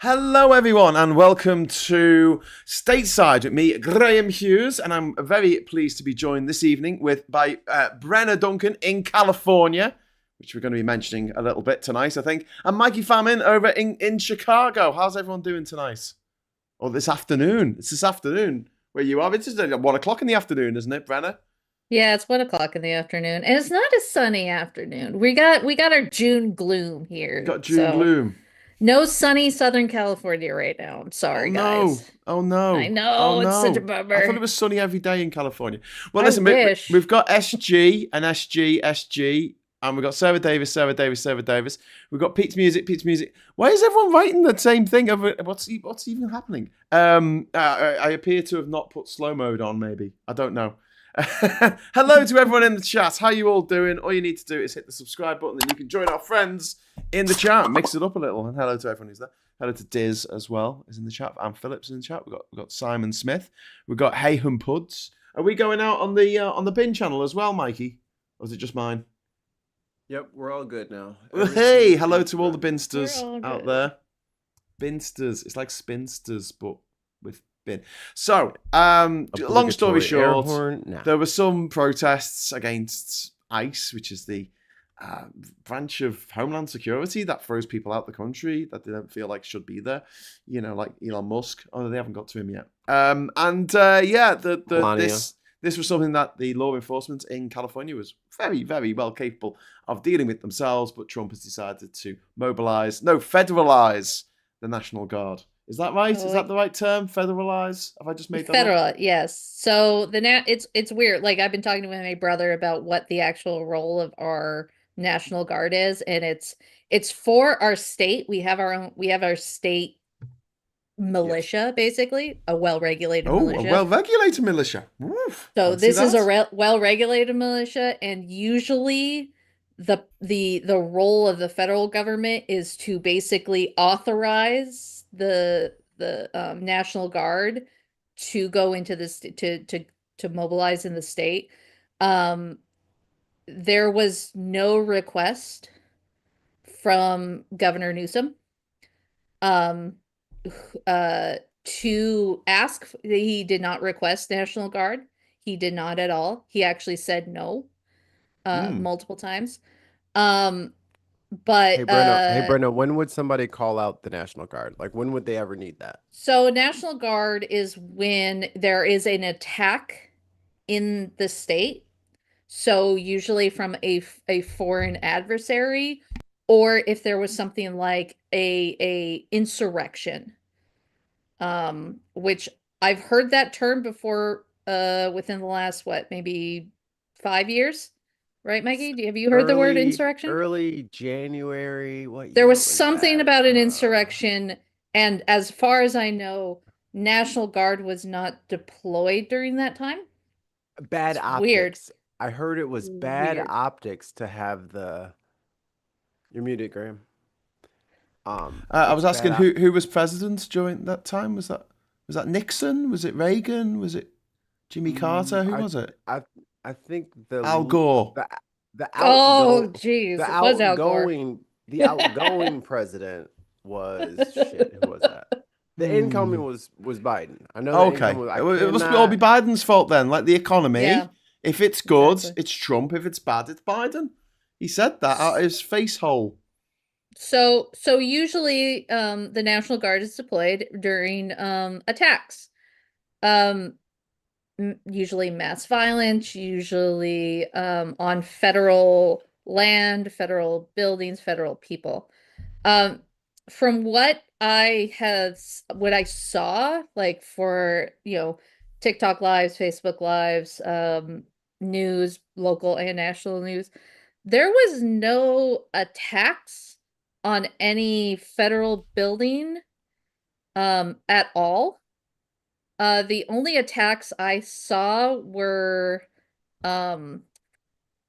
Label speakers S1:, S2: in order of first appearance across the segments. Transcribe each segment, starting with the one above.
S1: Hello, everyone, and welcome to Stateside with me, Graham Hughes, and I'm very pleased to be joined this evening by Brenna Duncan in California, which we're going to be mentioning a little bit tonight, I think, and Mikey Famine over in Chicago. How's everyone doing tonight? Or this afternoon? It's this afternoon where you are. It's just 1 o'clock in the afternoon, isn't it, Brenna?
S2: Yeah, it's 1 o'clock in the afternoon, and it's not a sunny afternoon. We got our June gloom here,
S1: Got June
S2: so
S1: gloom.
S2: no sunny Southern California right now. I'm
S1: Oh
S2: sorry,
S1: no!
S2: guys.
S1: Oh
S2: I
S1: no! Oh
S2: know it's such a
S1: no! I thought it
S2: bummer.
S1: was sunny every day in California. Well,
S2: I
S1: listen, we've
S2: wish.
S1: got SG and SG, and we've got Sarah Davis. We've got Pete's Music. Why is everyone writing the same thing? What's even happening? I appear to have not put slow mode on. Maybe I don't know. Hello to everyone in the chat. How you all doing? All you need to do is hit the subscribe button, and you can join our friends in the chat. Mix it up a little. And hello to everyone who's there. Hello to Diz as well, is in the chat. Anne Phillips in the chat. We've got Simon Smith. We've got Hey Hum Puds. Are we going out on the bin channel as well, Mikey? Or is it just mine?
S3: Yep, we're all good now.
S1: Well, hey,
S3: Everything
S1: hello
S3: is
S1: to all the
S3: running.
S2: We're
S1: binsters
S2: all
S1: out
S2: good.
S1: there. Binsters. It's like spinsters, but with bin. So, long story
S3: Obligatory air
S1: short,
S3: horn now.
S1: there were some protests against ICE, which is the branch of Homeland Security that throws people out the country that they don't feel like should be there. You know, like Elon Musk. Oh, they haven't got to him yet.
S3: Melania.
S1: This was something that the law enforcement in California was very, very well capable of dealing with themselves, but Trump has decided to federalize the National Guard. Is that right?
S2: Oh,
S1: Is that the right term? Federalize? Have I just made that up?
S2: federal, yes. So it's weird. Like I've been talking to my brother about what the actual role of our National Guard is, and it's for our state. We have our state
S3: Yes.
S2: militia, basically, a well-regulated
S1: Oh, a
S2: militia.
S1: well-regulated militia. Woof.
S2: So
S1: Fancy
S2: this is a
S1: that.
S2: well-regulated militia, and usually the role of the federal government is to basically authorize the National Guard to go into this to mobilize in the state. Um, there was no request from Governor Newsom um to ask. He did not request National Guard. He did not at all. He actually said no
S1: Hmm.
S2: multiple times. Um but
S3: Hey Brenna, when would somebody call out the National Guard? Like when would they ever need that?
S2: So National Guard is when there is an attack in the state. So usually from a foreign adversary, or if there was something like a insurrection, which I've heard that term before, within the last, what, maybe 5 years, right,
S3: S-
S2: Mikey? Have you heard the word
S3: Early
S2: insurrection?
S3: early January. What
S2: There
S3: year
S2: was
S3: was
S2: something
S3: that?
S2: about an insurrection, and as far as I know, National Guard was not deployed during that time.
S3: Bad
S2: It's weird.
S3: optics. I heard it was bad
S2: Weird.
S3: optics to have the You're muted, Graham.
S1: I was
S3: It's bad
S1: asking
S3: op
S1: who was president during that time. Was that Nixon? Was it Reagan? Was it Jimmy
S3: Mm,
S1: Carter? Who was it?
S3: I I think
S1: Al Gore.
S3: the the
S2: Oh,
S3: outgo
S2: geez.
S3: the
S2: It was Al Gore.
S3: outgoing the outgoing president was shit. Who was that? The incoming
S1: Hmm.
S3: was Biden. I know the
S1: Okay.
S3: incoming was, I
S1: It must all be
S3: cannot.
S1: Biden's fault then. Like the
S2: Yeah,
S1: economy. If it's good,
S2: exactly.
S1: it's Trump. If it's bad, it's Biden. He said that out of his face hole.
S2: So usually the National Guard is deployed during attacks. Um Usually mass violence, usually on federal land, federal buildings, federal people. Um from what I saw, like for, TikTok lives, Facebook lives, news, local and national news, there was no attacks on any federal building at all. The only attacks I saw were um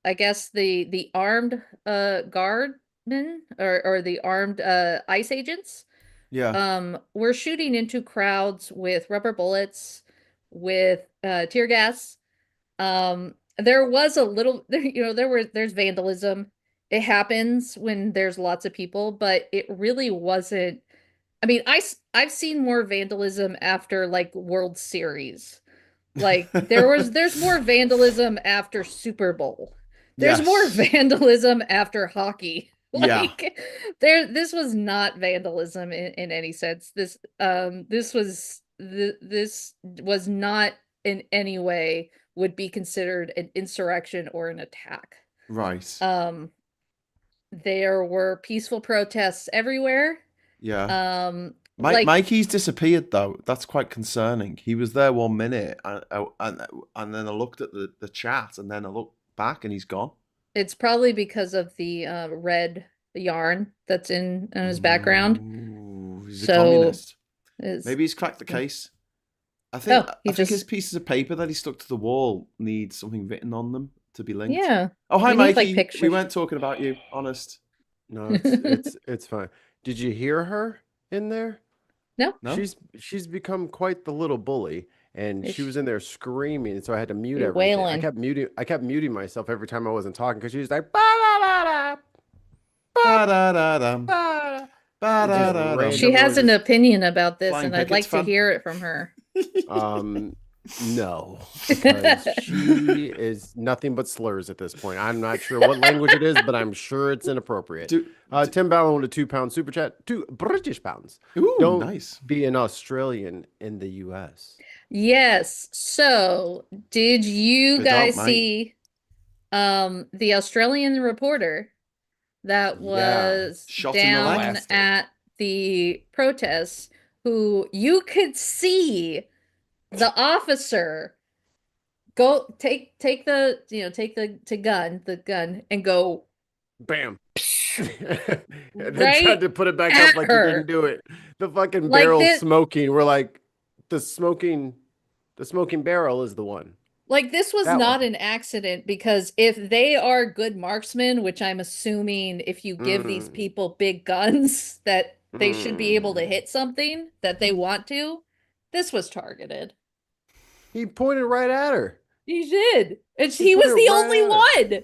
S2: I guess the armed guardmen, or the armed ICE agents
S1: Yeah.
S2: were shooting into crowds with rubber bullets, with tear gas. There was a little there's vandalism. It happens when there's lots of people, but it really wasn't. I mean, I've seen more vandalism after like World Series. Like there's more vandalism after Super Bowl. There's more
S1: Yes.
S2: vandalism after hockey.
S1: Yeah.
S2: Like this was not vandalism in any sense. This was not in any way would be considered an insurrection or an attack.
S1: Right.
S2: There were peaceful protests everywhere.
S1: Yeah.
S2: Like
S1: Mikey's disappeared though. That's quite concerning. He was there 1 minute, and then I looked at the chat, and then I looked back, and he's gone.
S2: it's probably because of the red yarn that's in his background.
S1: Ooh, he's a
S2: So
S1: communist.
S2: is
S1: Maybe he's cracked the case. I think
S2: Oh,
S1: I
S2: he
S1: think his
S2: just
S1: pieces of paper that he stuck to the wall need something written on them to be linked.
S2: yeah.
S1: Oh, hi,
S2: We need, like,
S1: Mikey. We
S2: pictures.
S1: weren't talking about you. Honest.
S3: No, it's fine. Did you hear her in there?
S2: No.
S1: No.
S3: She's become quite the little bully, and
S2: Is
S3: she was
S2: she-
S3: in there screaming, so I had to mute
S2: You're
S3: everything.
S2: wailing.
S3: I kept muting myself every time I wasn't talking because she was like, ba
S1: Ba-da-da-dum.
S3: ba.
S1: Ba-da-da-dum.
S2: She has an opinion about this,
S1: Flying
S2: and I'd
S1: Pickets
S2: like to
S1: fan?
S2: hear it from her.
S3: No, because she is nothing but slurs at this point. I'm not sure what language it is, but I'm sure it's inappropriate. Tim Ballon with a £2 super chat, 2 British pounds.
S1: Ooh,
S3: Don't
S1: nice.
S3: be an Australian in the US.
S2: Yes. So, did you
S1: Good
S2: guys
S1: job, mate.
S2: see the Australian reporter that was
S1: Shot in the leg.
S2: down
S3: Blasted.
S2: at the protests, who you could see the officer go take the gun and go
S3: Bam. And then
S2: Right
S3: tried to put it back
S2: at
S3: up like he
S2: her.
S3: didn't do it. The fucking
S2: Like
S3: barrel's
S2: this-
S3: smoking. We're like, the smoking barrel is the one.
S2: Like, this was
S3: That
S2: not
S3: one.
S2: an accident, because if they are good marksmen, which I'm assuming if you give these people big guns that they should be able to hit something that they want to, this was targeted.
S3: He pointed right at her.
S2: He did. And
S3: He
S2: he
S3: put
S2: was
S3: it
S2: the
S3: right
S2: only
S3: at her.
S2: one.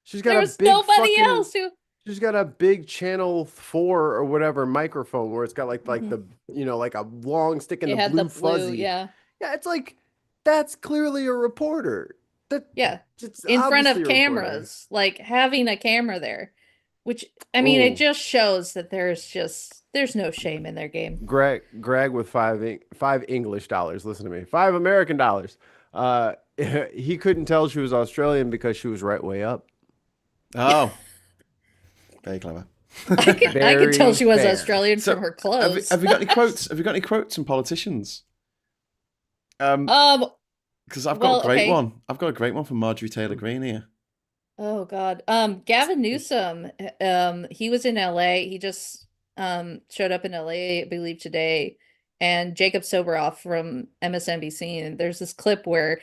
S3: She's got
S2: There
S3: a
S2: was
S3: big
S2: nobody
S3: fucking,
S2: else who
S3: she's got a big channel 4 or whatever microphone where it's got like
S2: Mhm.
S3: the like a long stick in
S2: it
S3: the
S2: had
S3: blue
S2: the blue,
S3: fuzzy.
S2: yeah.
S3: Yeah, it's like, that's clearly a reporter.
S2: Yeah.
S3: It's
S2: In front of
S3: obviously a reporter.
S2: cameras, like having a camera there. Which, I mean,
S3: Ooh.
S2: it just shows that there's no shame in their game.
S3: Greg with five English dollars. Listen to me, $5 American dollars. He couldn't tell she was Australian because she was right way up.
S1: Oh, very clever.
S2: I could tell she was
S3: fair.
S2: Australian
S1: So,
S2: from her clothes.
S1: Have you got any quotes? Have you got any quotes from politicians? Because I've got
S2: well,
S1: a great
S2: okay.
S1: one. I've got a great one from Marjorie Taylor Greene here.
S2: Oh God. Gavin Newsom, he was in LA. He just showed up in LA, I believe, today. And Jacob Soboroff from MSNBC, and there's this clip where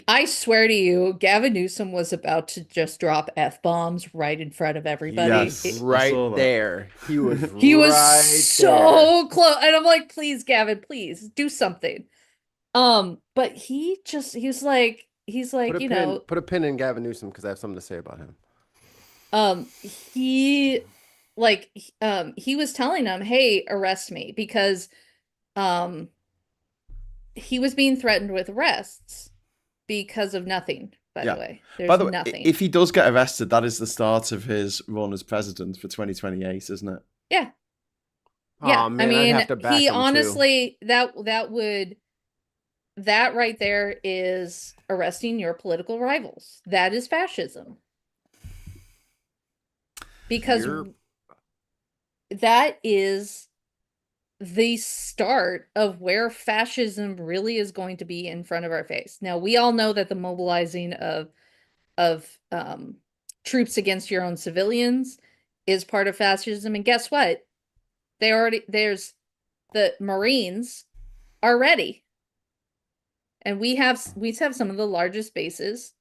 S2: I swear to you, Gavin Newsom was about to just drop F-bombs right in front of everybody.
S1: Yes. I saw
S3: Right
S1: that.
S3: there, he was.
S2: He was
S3: right
S2: so close, and I'm like, please, Gavin, please do something. But he's like,
S3: there. Put a pin in Gavin Newsom because I have something to say about him.
S2: He was telling him, hey, arrest me, because he was being threatened with arrests because of nothing, by
S1: Yeah.
S2: the way. There's
S1: By the way,
S2: nothing.
S1: if he does get arrested, that is the start of his run as president for 2028, isn't it?
S2: Yeah.
S3: Aw, man,
S2: I mean,
S3: I'd have to back
S2: he
S3: him, too.
S2: honestly, that right there is arresting your political rivals. That is fascism. Because that is the start of where fascism really is going to be in front of our face. Now, we all know that the mobilizing of troops against your own civilians is part of fascism. And guess what? There's the Marines are ready. And we have some of the largest bases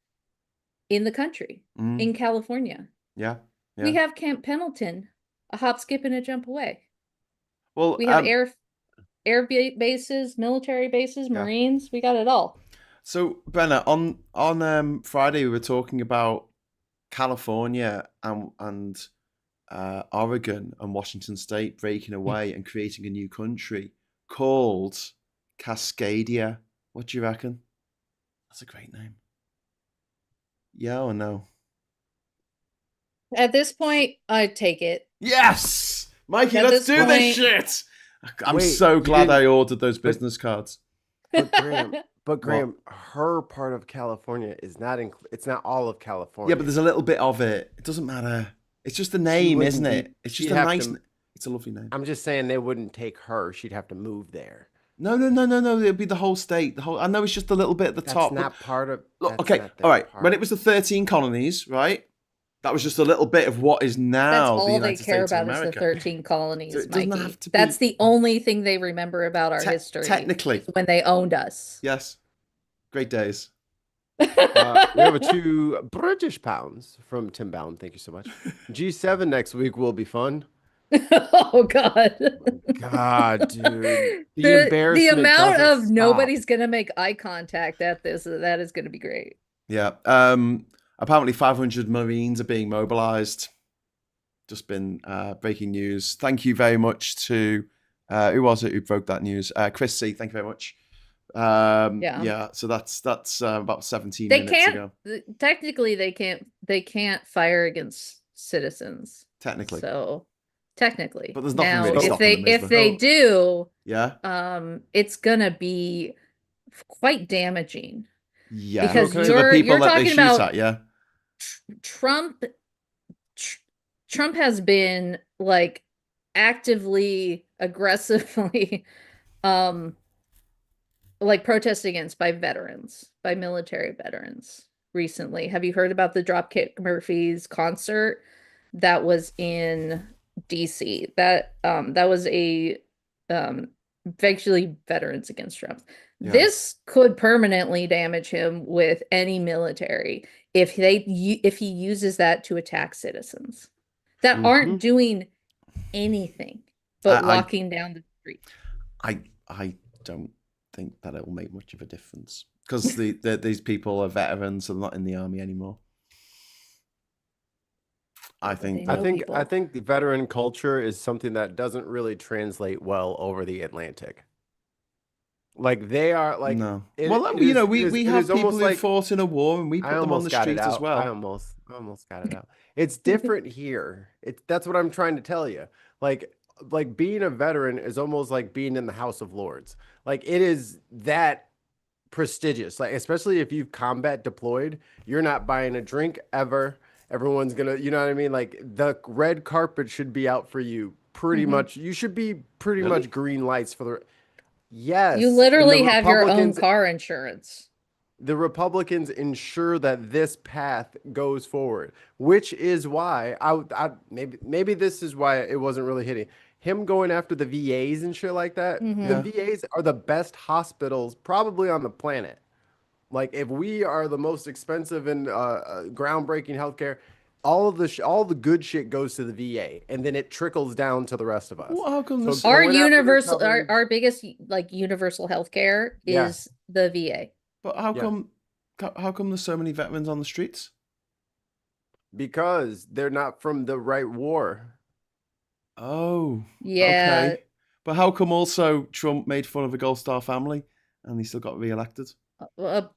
S2: in the country, in California.
S1: Yeah.
S2: We have Camp Pendleton, a hop, skip, and a jump away.
S1: Well,
S2: We have air bases, military bases,
S1: Yeah.
S2: Marines. We got it all.
S1: So, Brenna, on Friday we were talking about California and Oregon and Washington State breaking away and creating a new country called Cascadia. What do you reckon? That's a great name. Yeah or no?
S2: At this point, I'd take it.
S1: Yes! Mikey,
S2: At
S1: let's
S2: this
S1: do this
S2: point-
S1: shit! I'm
S3: Wait,
S1: so
S3: you
S1: glad I
S3: didn't-
S1: ordered those business cards.
S3: But Graham, her part of California is not it's not all of California.
S1: Yeah, but there's a little bit of it. It doesn't matter. It's just a name, isn't it? It's just a nice. It's a lovely name.
S3: I'm just saying they wouldn't take her. She'd have to move there.
S1: No. It'd be the whole state. The whole. I know it's just a little bit at the top.
S3: That's not part of.
S1: Look, okay, all right. When it was the 13 colonies, right? That was just a little bit of what is now
S2: That's
S1: the
S2: all they
S1: United
S2: care
S1: States of
S2: about is
S1: America.
S2: the 13 colonies,
S1: So it doesn't
S2: Mikey.
S1: have to
S2: That's
S1: be-
S2: the only thing they remember about our history.
S1: Technically,
S2: when they owned us.
S1: yes. Great days.
S3: We have 2 British pounds from Tim Ballon. Thank you so much. G7 next week will be fun.
S2: Oh God.
S3: God, dude. The
S2: The
S3: embarrassment
S2: amount
S3: doesn't
S2: of
S3: stop.
S2: nobody's gonna make eye contact at this, that is gonna be great.
S1: Yeah. Apparently 500 Marines are being mobilized. Just been breaking news. Thank you very much to who was it who broke that news? Chris C. Thank you very much. Yeah. So that's about 17
S2: They
S1: minutes ago.
S2: can't technically they can't fire against citizens.
S1: Technically.
S2: So technically.
S1: But there's nothing
S2: now,
S1: really
S2: if
S1: stopping them, is
S2: if
S1: there?
S2: they do,
S1: Yeah.
S2: it's gonna be quite damaging.
S1: Yeah.
S2: Because
S1: to the people
S2: you're
S1: that they
S2: talking
S1: shoot
S2: about
S1: at, yeah.
S2: Trump has been like actively, aggressively, like protested against by military veterans recently. Have you heard about the Dropkick Murphys concert that was in DC? That was a actually Veterans Against Trump.
S1: Yeah.
S2: This could permanently damage him with any military if he uses that to attack citizens that aren't doing anything but walking down the street.
S1: I don't think that it will make much of a difference because these people are veterans, so they're not in the army anymore. I think
S3: the veteran culture is something that doesn't really translate well over the Atlantic. Like they are like
S1: no.
S3: we
S1: have people who fought in a war and we put them on the streets as well.
S3: I almost got it out. It's different here. That's what I'm trying to tell you. Like being a veteran is almost like being in the House of Lords. Like it is that prestigious. Like especially if you've combat deployed, you're not buying a drink ever. Everyone's gonna, you know what I mean? Like the red carpet should be out for you pretty much. You should be pretty much green lights for the. Yes.
S2: You literally have your own car insurance.
S3: The Republicans ensure that this path goes forward, which is why maybe this is why it wasn't really hitting him going after the VAs and shit like that. The VAs are the best hospitals probably on the planet. Like if we are the most expensive and groundbreaking healthcare, all the good shit goes to the VA, and then it trickles down to the rest of us.
S1: Well, how come
S2: our biggest like universal healthcare is the VA.
S1: But how come there's so many veterans on the streets?
S3: Because they're not from the right war.
S1: Oh,
S2: yeah.
S1: Okay. But how come also Trump made fun of the Gold Star family and he still got reelected?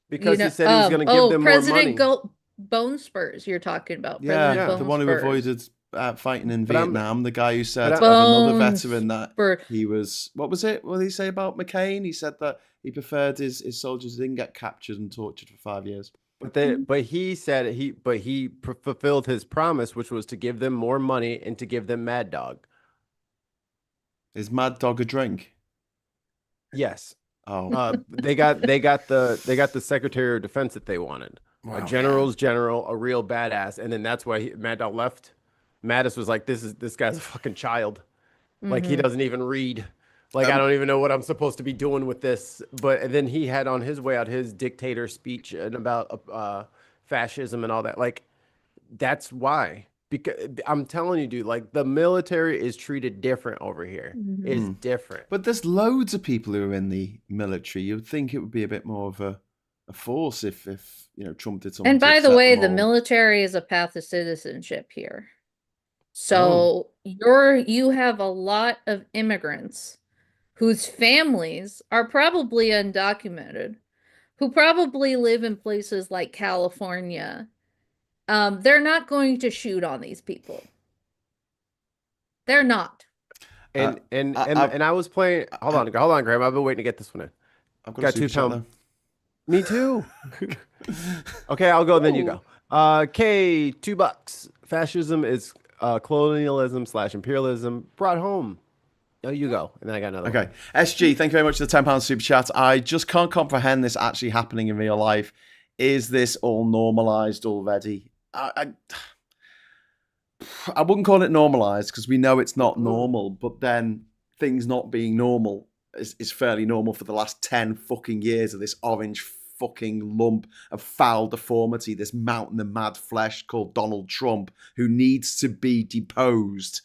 S3: Because he said he was going to give them
S2: President
S3: more money.
S2: Bone Spurs, you're talking about.
S1: Yeah,
S2: President
S1: the one who
S2: Spurs.
S1: avoided fighting in Vietnam. The guy who said of
S2: Bone
S1: another veteran that
S2: Spur-
S1: he was. What was it? What did he say about McCain? He said that he preferred his soldiers didn't get captured and tortured for 5 years.
S3: But he said he fulfilled his promise, which was to give them more money and to give them Mad Dog.
S1: Is Mad Dog a drink?
S3: Yes.
S1: Oh,
S3: they got the Secretary of Defense that they wanted.
S1: Wow.
S3: A general's general, a real badass, and then that's why Mad Dog left. Mattis was like, this guy's a fucking child. Like he doesn't even read. Like I don't even know what I'm supposed to be doing with this. And then he had on his way out his dictator speech and about fascism and all that. Like that's why. Because I'm telling you, dude, like the military is treated different over here. It's different.
S1: But there's loads of people who are in the military. You'd think it would be a bit more of a force if Trump did something.
S2: And
S1: to
S2: by the
S1: upset
S2: way,
S1: them
S2: the
S1: all.
S2: military is a path to citizenship here. So you have a lot of immigrants whose families are probably undocumented, who probably live in places like California. They're not going to shoot on these people. They're not.
S1: Uh,
S3: And I was playing. Hold on, Graham. I've been waiting to get this one in.
S1: I've got a
S3: Got
S1: super chat
S3: 2 pound. Me too. Okay, I'll go. Then you go. K, $2. Fascism is colonialism / imperialism brought home. No, you go. And then I got another
S1: Okay.
S3: one.
S1: SG, thank you very much for the £10 super chat. I just can't comprehend this actually happening in real life. Is this all normalized already? I wouldn't call it normalized because we know it's not normal, but then things not being normal is fairly normal for the last 10 fucking years of this orange fucking lump of foul deformity, this mountain of mad flesh called Donald Trump, who needs to be deposed.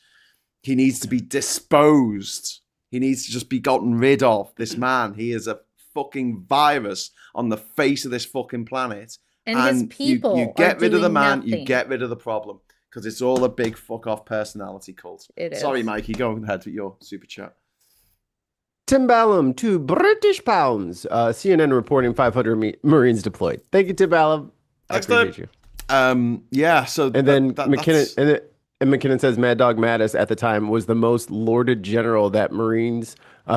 S1: He needs to be disposed. He needs to just be gotten rid of. This man, he is a fucking virus on the face of this fucking planet.
S2: And his people
S1: you get
S2: are
S1: rid of the
S2: doing
S1: man,
S2: nothing.
S1: you get rid of the problem. Because it's all a big fuck off personality cult. Sorry,
S2: is.
S1: Mikey, go ahead with your super chat.
S3: Tim Ballum, £2. CNN reporting 500 Marines deployed. Thank you, Tim Ballum. I appreciate you.
S1: Yeah, so
S3: And then McKinnon and McKinnon says Mad Dog Mattis at the time was the most lauded general that Marines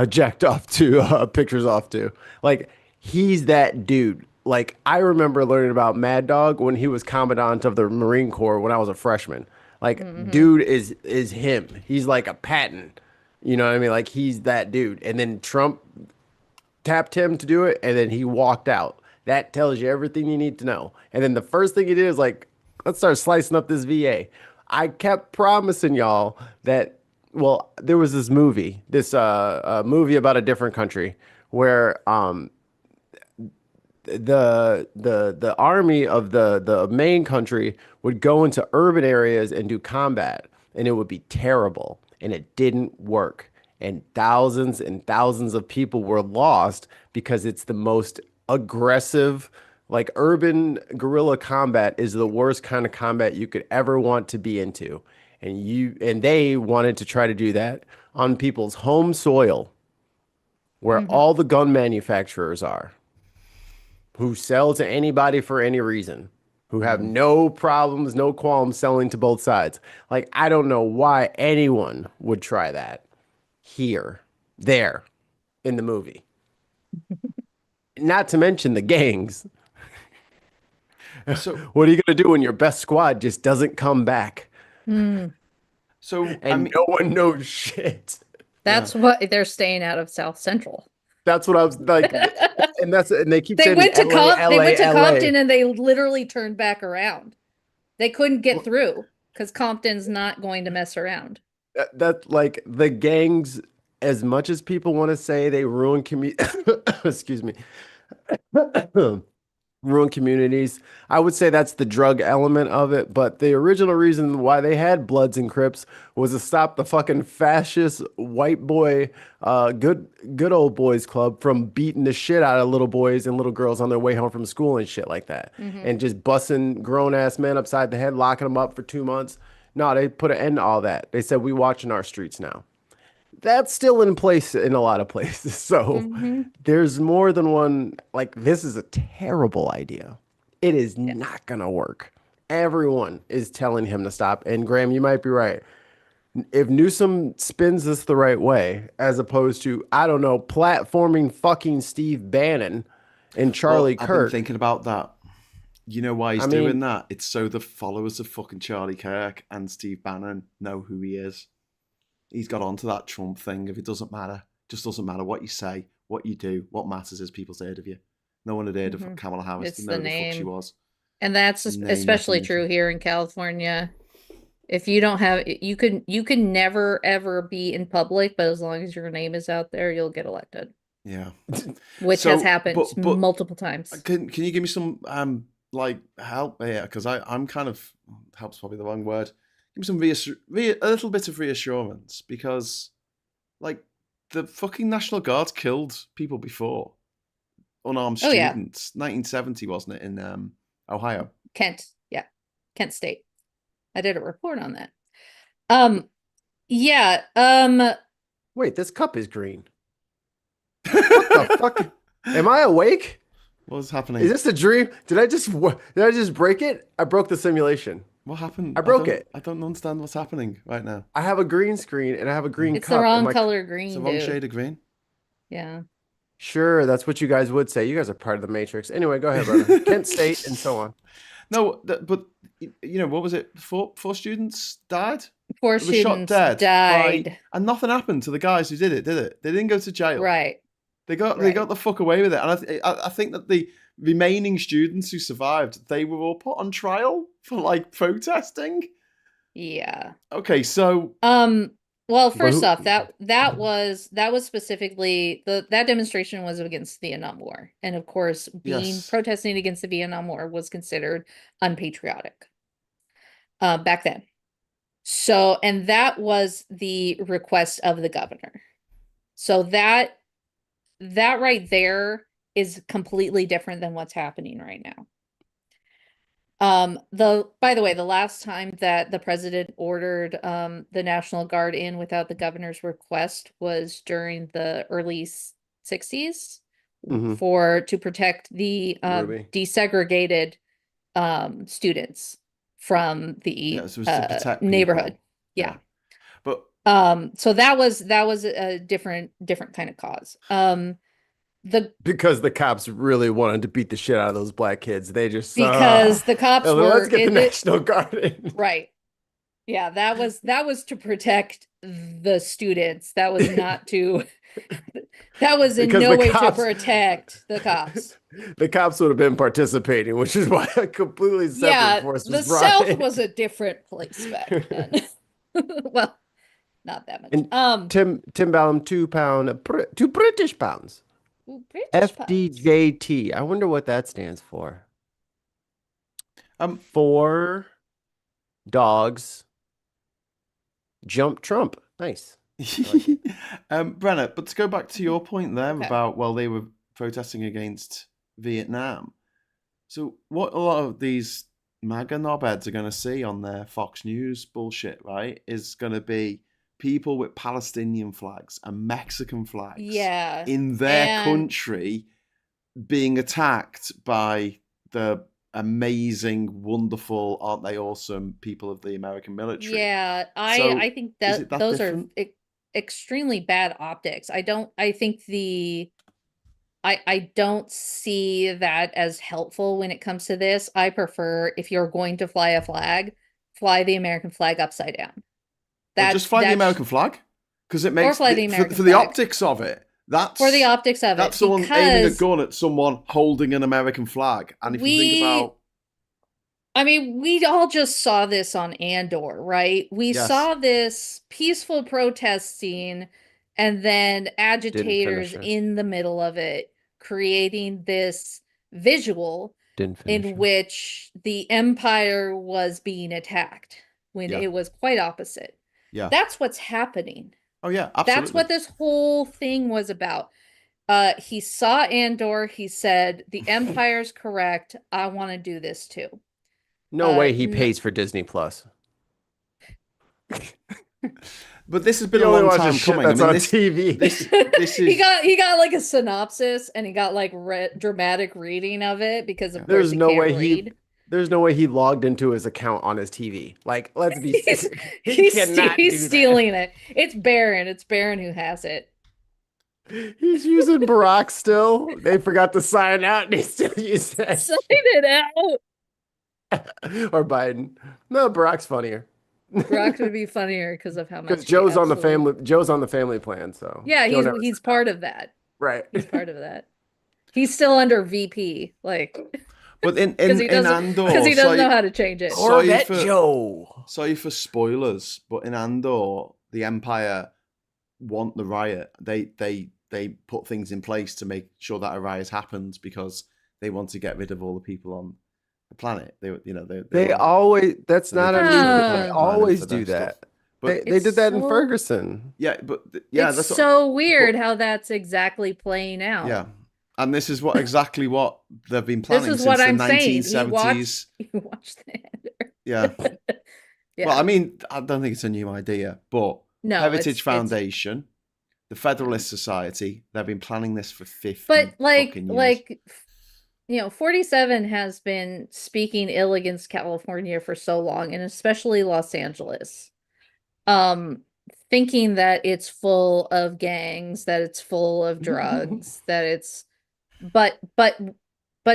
S3: jacked off to pictures off to. Like, he's that dude. Like, I remember learning about Mad Dog when he was commandant of the Marine Corps when I was a freshman. Like, dude is him. He's like a Patton. You know what I mean? Like, he's that dude. And then Trump tapped him to do it, and then he walked out. That tells you everything you need to know. And then the first thing he did is like, let's start slicing up this VA. I kept promising y'all that, well, there was this movie about a different country where the army of the main country would go into urban areas and do combat, and it would be terrible, and it didn't work, and thousands of people were lost because it's the most aggressive, like, urban guerrilla combat is the worst kind of combat you could ever want to be into, and they wanted to try to do that on people's home soil where all the gun manufacturers are, who sell to anybody for any reason, who have no problems, no qualms selling to both sides. Like, I don't know why anyone would try that there, in the movie. Not to mention the gangs.
S1: So
S3: what are you going to do when your best squad just doesn't come back?
S1: So
S3: And no one knows shit.
S2: That's what they're staying out of South Central.
S3: That's what I was like, and they keep saying
S2: They went to
S3: LA.
S2: Compton and they literally turned back around. They couldn't get through because Compton's not going to mess around.
S3: That like the gangs, as much as people want to say they ruin excuse me, ruin communities, I would say that's the drug element of it. But the original reason why they had Bloods and Crips was to stop the fucking fascist white boy, good old boys club from beating the shit out of little boys and little girls on their way home from school and shit like that, and just busting grown ass men upside the head, locking them up for 2 months. No, they put an end to all that. They said, we watching our streets now. That's still in place in a lot of places. So there's more than one. Like, this is a terrible idea. It is not going to work. Everyone is telling him to stop. And Graham, you might be right. If Newsom spins this the right way, as opposed to, I don't know, platforming fucking Steve Bannon and Charlie Kirk.
S1: I've been thinking about that. You know why he's doing that? It's so the followers of fucking Charlie Kirk and Steve Bannon know who he is. He's got onto that Trump thing. If it doesn't matter, just doesn't matter what you say, what you do. What matters is people's heard of you. No one had heard of Kamala Harris.
S2: It's
S1: to know
S2: the
S1: who the fuck she
S2: name.
S1: was.
S2: And that's especially true here in California. If you don't have, you can never ever be in public, but as long as your name is out there, you'll get elected.
S1: Yeah,
S2: which has happened multiple times.
S1: Can you give me some like help here? Because I'm kind of, help's probably the wrong word. Give me some a little bit of reassurance, because like the fucking National Guard killed people before, unarmed students. 1970, wasn't it, in Ohio?
S2: Kent State. I did a report on that. Yeah.
S3: Wait, this cup is green. What the fuck? Am I awake?
S1: What's happening?
S3: Is this a dream? Did I just break it? I broke the simulation.
S1: What happened?
S3: I broke it.
S1: I don't understand what's happening right now.
S3: I have a green screen and I have a green
S2: It's
S3: cup.
S2: the wrong
S3: and my-
S2: color
S1: It's
S2: green,
S1: the wrong
S2: dude.
S1: shade of green.
S2: Yeah.
S3: Sure, that's what you guys would say. You guys are part of the Matrix. Anyway, go ahead, brother. Kent State and so on.
S1: No, but what was it? Four students died.
S2: Four
S1: They were shot
S2: students
S1: dead
S2: died.
S1: and nothing happened to the guys who did it, did it? They didn't go to jail.
S2: Right.
S1: They got
S2: Right.
S1: the fuck away with it. And I think that the remaining students who survived, they were all put on trial for like protesting.
S2: Yeah.
S1: Okay, so
S2: Well,
S3: But
S2: first
S3: who-
S2: off, that was specifically that demonstration was against the Vietnam War. And of course,
S1: Yes.
S2: protesting against the Vietnam War was considered unpatriotic back then. So, and that was the request of the governor. So that right there is completely different than what's happening right now. By the way, the last time that the president ordered the National Guard in without the governor's request was during the early 60s
S3: Mhm.
S2: to protect the
S3: Ruby.
S2: desegregated students from the
S1: Yeah, so it was to protect
S2: neighborhood.
S1: people.
S2: Yeah.
S1: But
S2: So that was a different kind of cause.
S3: Because the cops really wanted to beat the shit out of those black kids. They just
S2: Because the cops
S3: "Oh,
S2: were
S3: let's get the
S2: in it-
S3: National Guard in.
S2: right. Yeah, that was to protect the students. That was not to that was in
S3: Because
S2: no
S3: the
S2: way
S3: cops-
S2: to protect the cops.
S3: The cops would have been participating, which is why a completely separate
S2: Yeah,
S3: force
S2: the
S3: was brought
S2: South
S3: in.
S2: was a different place back then. Well, not that much.
S3: And Tim Ballum, £2, 2 British pounds.
S2: Ooh, British pounds.
S3: FDJT. I wonder what that stands for. 4 dogs jump Trump. Nice.
S1: Brenna, but to go back to your point there
S2: Okay.
S1: about, well, they were protesting against Vietnam. So what a lot of these MAGA knobheads are going to see on their Fox News bullshit, right, is going to be people with Palestinian flags and Mexican flags
S2: Yeah.
S1: in their
S2: and-
S1: country being attacked by the amazing, wonderful, aren't they awesome people of the American military.
S2: Yeah,
S1: So,
S2: I think
S1: is it that
S2: those
S1: different?
S2: are extremely bad optics. I think I don't see that as helpful when it comes to this. I prefer, if you're going to fly a flag, fly the American flag upside down.
S1: Or just fly the American flag, because it makes
S2: fly the American
S1: for the
S2: flag.
S1: optics of it. That's
S2: For the optics of
S1: that's
S2: it,
S1: someone aiming a
S2: because
S1: gun at someone holding an American flag. And if you think
S2: we-
S1: about,
S2: I mean, we all just saw this on Andor, right? We
S1: Yes.
S2: saw this peaceful protesting and then agitators
S3: it.
S2: in the middle of it creating this visual
S3: Didn't finish
S2: in
S3: it.
S2: which the empire was being attacked when
S1: Yeah.
S2: it was quite opposite.
S1: yeah,
S2: That's what's happening.
S1: oh yeah, absolutely.
S2: That's what this whole thing was about. He saw Andor, he said, the empire's correct. I want to do this too.
S3: No way he
S2: n-
S3: pays for Disney Plus.
S1: But this has been
S3: He
S1: a
S3: only
S1: long
S3: watches
S1: time
S3: shit
S1: coming. I
S3: that's
S1: mean,
S3: on
S1: this
S3: TV.
S1: this
S2: he
S1: is
S2: got like a synopsis and he got like dramatic reading of it because of
S3: There's
S2: course he
S3: no
S2: can't
S3: way
S2: read.
S3: There's no way he logged into his account on his TV. Like, let's be
S2: He's,
S3: serious. He cannot do
S2: he's
S3: that.
S2: stealing it. It's Baron. It's Baron who has it.
S3: He's using Barack still. They forgot to sign out and he still used that.
S2: Sign it out.
S3: Or Biden. No, Barack's funnier.
S2: Brock would be funnier because of how much.
S3: Because
S2: he
S3: Joe's on the
S2: absolutely-
S3: family plan, so
S2: Yeah,
S3: Joe never
S2: he's
S3: said
S2: part of that.
S3: right.
S2: He's part of that. He's still under VP, like
S1: but in
S2: because he doesn't
S1: Andor,
S2: because he doesn't
S1: so-
S2: know how to change it.
S1: Sorry
S3: Corvette
S1: for-
S3: Joe.
S1: Sorry for spoilers, but in Andor, the Empire want the riot. They put things in place to make sure that a riot happens because they want to get rid of all the people on the planet. They
S3: They
S1: want-
S3: always that's
S1: so
S3: not
S1: they
S3: a
S1: push
S3: new
S1: the
S3: thing.
S1: planet
S3: They
S1: planet
S3: always
S1: for
S3: do
S1: their
S3: that.
S1: stuff. But
S3: They did that in
S2: so-
S3: Ferguson.
S1: yeah, but yeah,
S2: It's
S1: that's what,
S2: so weird how that's exactly playing out.
S1: yeah. And this is exactly what they've been planning
S2: is
S1: since
S2: what
S1: the
S2: I'm saying. He
S1: 1970s.
S2: You watched the Andor.
S1: Yeah. Well, I
S2: Yeah.
S1: mean, I don't think it's a new idea, but
S2: No,
S1: Heritage
S2: it's
S1: Foundation, the Federalist Society, they've been planning this for 50
S2: but
S1: fucking years.
S2: 47 has been speaking ill against California for so long, and especially Los Angeles. Um, thinking that it's full of gangs, that it's full of drugs, that it's but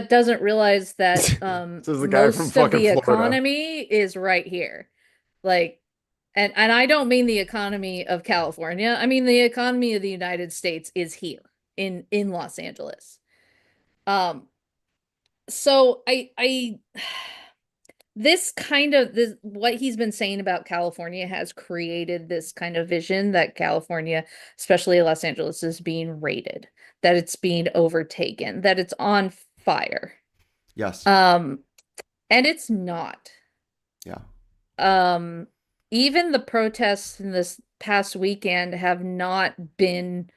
S2: doesn't realize that
S3: This is the guy from
S2: most of
S3: fucking
S2: the
S3: Florida.
S2: economy is right here. Like, and I don't mean the economy of California. I mean the economy of the United States is here in Los Angeles. Um, so I this kind of this what he's been saying about California has created this kind of vision that California, especially Los Angeles, is being raided, that it's being overtaken, that it's on fire.
S1: Yes.
S2: And it's not.
S1: Yeah.
S2: Even the protests in this past weekend have not been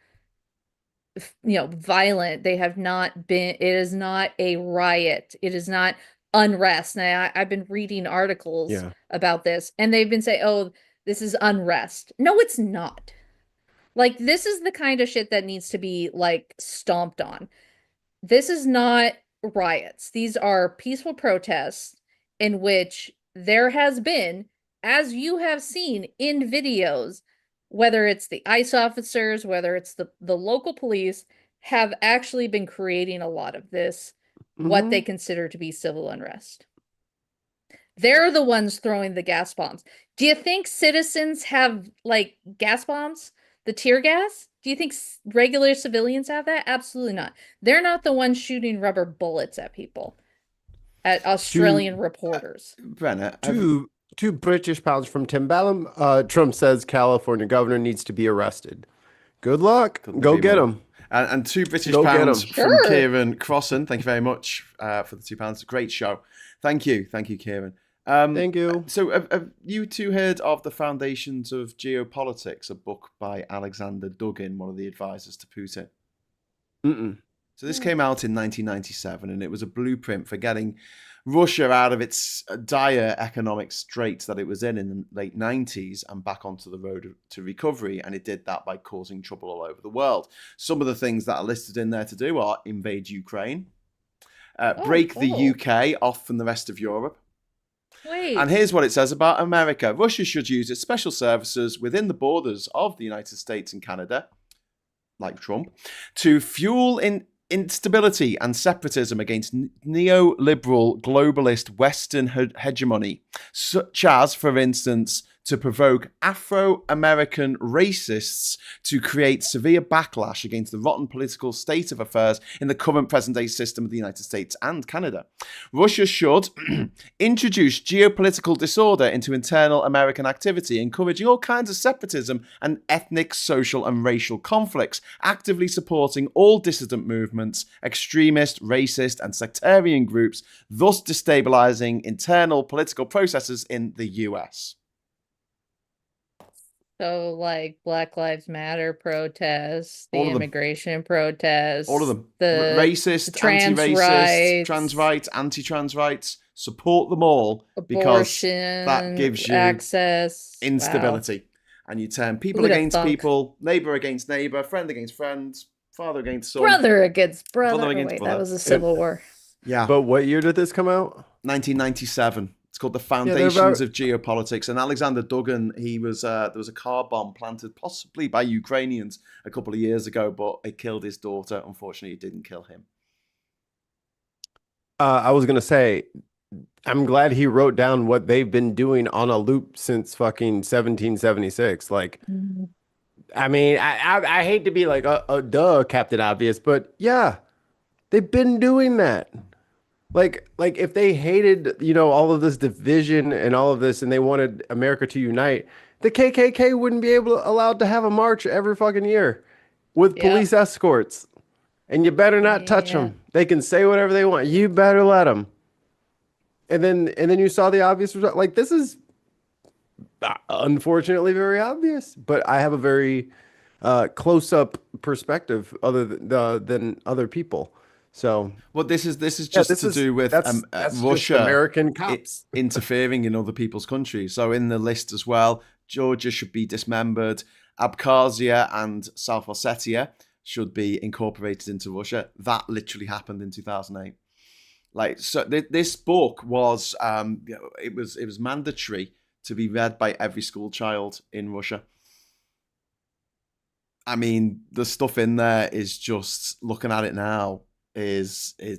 S2: violent. They have not been, it is not a riot. It is not unrest. Now, I've been reading articles
S3: Yeah.
S2: about this, and they've been saying, oh, this is unrest. No, it's not. Like, this is the kind of shit that needs to be, like, stomped on. This is not riots. These are peaceful protests in which there has been, as you have seen in videos, whether it's the ICE officers, whether it's the local police, have actually been creating a lot of this, what they consider to be civil unrest. They're the ones throwing the gas bombs. Do you think citizens have, like, gas bombs? The tear gas? Do you think regular civilians have that? Absolutely not. They're not the ones shooting rubber bullets at people, at Australian reporters.
S1: Brenna,
S3: Two British pounds from Tim Ballum. Trump says California governor needs to be arrested. Good luck. Go get him.
S1: And two British
S3: Go get
S1: pounds
S3: 'em.
S1: from
S2: Sure.
S1: Kieran Crossan. Thank you very much for the £2. Great show. Thank you, Kieran.
S3: Thank you.
S1: So, have you two heard of The Foundations of Geopolitics, a book by Alexander Dugin, one of the advisors to Putin?
S3: Mm-mm.
S1: So this came out in 1997, and it was a blueprint for getting Russia out of its dire economic straits that it was in the late 90s and back onto the road to recovery. And it did that by causing trouble all over the world. Some of the things that are listed in there to do are invade Ukraine, break the UK off from the rest of Europe.
S2: Wait.
S1: And here's what it says about America. Russia should use its special services within the borders of the United States and Canada, like Trump, to fuel instability and separatism against neoliberal globalist Western hegemony, such as, for instance, to provoke Afro-American racists to create severe backlash against the rotten political state of affairs in the current present-day system of the United States and Canada. Russia should introduce geopolitical disorder into internal American activity, encouraging all kinds of separatism and ethnic, social, and racial conflicts, actively supporting all dissident movements, extremist, racist, and sectarian groups, thus destabilizing internal political processes in the US.
S2: So, like, Black Lives Matter protests, the
S1: All of them.
S2: immigration protests,
S1: All of them.
S2: the
S1: Racist,
S2: trans
S1: anti-racist,
S2: rights,
S1: trans rights, anti-trans rights. Support them all because that
S2: abortion,
S1: gives you
S2: access,
S1: instability. And you turn people
S2: Who'da
S1: against
S2: thunk?
S1: people, neighbor against neighbor, friend against friend, father against son.
S2: brother against brother.
S1: Brother
S2: Oh,
S1: against
S2: wait,
S1: brother.
S2: that was a civil war.
S1: Yeah.
S3: But what year did this come out?
S1: 1997. It's called The
S3: they're
S1: Foundations of Geopolitics. And Alexander Dugin, he was there was a car bomb planted possibly by Ukrainians a couple of years ago, but it killed his daughter. Unfortunately, it didn't kill him.
S3: I was gonna say, I'm glad he wrote down what they've been doing on a loop since fucking 1776. Like, I mean, I hate to be like, duh, Captain Obvious, but yeah, they've been doing that. Like if they hated, all of this division and all of this, and they wanted America to unite, the KKK wouldn't be allowed to have a march every fucking year with
S2: Yep.
S3: police escorts. And you better not touch
S2: Yeah.
S3: them. They can say whatever they want. You better let them. And then you saw the obvious result. Like, this is unfortunately very obvious, but I have a very close-up perspective other than other people. So
S1: Well, this is
S3: yeah,
S1: just to do with
S3: that's just
S1: Russia
S3: American cops.
S1: interfering in other people's countries. So in the list as well, Georgia should be dismembered. Abkhazia and South Ossetia should be incorporated into Russia. That literally happened in 2008. Like, so this book was it was mandatory to be read by every school child in Russia. I mean, the stuff in there is just, looking at it now, is and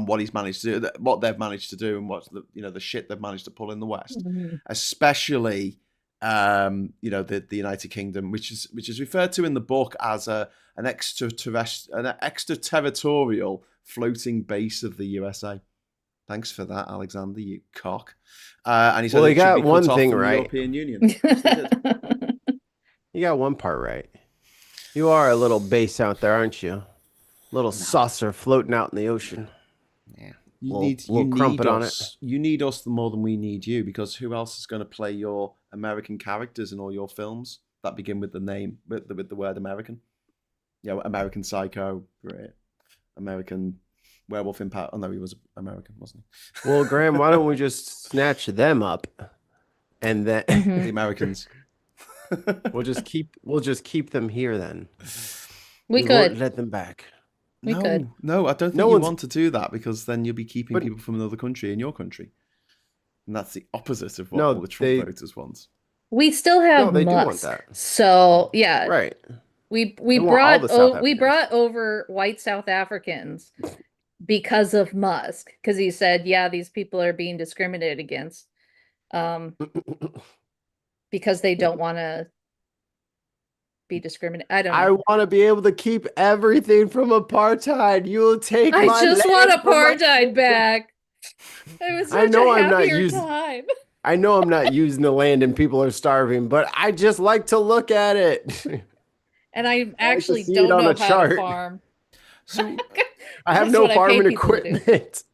S1: what he's managed to do, what they've managed to do, and what's the shit they've managed to pull in the West, especially the United Kingdom, which is referred to in the book as an extraterritorial floating base of the USA. Thanks for that, Alexander, you cock. And he said,
S3: Well, he
S1: it should
S3: got
S1: be
S3: one
S1: cut off
S3: thing
S1: from the
S3: right.
S1: European Union. Yes, they did.
S3: You got one part right. You are a little base out there, aren't you? Little saucer floating out in the ocean.
S1: Yeah.
S3: You need
S1: us. You need us more than we need you, because who else is going to play your American characters in all your films that begin with the name, with the word American? American Psycho, great. American Werewolf in Paris. Oh no, he was American, wasn't he?
S3: Well, Graham, why don't we just snatch them up, and then
S1: the Americans?
S3: we'll just keep them here then.
S2: We could
S3: won't let them back.
S2: We could.
S1: No, I don't think you want to do that, because then you'll be keeping people from another country in your country. And that's the opposite of what all the Trump voters want.
S2: We still have
S3: they do want
S2: Musk.
S3: that.
S2: So yeah.
S3: Right.
S2: We brought over white South Africans because of Musk, because he said, yeah, these people are being discriminated against. Because they don't want to be discriminated. I don't know.
S3: I want to be able to keep everything from apartheid. You will take
S2: I
S3: my
S2: just
S3: land
S2: want apartheid back. It was such a happier time.
S3: I know I'm not using the land and people are starving, but I just like to look at it.
S2: And I actually don't know how to farm.
S1: So
S3: I have no farming equipment.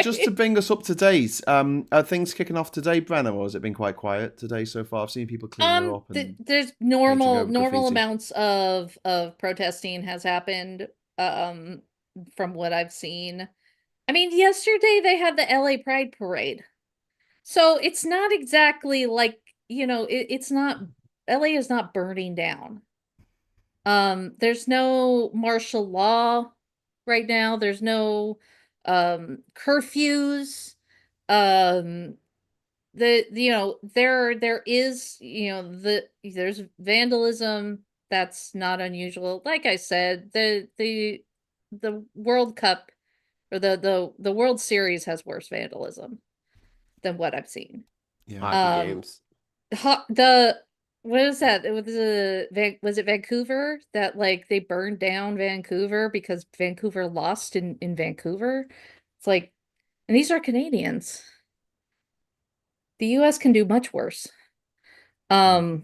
S1: Just to bring us up to date, are things kicking off today, Brenna, or has it been quite quiet today so far? I've seen people cleaning up.
S2: There's normal amounts of protesting has happened, from what I've seen. I mean, yesterday they had the LA Pride Parade, so it's not exactly like, it's not, LA is not burning down. There's no martial law right now. There's no curfews. There is, there's vandalism. That's not unusual. Like I said, the World Cup, or the World Series has worse vandalism than what I've seen.
S3: Yeah. Hockey games.
S2: What is that? Was it Vancouver that, like, they burned down Vancouver because Vancouver lost in Vancouver? It's like, and these are Canadians. The US can do much worse. But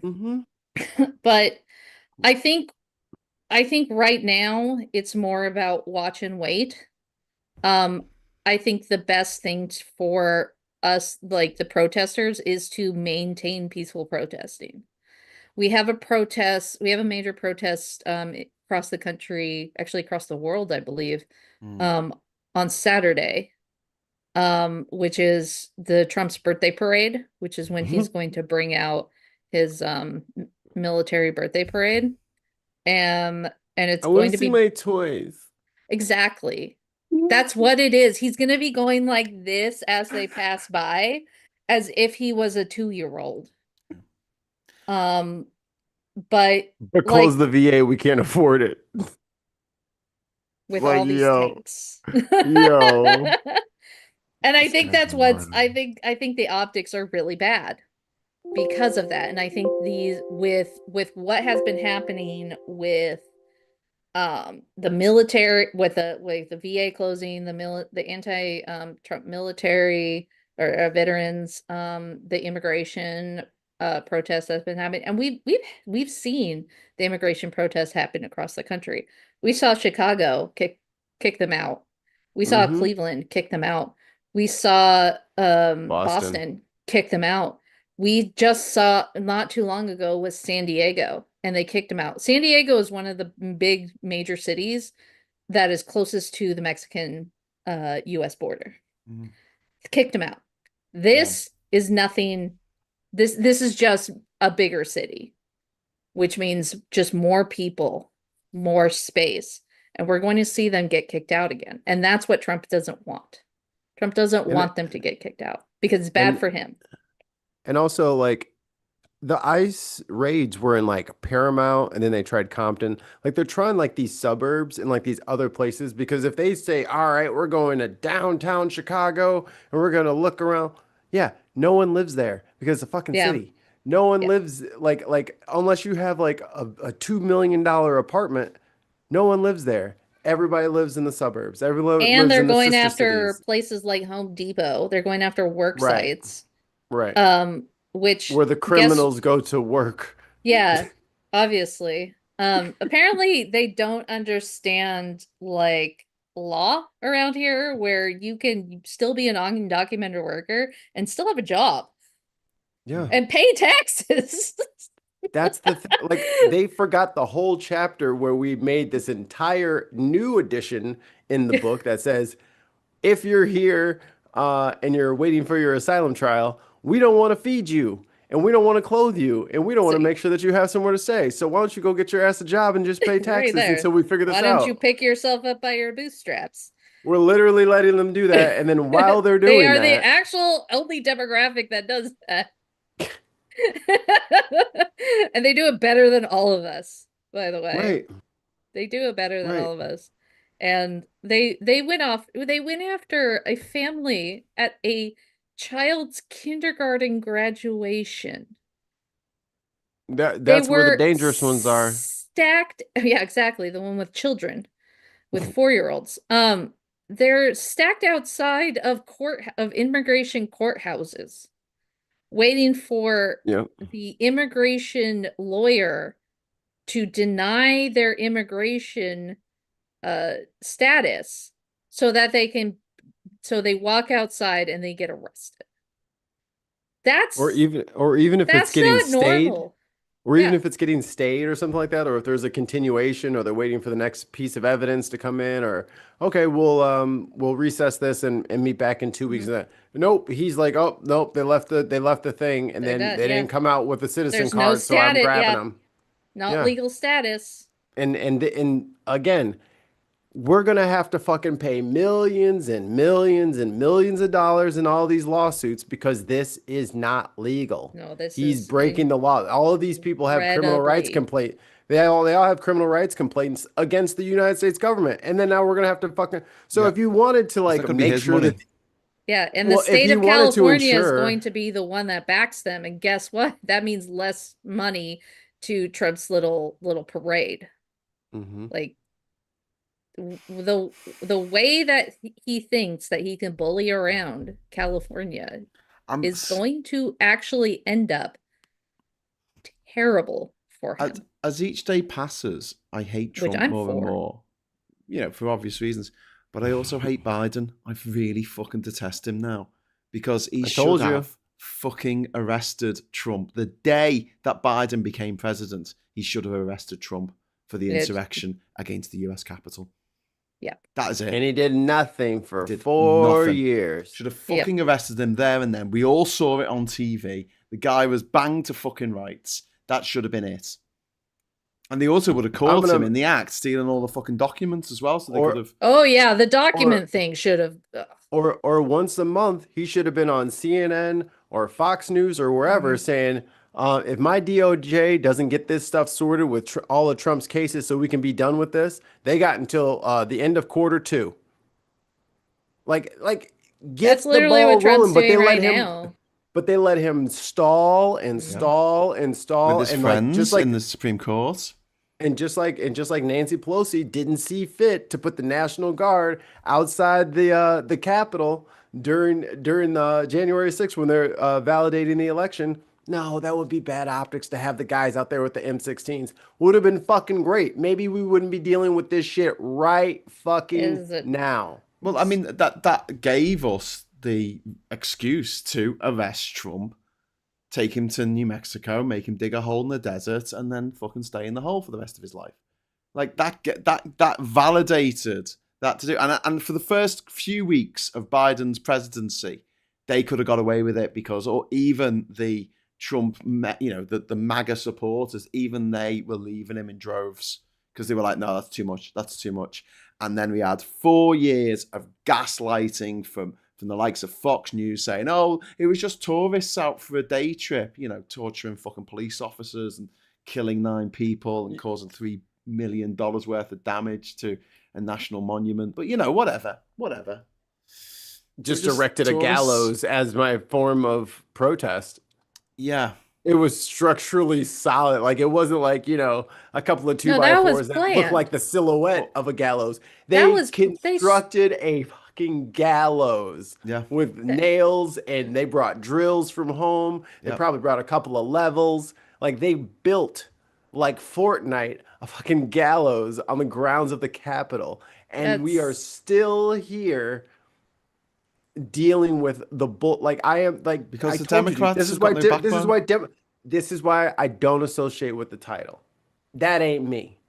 S2: I think right now it's more about watch and wait. I think the best thing for us, like the protesters, is to maintain peaceful protesting. We have a major protest across the country, actually across the world, I believe, on Saturday, which is the Trump's birthday parade, which is when he's going to bring out his military birthday parade. And it's going to be
S3: my toys.
S2: Exactly. That's what it is. He's going to be going like this as they pass by, as if he was a 2-year-old. But
S3: close the VA, we can't afford it.
S2: With all these tanks. And I think that's I think the optics are really bad because of that. And I think these with what has been happening with the military, with the VA closing, the anti Trump military or veterans, the immigration protests that's been happening, and we've seen the immigration protests happen across the country. We saw Chicago kick them out. We saw Cleveland kick them out. We saw Boston kick them out. We just saw not too long ago was San Diego, and they kicked them out. San Diego is one of the big major cities that is closest to the Mexican US border.
S1: Mhm.
S2: Kicked him out. This is nothing. This is just a bigger city, which means just more people, more space. And we're going to see them get kicked out again. And that's what Trump doesn't want. Trump doesn't want them to get kicked out because it's bad for him.
S3: And also, like, the ICE raids were in like Paramount, and then they tried Compton. Like, they're trying like these suburbs and like these other places, because if they say, all right, we're going to downtown Chicago and we're going to look around. Yeah, no one lives there because it's a fucking city. No one lives like unless you have like a $2 million apartment, no one lives there. Everybody lives in the suburbs. Everyone
S2: And
S3: lives
S2: they're
S3: in the
S2: going
S3: sister
S2: after
S3: cities.
S2: places like Home Depot. They're going after work
S3: Right.
S2: sites.
S3: Right.
S2: Which
S3: Where the
S2: guess
S3: criminals go to work.
S2: yeah, obviously. Apparently they don't understand like law around here where you can still be an undocumented worker and still have a job
S3: Yeah.
S2: and pay taxes.
S3: That's the thing. Like, they forgot the whole chapter where we made this entire new edition in the book that says, if you're here and you're waiting for your asylum trial, we don't want to feed you, and we don't want to clothe you, and we don't want
S2: So-
S3: to make sure that you have somewhere to stay. So why don't you go get your ass a job and just pay
S2: Right
S3: taxes
S2: there.
S3: until we figure this
S2: Why don't you
S3: out?
S2: pick yourself up by your bootstraps?
S3: We're literally letting them do that, and then while they're
S2: They
S3: doing
S2: are the
S3: that,
S2: actual only demographic that does that. And they do it better than all of us, by the way.
S3: right,
S2: They do it better than
S3: right.
S2: all of us. And they went after a family at a child's kindergarten graduation. They
S3: That's where the
S2: were
S3: dangerous ones are.
S2: stacked. Yeah, exactly. The one with children, with 4-year-olds. They're stacked outside of immigration courthouses, waiting for
S3: Yep.
S2: the immigration lawyer to deny their immigration status so that they walk outside and they get arrested.
S3: Or even if it's
S2: That's
S3: getting
S2: not
S3: stayed.
S2: normal.
S3: Or even
S2: Yeah.
S3: if it's getting stayed or something like that, or if there's a continuation, or they're waiting for the next piece of evidence to come in, or okay, we'll recess this and meet back in 2 weeks.
S2: Mhm.
S3: Nope, he's like, oh nope, they left the thing, and
S2: They're
S3: then
S2: done,
S3: they
S2: yeah.
S3: didn't come out with a citizen
S2: There's no
S3: card, so I'm
S2: status,
S3: grabbing
S2: yeah.
S3: them.
S2: Not
S3: Yeah.
S2: legal status.
S3: And again, we're gonna have to fucking pay millions and millions and millions of dollars in all these lawsuits because this is not legal.
S2: No, this
S3: He's
S2: is
S3: breaking the law. All of these people have criminal rights
S2: incredibly-
S3: complaint. They all have criminal rights complaints against the United States government, and then now we're gonna have to fucking. So
S1: Yeah.
S3: if you wanted to
S1: That
S3: like
S1: could be
S3: make
S1: his
S3: sure
S1: money.
S3: that
S2: Yeah, and
S3: Well,
S2: the
S3: if
S2: state
S3: he
S2: of
S3: wanted to
S2: California is
S3: ensure-
S2: going to be the one that backs them, and guess what? That means less money to Trump's little parade.
S3: Mhm.
S2: Like the way that he thinks that he can bully around California is going to actually end up terrible for him.
S1: As each day passes, I hate Trump
S2: I'm
S1: more and
S2: for.
S1: more. You know, for obvious reasons. But I also hate Biden. I really fucking detest him now. Because he
S3: told
S1: should
S3: you.
S1: have fucking arrested Trump. The day that Biden became president, he should have arrested Trump for the insurrection against the US Capitol.
S2: Yeah.
S1: That is it.
S3: And he did nothing for
S1: Did
S3: 4
S1: nothing.
S3: years.
S1: Should have fucking arrested him there and then. We all saw it on TV. The guy was banged to fucking rights. That should have been it. And they also would have caught him in the act, stealing all the fucking documents as well. So they could have.
S2: Oh yeah, the document thing should have.
S3: Or once a month, he should have been on CNN or Fox News or wherever saying, if my DOJ doesn't get this stuff sorted with all of Trump's cases so we can be done with this, they got until the end of Q2. Like get
S2: That's
S3: the
S2: literally
S3: ball
S2: what Trump's
S3: rolling, but they
S2: doing
S3: let
S2: right
S3: him.
S2: now.
S3: But they let him stall and stall and stall,
S1: With his
S3: and
S1: friends
S3: just like
S1: in the Supreme Court.
S3: And just like Nancy Pelosi didn't see fit to put the National Guard outside the Capitol during the January 6th when they're validating the election. No, that would be bad optics to have the guys out there with the M16s. Would have been fucking great. Maybe we wouldn't be dealing with this shit right fucking now.
S1: Well, I mean, that gave us the excuse to arrest Trump, take him to New Mexico, make him dig a hole in the desert, and then fucking stay in the hole for the rest of his life. Like that validated that to do. And for the first few weeks of Biden's presidency, they could have got away with it because, or even the Trump, the MAGA supporters, even they were leaving him in droves because they were like, no, that's too much. That's too much. And then we had 4 years of gaslighting from the likes of Fox News saying, oh, it was just tourists out for a day trip, torturing fucking police officers and killing 9 people and causing $3 million worth of damage to a national monument. But, whatever.
S3: Just erected
S1: tourists.
S3: A gallows as my form of protest.
S1: Yeah.
S3: It was structurally solid. Like, it wasn't like, a couple of 2x4s that looked like the silhouette of a gallows. They constructed a fucking gallows with nails, and they brought drills from home. They probably brought a couple of levels. Like, they built, like Fortnite, a fucking gallows on the grounds of the Capitol. And we are still here dealing with the bull. Like, I am, like,
S1: because the Democrats
S3: this is why I don't associate with the title. That ain't me.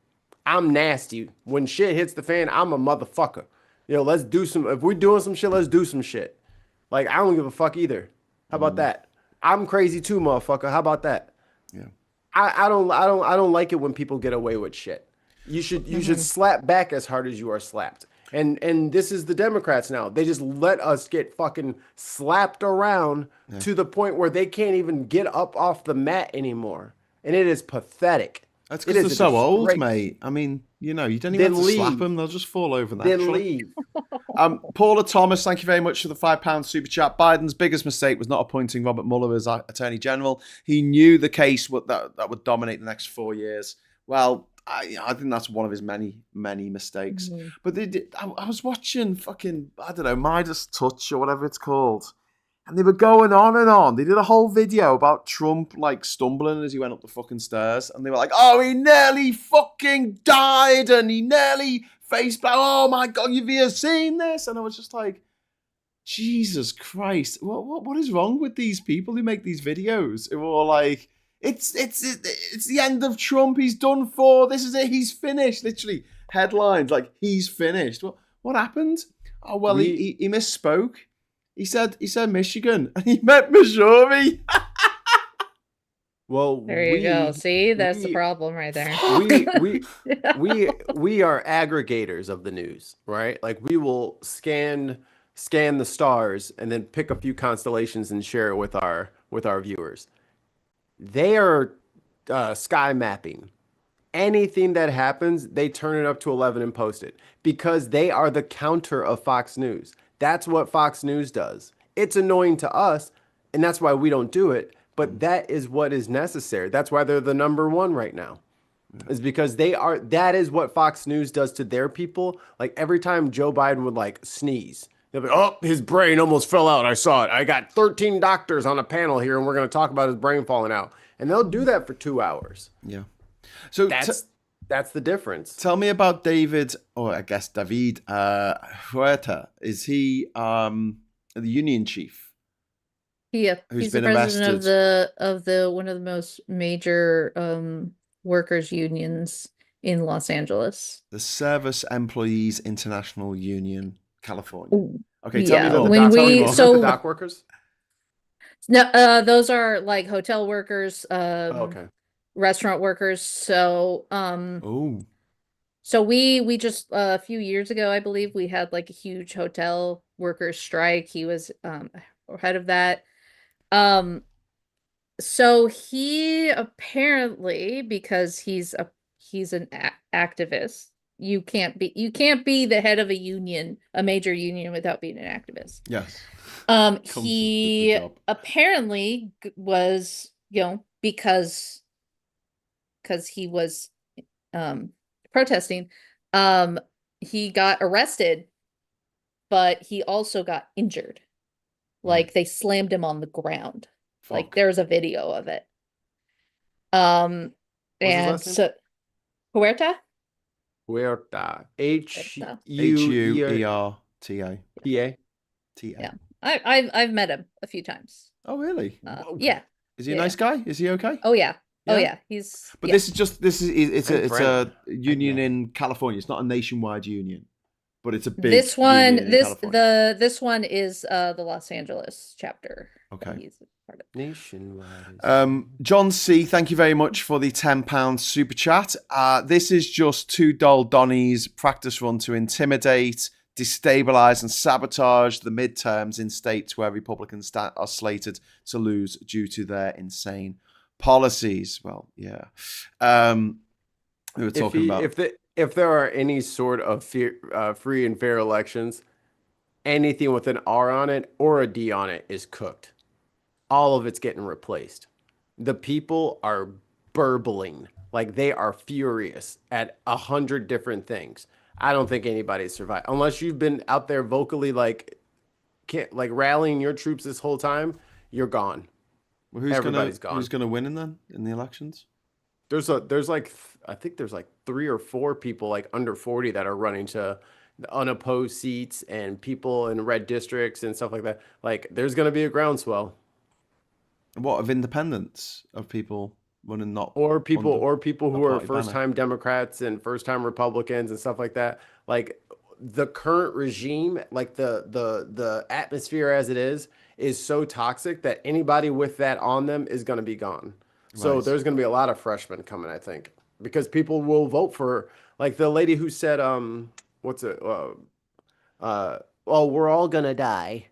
S3: I'm nasty. When shit hits the fan, I'm a motherfucker. Let's do some. If we're doing some shit, let's do some shit. Like, I don't give a fuck either. How about that? I'm crazy too, motherfucker. How about that?
S1: Yeah.
S3: I don't like it when people get away with shit. You should slap back as hard as you are slapped. And this is the Democrats now. They just let us get fucking slapped around to the point where they can't even get up off the mat anymore. And it is pathetic.
S1: That's because they're so old, mate. I mean, you don't even have to slap them. They'll just fall over naturally.
S3: Then leave.
S1: Paula Thomas, thank you very much for the £5 super chat. Biden's biggest mistake was not appointing Robert Mueller as Attorney General. He knew the case that would dominate the next 4 years. Well, I think that's one of his many, many mistakes. Mm-hmm. But I was watching fucking, I don't know, Midas Touch or whatever it's called. And they were going on and on. They did a whole video about Trump, like, stumbling as he went up the fucking stairs. And they were like, oh, he nearly fucking died. And he nearly face planted. Oh, my God, have you seen this? And I was just like, Jesus Christ. What is wrong with these people who make these videos? Who are like, it's the end of Trump. He's done for. This is it. He's finished. Literally, headlines like, he's finished. What happened? Oh, well, he misspoke. He said Michigan, and he meant Missouri.
S3: Well,
S2: there you go. See, that's the problem right there.
S3: We are aggregators of the news, right? Like, we will scan the stars and then pick a few constellations and share it with our viewers. They are sky mapping. Anything that happens, they turn it up to 11 and post it because they are the counter of Fox News. That's what Fox News does. It's annoying to us, and that's why we don't do it. But that is what is necessary. That's why they're the number one right now. Is because that is what Fox News does to their people. Like, every time Joe Biden would, like, sneeze, they'll be, oh, his brain almost fell out. I saw it. I got 13 doctors on a panel here, and we're going to talk about his brain falling out. And they'll do that for 2 hours.
S1: Yeah. So
S3: that's the difference.
S1: Tell me about David, or I guess David Huerta. Is he the union chief?
S2: Yeah, he's the president of the one of the most major workers unions in Los Angeles.
S1: The Service Employees International Union, California.
S2: Ooh.
S1: Okay, tell me more.
S3: The dock workers?
S2: No, those are like hotel workers.
S3: Okay.
S2: Restaurant workers. So so we just a few years ago, I believe, we had like a huge hotel workers strike. He was head of that. So he apparently, because he's an activist, you can't be the head of a union, a major union, without being an activist.
S1: Yes.
S2: He apparently was, because he was protesting, he got arrested, but he also got injured. Like, they slammed him on the ground. Fuck. Like, there's a video of it. And so Huerta,
S1: Huerta.
S2: Yeah, I've met him a few times.
S1: Oh, really?
S2: Yeah.
S1: Is he a nice guy? Is he okay?
S2: Oh, yeah. Oh yeah, he's.
S1: But
S2: Yeah.
S1: this is it's
S3: And
S1: a
S3: Brenna.
S1: union in California. It's not a nationwide union, but it's a big
S2: This one,
S1: union in California.
S2: this one is the Los Angeles chapter. that
S1: Okay.
S2: he's a part of.
S3: Nationwide.
S1: John C, thank you very much for the £10 super chat. This is just two dull Donnies practice run to intimidate, destabilize, and sabotage the midterms in states where Republicans are slated to lose due to their insane policies. Well, yeah. We were talking about
S3: If there are any sort of free and fair elections, anything with an R on it or a D on it is cooked. All of it's getting replaced. The people are burbling, like they are furious at 100 different things. I don't think anybody's survived unless you've been out there vocally like rallying your troops this whole time. You're gone.
S1: well,
S3: Everybody's gone.
S1: Who's gonna win in the elections?
S3: There's like I think there's like 3 or 4 people like under 40 that are running to the unopposed seats and people in red districts and stuff like that. Like there's going to be a groundswell.
S1: What of independents of people running not
S3: Or people
S1: under
S3: who
S1: a
S3: are
S1: party banner?
S3: first-time Democrats and first-time Republicans and stuff like that. Like the current regime, like the atmosphere as it is so toxic that anybody with that on them is going to be gone. So
S1: Right.
S3: there's going to be a lot of freshmen coming, I think, because people will vote for like the lady who said, what's it? Well, we're all gonna die,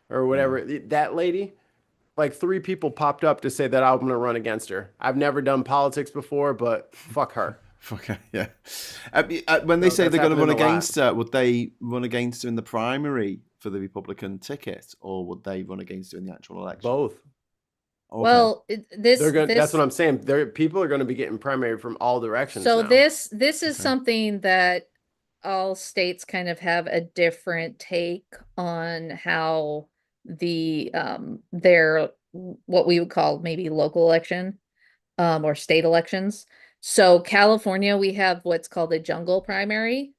S3: or whatever. That lady, like 3 people popped up to say that I'm gonna run against her. I've never done politics before, but fuck her.
S1: Okay, yeah. When they say
S3: that's
S1: they're going to run
S3: happening a lot.
S1: against her, would they run against her in the primary for the Republican ticket, or would they run against her in the actual election?
S3: Both.
S1: Okay.
S2: Well, this
S3: They're gonna.
S2: this
S3: That's what I'm saying. People are gonna be getting primary from all directions.
S2: so
S3: now.
S2: this is
S1: Okay.
S2: something that all states kind of have a different take on how the their what we would call maybe local election or state elections. So California, we have what's called a jungle primary,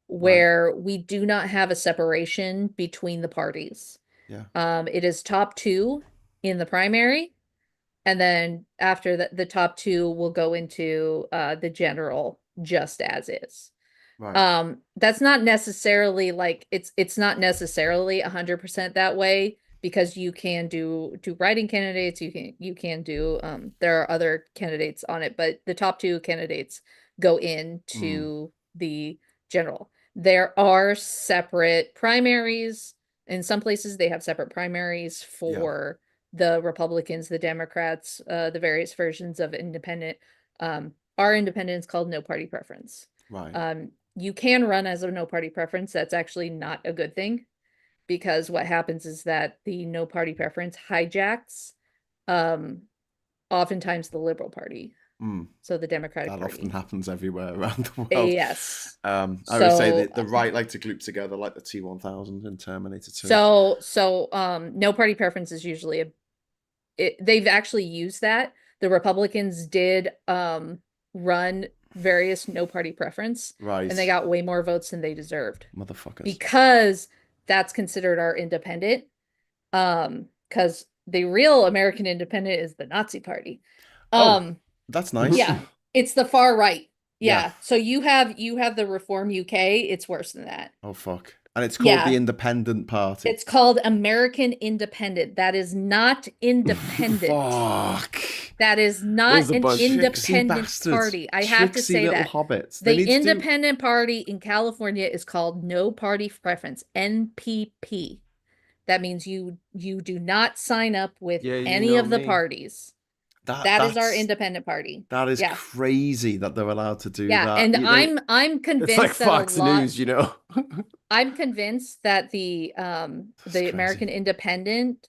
S2: where we do not have a separation between the parties.
S1: Yeah.
S2: It is top 2 in the primary, and then after the top 2 will go into the general just as is.
S1: Right.
S2: That's not necessarily like it's not necessarily 100% that way, because you can do writing candidates, you can do there are other candidates on it, but the top 2 candidates go into the general. There are separate primaries. In some places they have separate primaries for the Republicans, the Democrats, the various versions of independent. Our independent is called no party preference.
S1: Right.
S2: You can run as a no party preference. That's actually not a good thing, because what happens is that the no party preference hijacks oftentimes the Liberal Party. So the Democratic
S1: That
S2: Party.
S1: often happens everywhere around the world.
S2: Yes.
S1: I would say that the right like to group together like the T-1000 in Terminator 2.
S2: So no party preference is usually they've actually used that. The Republicans did run various no party preference,
S1: Right.
S2: and they got way more votes than they deserved,
S1: Motherfuckers.
S2: because that's considered our independent. Because the real American independent is the Nazi Party.
S1: That's nice.
S2: Yeah, it's the far right.
S1: Yeah.
S2: Yeah. So you have the Reform UK. It's worse than that.
S1: Oh fuck. And it's called the Independent Party.
S2: It's called American Independent. That is not independent.
S1: Fuck.
S2: That is not an independent
S1: Tricksy
S2: party. I have to say
S1: little
S2: that.
S1: hobbits.
S2: The independent party in California is called No Party Preference, NPP. That means you do not sign up with any of the parties. That is our independent party.
S1: That is crazy that they're allowed to do that.
S2: And I'm convinced
S3: it's like
S2: that
S3: Fox News, you know.
S2: I'm convinced that the American Independent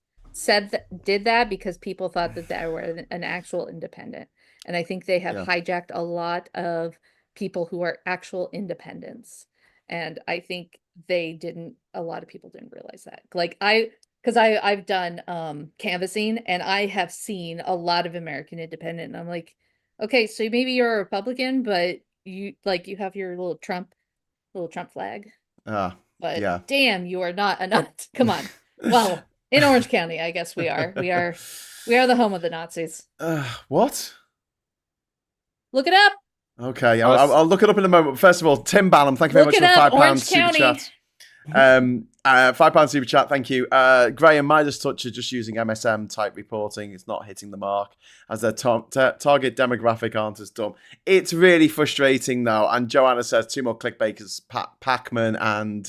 S2: did that because people thought that they were an actual independent, and I think they have hijacked a lot of people who are actual independents, and I think a lot of people didn't realize that. Like because I've done canvassing, and I have seen a lot of American Independent, and I'm like, okay, so maybe you're a Republican, but you have your little Trump flag. But damn, you are not a nut. Come on. Well, in Orange County, I guess we are. We are the home of the Nazis.
S1: What?
S2: Look it up.
S1: Okay, I'll look it up in a moment. But first of all, Tim Ballum, thank you very
S2: Look
S1: much
S2: it
S1: for
S2: up.
S1: £5
S2: Orange
S1: super
S2: County.
S1: chat. £5 super chat, thank you. Graham, Midas Touch are just using MSM type reporting. It's not hitting the mark as their target demographic aren't as dumb. It's really frustrating though. And Joanna says 2 more clickbaiters, Pacman and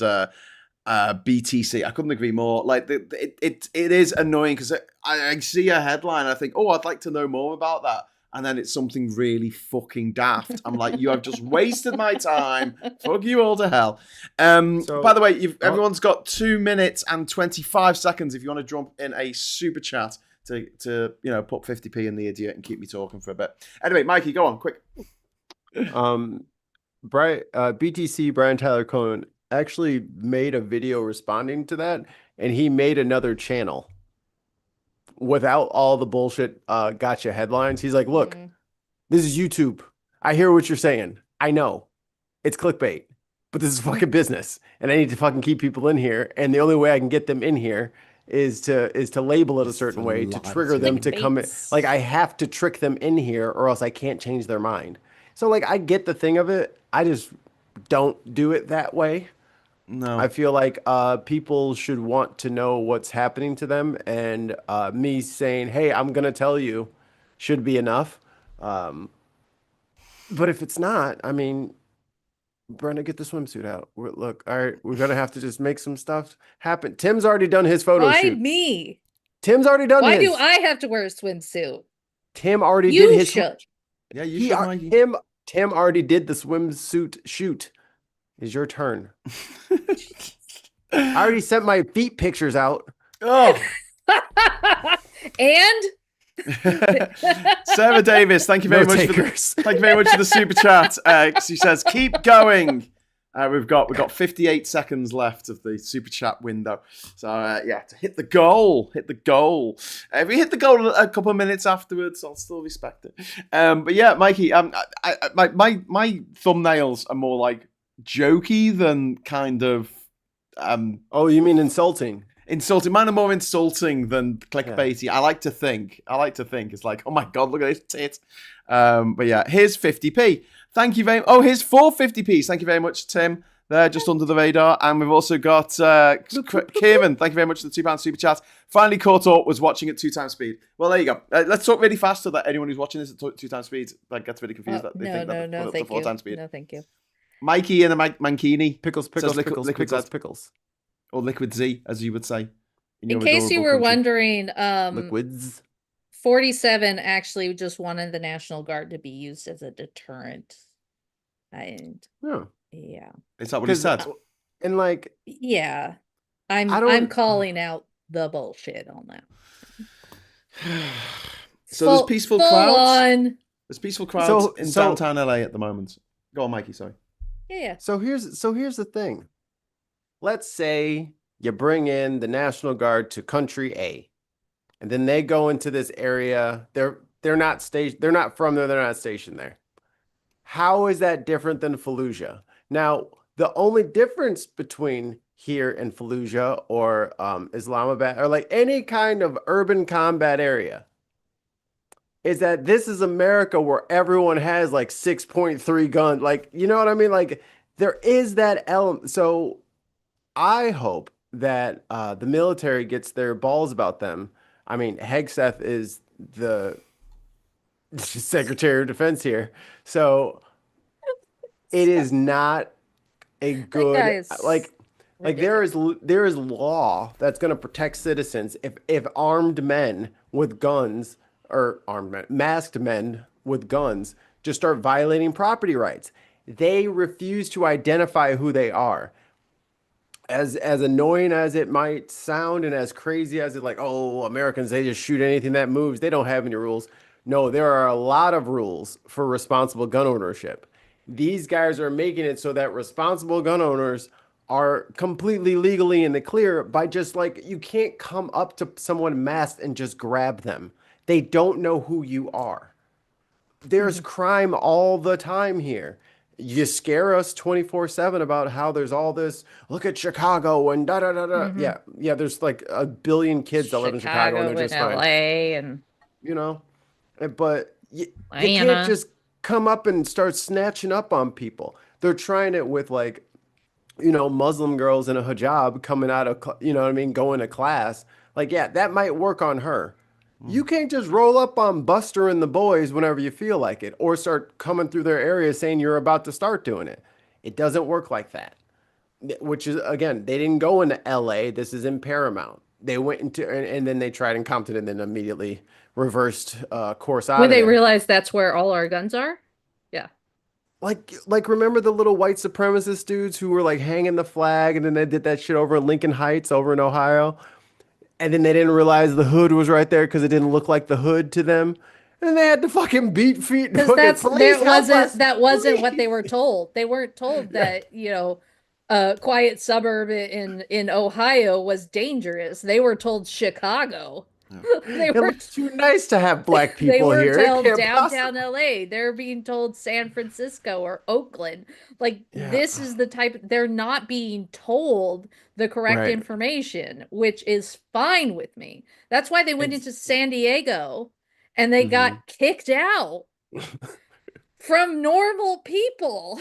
S1: BTC. I couldn't agree more. Like it is annoying because I see a headline. I think, oh, I'd like to know more about that. And then it's something really fucking daft. I'm like, you have just wasted my time. Fuck you all to hell. By the way, everyone's got 2 minutes and 25 seconds if you want to jump in a super chat to put 50p in the idiot and keep me talking for a bit. Anyway, Mikey, go on, quick.
S3: BTC, Brian Tyler Cohen, actually made a video responding to that, and he made another channel without all the bullshit gotcha headlines. He's like, look, this is YouTube. I hear what you're saying. I know it's clickbait, but this is fucking business, and I need to fucking keep people in here. And the only way I can get them in here is to label it a certain way to trigger them to come in. Like, I have to trick them in here or else I can't change their mind. So like, I get the thing of it. I just don't do it that way.
S1: No,
S3: I feel like people should want to know what's happening to them, and me saying, hey, I'm going to tell you should be enough. But if it's not, I mean, Brenna, get the swimsuit out. Look, all right, we're going to have to just make some stuff happen. Tim's already done his photo
S2: Why
S3: shoot.
S2: me?
S3: Tim's already done
S2: Why
S3: his.
S2: do I have to wear a swimsuit?
S3: Tim already
S2: You
S3: did his.
S2: should.
S1: Yeah, you should, Mikey.
S3: Tim already did the swimsuit shoot. It's your turn. I already sent my feet pictures out.
S1: Oh.
S2: And
S1: Sarah Davis, thank you very much. Thank you very much for the super chat. She says, "Keep going." We've got 58 seconds left of the super chat window. So to hit the goal. If we hit the goal a couple of minutes afterwards, I'll still respect it. But yeah, Mikey, my thumbnails are more like jokey than kind of.
S3: Oh, you mean insulting?
S1: Insulting. Mine are more insulting than clickbaity. Yeah. I like to think it's like, oh my god, look at this tit. But yeah, here's 50p. Thank you very much. Oh, here's 450p. Thank you very much, Tim. They're just under the radar. And we've also got Kieran. Thank you very much for the £2 super chat. Finally caught up, was watching at 2 times speed. Well, there you go. Let's talk really fast so that anyone who's watching this at 2 times speed gets really confused.
S2: No,
S1: Thank 4 times speed.
S2: No, thank you.
S1: Mikey and a Mankini.
S3: Pickles.
S1: Or Liquid Z, as you would say.
S2: In case you were wondering,
S3: Liquids.
S2: 47 actually just wanted the National Guard to be used as a deterrent. Yeah.
S1: Is that what he said?
S3: And like,
S2: yeah, I'm calling out the bullshit on that.
S1: So there's peaceful crowds. There's peaceful crowds in downtown LA at the moment. Go on, Mikey. Sorry.
S2: Yeah.
S3: So here's the thing. Let's say you bring in the National Guard to country A, and then they go into this area. They're not stationed. They're not from there. They're not stationed there. How is that different than Fallujah? Now, the only difference between here and Fallujah or Islamabad or like any kind of urban combat area is that this is America where everyone has like 6.3 guns. Like, you know what I mean? Like, there is that element. So I hope that the military gets their balls about them. I mean, Hegseth is the Secretary of Defense here. So it is not a good, like there is law that's going to protect citizens if armed men with guns or masked men with guns just start violating property rights. They refuse to identify who they are. As annoying as it might sound and as crazy as it like, oh, Americans, they just shoot anything that moves. They don't have any rules. No, there are a lot of rules for responsible gun ownership. These guys are making it so that responsible gun owners are completely legally in the clear by just like, you can't come up to someone masked and just grab them. They don't know who you are. There's crime all the time here. You scare us 24/7 about how there's all this, look at Chicago and da-da-da-da. Yeah, there's like a billion kids that live in Chicago and they're just fine.
S2: LA and,
S3: you know, but you can't just come up and start snatching up on people. They're trying it with like, Muslim girls in a hijab coming out of, what I mean, going to class. Like, yeah, that might work on her. You can't just roll up on Buster and the boys whenever you feel like it, or start coming through their area saying you're about to start doing it. It doesn't work like that. Which is, again, they didn't go into LA. This is in Paramount. They went into, and then they tried in Compton and then immediately reversed course out
S2: When
S3: of
S2: they
S3: there.
S2: realize that's where all our guns are? Yeah.
S3: Like remember the little white supremacist dudes who were like hanging the flag, and then they did that shit over in Lincoln Heights over in Ohio, and then they didn't realize the hood was right there because it didn't look like the hood to them, and then they had to fucking beat feet and
S2: Because
S3: fucking police help us,
S2: that wasn't what they
S3: please."
S2: were told. They weren't told
S3: Yeah.
S2: that, a quiet suburb in Ohio was dangerous. They were told Chicago.
S1: Yeah.
S2: They
S3: It
S2: were
S3: looks too nice to have black
S2: they
S3: people
S2: were
S3: here. It
S2: told
S3: can't
S2: downtown
S3: possibly.
S2: LA. They're being told San Francisco or Oakland. Like
S3: Yeah.
S2: this is the type they're not being told the correct
S3: Right.
S2: information, which is fine with me. That's why they went
S3: It's
S2: into San Diego and they
S3: Mhm.
S2: got kicked out from normal people.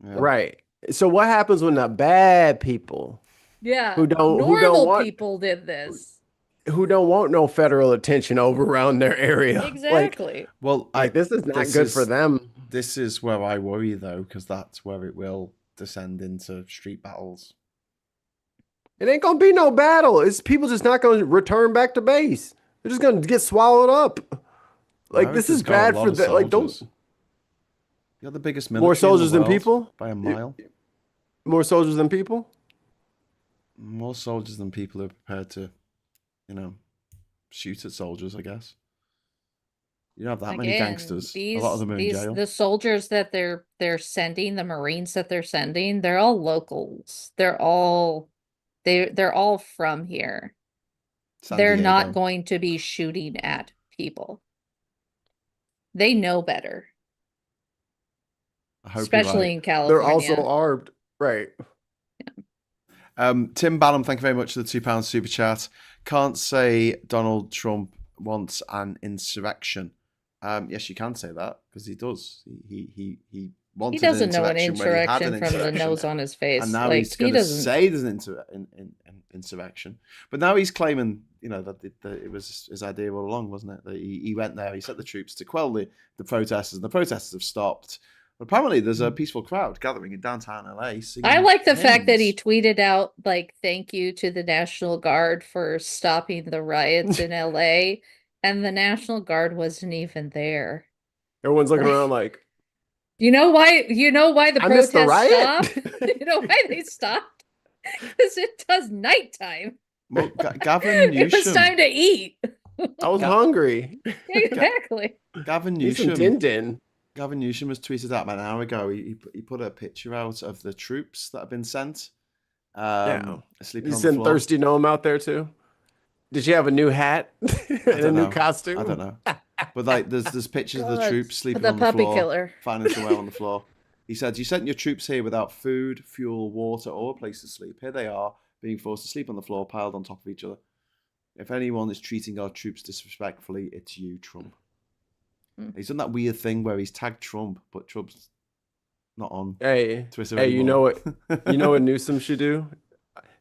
S1: Yeah.
S3: Right. So what happens when the bad people
S2: Yeah,
S3: who don't
S2: normal
S3: want
S2: people did this.
S3: no federal attention over around their area?
S2: Exactly.
S1: Well,
S3: This is not
S1: this
S3: good for
S1: is-
S3: them.
S1: This is where I worry, though, because that's where it will descend into street battles.
S3: It ain't gonna be no battle. It's people just not gonna return back to base. They're just gonna get swallowed up. Like this is
S1: America's got a
S3: bad
S1: lot
S3: for
S1: of
S3: the like. Don't
S1: soldiers. You're the biggest
S3: more
S1: military
S3: soldiers
S1: in
S3: than
S1: the world
S3: people?
S1: by a mile.
S3: More soldiers than people?
S1: More soldiers than people are prepared to, shoot at soldiers, I guess. You don't have that many
S2: Again,
S1: gangsters. A lot of them are in jail.
S2: the soldiers that they're sending, the Marines that they're sending, they're all locals. They're all from here.
S1: San
S2: They're
S1: Diego.
S2: not going to be shooting at people. They know better,
S1: I hope you're
S2: especially
S1: right.
S2: in California.
S3: They're also armed. Right.
S1: Tim Ballum, thank you very much for the £2 super chat. Can't say Donald Trump wants an insurrection. Yes, you can say that because he does. He wanted
S2: He doesn't
S1: an
S2: know an
S1: insurrection when he had
S2: insurrection
S1: an
S2: from the
S1: insurrection.
S2: nose on his face.
S1: And now
S2: like,
S1: he's going to say there's an insurrection. But now he's claiming, that it was his idea all along, wasn't it? That he went there, he sent the troops to quell the protesters, and the protesters have stopped. But apparently there's a peaceful crowd gathering in downtown LA.
S2: I like the fact that he
S1: hymns.
S2: tweeted out, like, thank you to the National Guard for stopping the riots in LA. And the National Guard wasn't even there.
S3: Everyone's looking around like,
S2: You know why the
S3: I missed the
S2: protests
S3: riot?
S2: stopped? You know why they stopped? Because it does nighttime.
S1: Well, Gavin
S2: It was
S1: Newsom.
S2: time to eat.
S3: I was hungry.
S2: Exactly.
S1: Gavin
S3: Need some
S1: Newsom.
S3: din-din.
S1: Gavin Newsom was tweeted out about an hour ago. He put a picture out of the troops that have been sent. Sleeping
S3: You
S1: on the
S3: send
S1: floor.
S3: Thirsty Gnome out there too? Did you have a new hat and a
S1: don't
S3: new
S1: know.
S3: costume?
S1: I don't know. But like, there's pictures of the
S2: God,
S1: troops sleeping
S2: the
S1: on the
S2: puppy
S1: floor,
S2: killer.
S1: finding somewhere on the floor. He said, "You sent your troops here without food, fuel, water, or a place to sleep. Here they are, being forced to sleep on the floor, piled on top of each other. If anyone is treating our troops disrespectfully, it's you, Trump." He's done that weird thing where he's tagged Trump, but Trump's not on
S3: Hey,
S1: Twitter
S3: hey, you know
S1: anymore.
S3: what? You know what Newsom should do?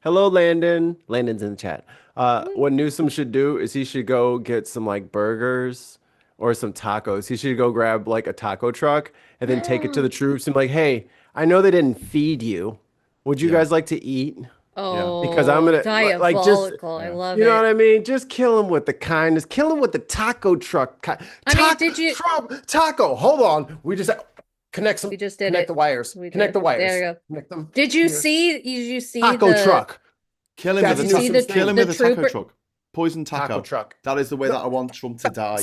S3: Hello, Landon. Landon's in the chat. What Newsom should do is he should go get some like burgers or some tacos. He should go grab like a taco truck and then take it to the troops and be like, hey, I know they didn't feed you. Would you
S1: Yeah.
S3: guys like to eat?
S2: Oh,
S3: Because I'm gonna, like, just-
S2: diabolical. I
S1: Yeah.
S2: love
S3: You know
S2: it.
S3: what I mean? Just kill him with the kindness. Kill him with the taco truck.
S2: did you-
S3: Trump taco? Hold on. We just connect some.
S2: We just did
S3: connect
S2: it.
S3: the wires.
S2: We
S3: Connect
S2: did.
S3: the wires.
S2: There you go.
S3: Connect them.
S2: Did you
S3: Here.
S2: see
S3: Taco
S2: the
S3: truck?
S1: Kill him
S3: That's
S1: with a
S3: Newsom's
S1: taco. Kill him
S2: thing.
S1: with a
S2: The
S1: taco
S2: trooper-
S1: truck. Poison taco.
S3: Taco truck.
S1: That is the way
S3: No.
S1: that I want Trump to die.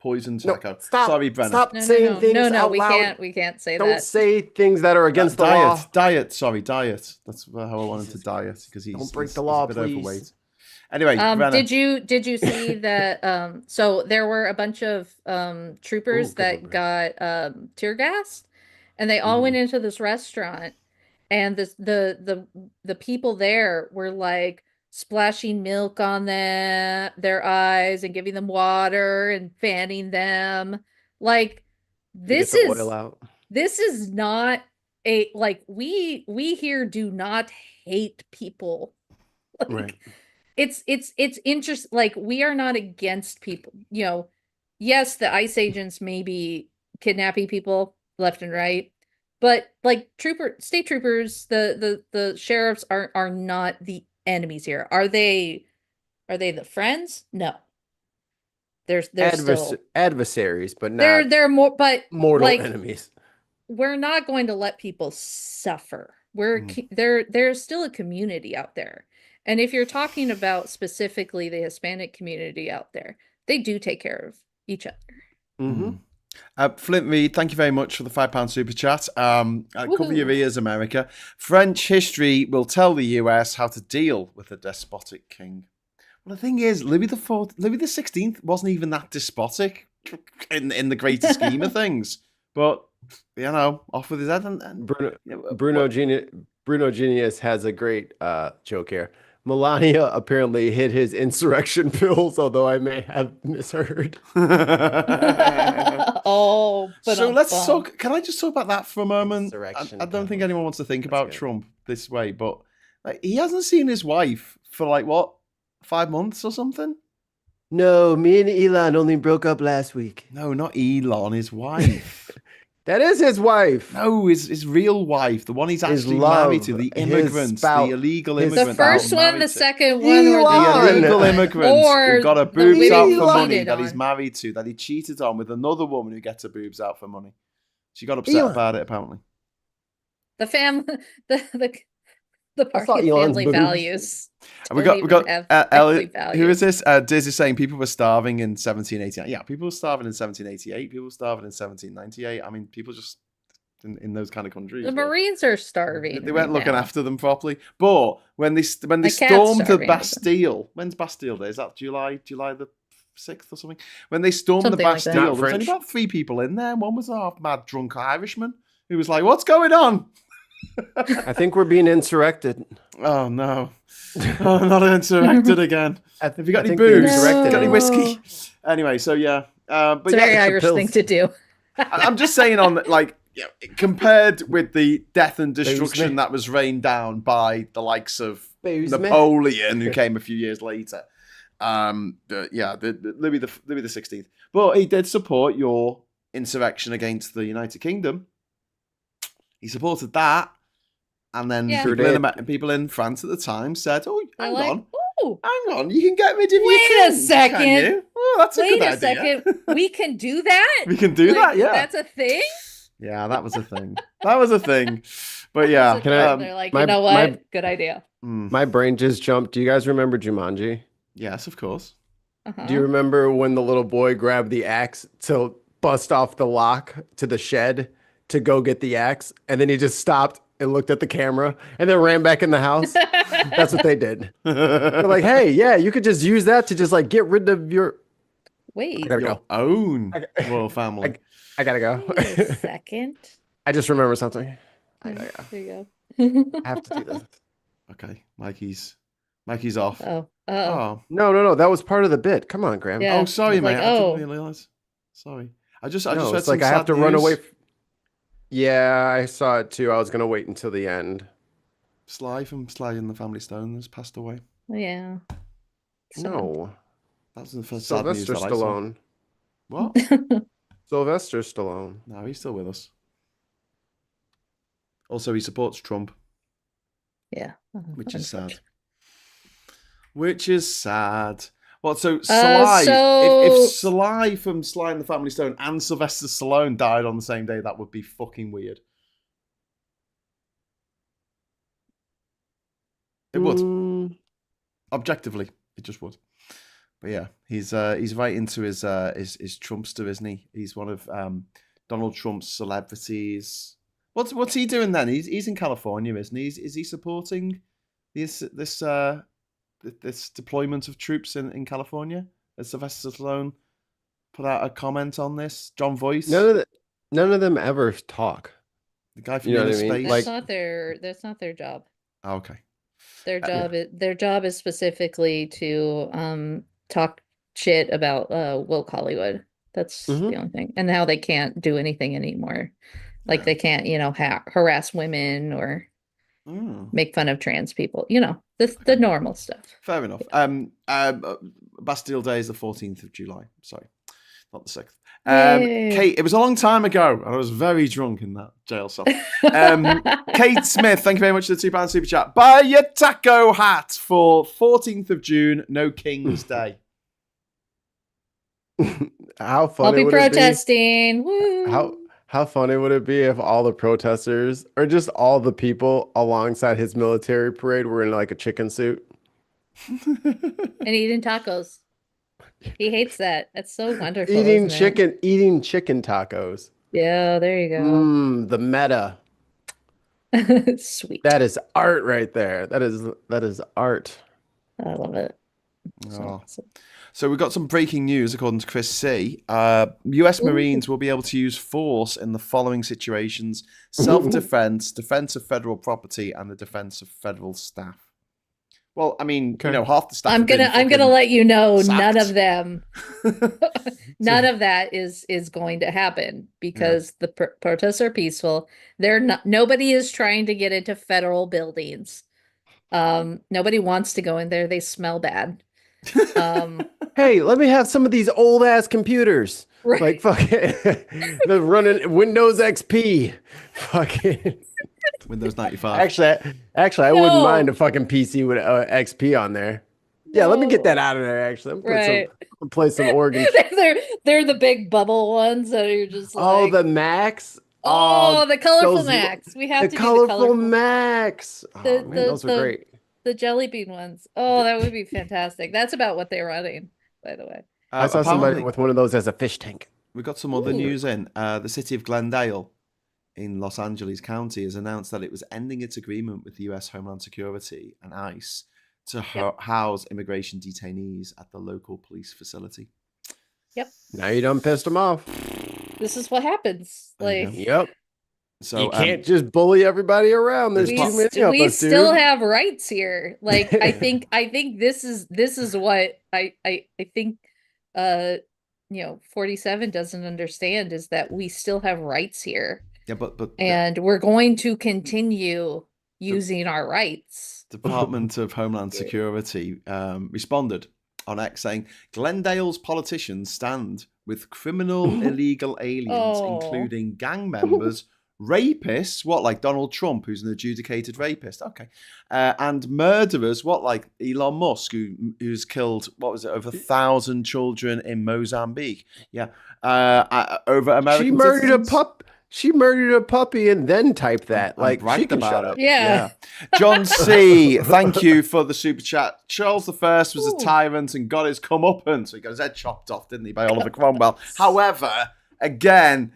S1: Poison
S3: No,
S1: taco.
S3: stop.
S1: Sorry, Brenna.
S3: Stop
S2: No,
S3: saying things
S2: no,
S3: out
S2: we
S3: loud.
S2: can't say
S3: Don't
S2: that.
S3: say things that are against the law.
S1: Diet. Sorry, diet. That's how I want him to
S3: Jesus
S1: diet because he's
S3: Don't break
S1: he's-
S3: the
S1: he's
S3: law,
S1: a bit
S3: please.
S1: overweight. Anyway, Brenna.
S2: Did you see that so there were a bunch of troopers
S1: Ooh, good
S2: that
S1: one,
S2: got tear gassed and they all went into this restaurant and the people there were like splashing milk on their eyes and giving them water and fanning them. Like
S3: to get
S2: this
S3: the
S2: is
S3: oil out.
S2: this is not a like we here do not hate people. Like,
S3: Right.
S2: it's interesting. Like, we are not against people. Yes, the ICE agents may be kidnapping people left and right, but like state troopers, the sheriffs are not the enemies here. Are they the friends? No. They're still
S3: Adversaries, but not
S2: they're more, but
S3: mortal
S2: like,
S3: enemies.
S2: we're not going to let people suffer.
S1: Mm.
S2: There's still a community out there. And if you're talking about specifically the Hispanic community out there, they do take care of each other.
S3: Mm-hmm.
S1: Flint Reed, thank you very much for the £5 super chat. Cover your
S2: Woohoo.
S1: ears, America. French history will tell the US how to deal with a despotic king. Well, the thing is, Louis the 16th wasn't even that despotic in the greater scheme of things. But off with his head. And
S3: Bruno Genius has a great joke here. Melania apparently hid his insurrection pills, although I may have misheard.
S2: Oh, but
S1: So let's talk. Can I just talk about that for a moment?
S3: Insurrection
S1: I don't think
S3: pills.
S1: anyone wants to think
S3: That's
S1: about
S3: good.
S1: Trump this way, but he hasn't seen his wife for 5 months or something?
S3: No, me and Elon only broke up last week.
S1: No, not Elon, his wife.
S3: That is his wife.
S1: No, his real wife, the one he's
S3: His
S1: actually married
S3: love,
S1: to, the
S3: his
S1: immigrants,
S3: spouse,
S1: the illegal
S3: his
S1: immigrant.
S2: the
S1: that
S2: first
S1: he's
S2: one,
S1: married
S2: the
S1: to.
S2: second one, or
S1: The
S3: Elon!
S1: illegal immigrants
S2: or
S1: who got her
S2: the
S1: boobs out
S2: women
S1: for
S2: he
S1: money
S2: cheated
S1: that he's
S2: on.
S1: married to, that he cheated on with another woman who gets her boobs out for money. She got upset
S3: Elon.
S1: about it, apparently.
S2: The family, the
S3: I saw
S2: party
S3: Elon's
S2: family
S3: boobs.
S2: values.
S1: We
S2: don't
S1: got
S2: even have family
S1: Elliot,
S2: values.
S1: who is this? Diz is saying people were starving in 1788. Yeah, people were starving in 1788. People were starving in 1798. I mean, people just in those kind of countries.
S2: The Marines are starving.
S1: They weren't
S2: right
S1: looking
S2: now.
S1: after them properly. But when they
S2: My cat's
S1: stormed the
S2: starving, even.
S1: Bastille, when's Bastille Day? Is that July the 6th or something? When they stormed
S2: Something
S1: the
S2: like that.
S1: Bastille,
S3: Not
S1: there was only
S3: French.
S1: about 3 people in there. One was a half mad drunk Irishman who was like, "What's going on?"
S3: I think we're being insurrected.
S1: Oh no! Oh, not insurrected again. Have you got any
S3: think they
S1: booze?
S3: insurrected
S1: Got any
S2: No.
S1: whiskey? Anyway, so yeah, but
S2: It's a very
S1: yeah,
S2: Irish thing
S3: pills.
S2: to do.
S1: I'm just saying compared with the death and destruction
S3: me.
S1: that was rained down by the likes of
S3: Booze me.
S1: Napoleon, who came a few years later. The Louis the 16th, but he did support your insurrection against the United Kingdom. He supported that, and then
S2: Yeah.
S1: people in France at the time said, "Oh,
S2: They're
S1: hang
S2: like,
S1: on,
S2: "Ooh,
S1: hang on, you can get rid of your
S2: Wait a
S1: king,
S2: second.
S1: can you? Oh, that's a
S2: wait
S1: good
S2: a
S1: idea.
S2: second, we can do that?
S1: We can do
S2: Like,
S1: that, yeah.
S2: That's a thing?
S1: Yeah, that was a thing. That was a thing. But yeah,
S2: That's a
S3: Can I-
S2: thing. They're like,
S3: my-
S2: you know
S3: my-
S2: what? Good idea.
S3: My brain just jumped. Do you guys remember Jumanji?
S1: yes, of course.
S2: Uh-huh.
S3: Do you remember when the little boy grabbed the axe to bust off the lock to the shed to go get the axe? And then he just stopped and looked at the camera and then ran back in the house? That's what they did. They're like, hey, yeah, you could just use that to just like get rid of your.
S2: Wait
S3: I gotta
S1: Your
S3: go.
S1: own royal family.
S3: I gotta go.
S2: wait a second.
S3: I just remember something.
S2: There you go.
S3: I have to do this.
S1: Okay, Mikey's off.
S2: Oh.
S1: Oh,
S3: No. That was part of the bit. Come on, Graham.
S2: Yeah.
S1: oh, sorry,
S2: It's like,
S1: mate. I
S2: oh.
S1: didn't realize. Sorry. I just
S3: No,
S1: read
S3: it's like
S1: some
S3: I have
S1: sad
S3: to run
S1: news.
S3: away. Yeah, I saw it too. I was gonna wait until the end.
S1: Sly from Sly and the Family Stone has passed away.
S2: Yeah. Sad.
S3: No,
S1: That was the first sad news
S3: Sylvester
S1: that I saw.
S3: Stallone.
S1: What?
S3: Sylvester Stallone.
S1: No, he's still with us. Also, he supports Trump,
S2: Yeah.
S1: which is sad.
S2: Unfortunate.
S1: Which is sad. What? So Sly, if Sly from Sly and the Family Stone and Sylvester Stallone died on the same day, that would be fucking weird. It would.
S3: Mm,
S1: Objectively, it just would. But yeah, he's right into his Trumpster, isn't he? He's one of Donald Trump's celebrities. What's he doing then? He's in California, isn't he? Is he supporting this deployment of troops in California? Has Sylvester Stallone put out a comment on this? John Voight,
S3: none of them ever talk.
S1: the guy from
S3: You know
S1: Inner
S3: what I mean?
S1: Space.
S2: That's not their job.
S1: Oh, okay.
S2: Their job is specifically to talk shit about woke Hollywood. That's
S3: Mhm.
S2: the only thing. And now they can't do anything anymore. Like
S1: Yeah.
S2: they can't, harass women or
S1: Mm.
S2: make fun of trans people. The normal stuff.
S1: Fair enough. Bastille Day is the 14th of July. Sorry, not the 6th.
S2: Yay.
S1: Kate, it was a long time ago, and I was very drunk in that jail cell. Kate Smith, thank you very much for the £2 super chat. Buy your taco hat for 14th of June, no King's Day.
S3: How
S2: I'll
S3: funny
S2: be
S3: would
S2: protesting.
S3: it be?
S2: Woo.
S3: How funny would it be if all the protesters or just all the people alongside his military parade were in like a chicken suit?
S2: And eating tacos. He hates that. That's so wonderful. Isn't
S3: Eating chicken tacos.
S2: Yeah, there you go.
S3: The meta.
S2: Sweet.
S3: That is art right there. That is art.
S2: I love it. So
S1: Oh.
S2: awesome.
S1: So we've got some breaking news, according to Chris C. US Marines will be able to use force in the following situations: self-defense, defense of federal property, and the defense of federal staff. Well, I mean,
S3: Okay.
S1: half the staff.
S2: I'm gonna let you know none of them.
S1: them.
S2: None of that is going to happen because the protests are peaceful. They're not. Nobody is trying to get into federal buildings. Nobody wants to go in there. They smell bad.
S3: Hey, let me have some of these old ass computers.
S2: Right.
S3: Like fucking they're running Windows XP. Fucking
S1: Windows 95.
S3: Actually, I wouldn't mind a fucking PC with XP on there. Yeah, let me get that out of there. Actually, I'm play some Oregon.
S2: they're the big bubble ones that are just like,
S3: the Macs.
S2: the colorful Macs. We have to do the colorful
S3: Macs. Oh, man, those are great.
S2: The jelly bean ones. Oh, that would be fantastic. That's about what they're running, by the way.
S3: I saw somebody with one of those as a fish tank.
S1: We got some other news in. The city of Glendale in Los Angeles County has announced that it was ending its agreement with the US Homeland Security and ICE to house immigration detainees at the local police facility.
S2: Yep.
S3: Now you done pissed them off.
S2: This is what happens. Like,
S3: yep.
S1: So
S3: you can't just bully everybody around. There's
S2: we
S3: too many of
S2: we
S3: us,
S2: still
S3: dude.
S2: have rights here. Like, I think this is what I think 47 doesn't understand is that we still have rights here.
S1: Yeah, but
S2: and we're going to continue using our rights.
S1: Department of Homeland Security responded on X saying Glendale's politicians stand with criminal illegal aliens, including gang members, rapists, like Donald Trump, who's an adjudicated rapist, and murderers, like Elon Musk, who's killed over 1,000 children in Mozambique. Over American.
S3: She murdered a puppy and then typed that. She can shut up.
S2: Yeah.
S1: John C., thank you for the super chat. Charles I was a tyrant and got his comeuppance. So he got his head chopped off, didn't he, by Oliver Cromwell? However, again,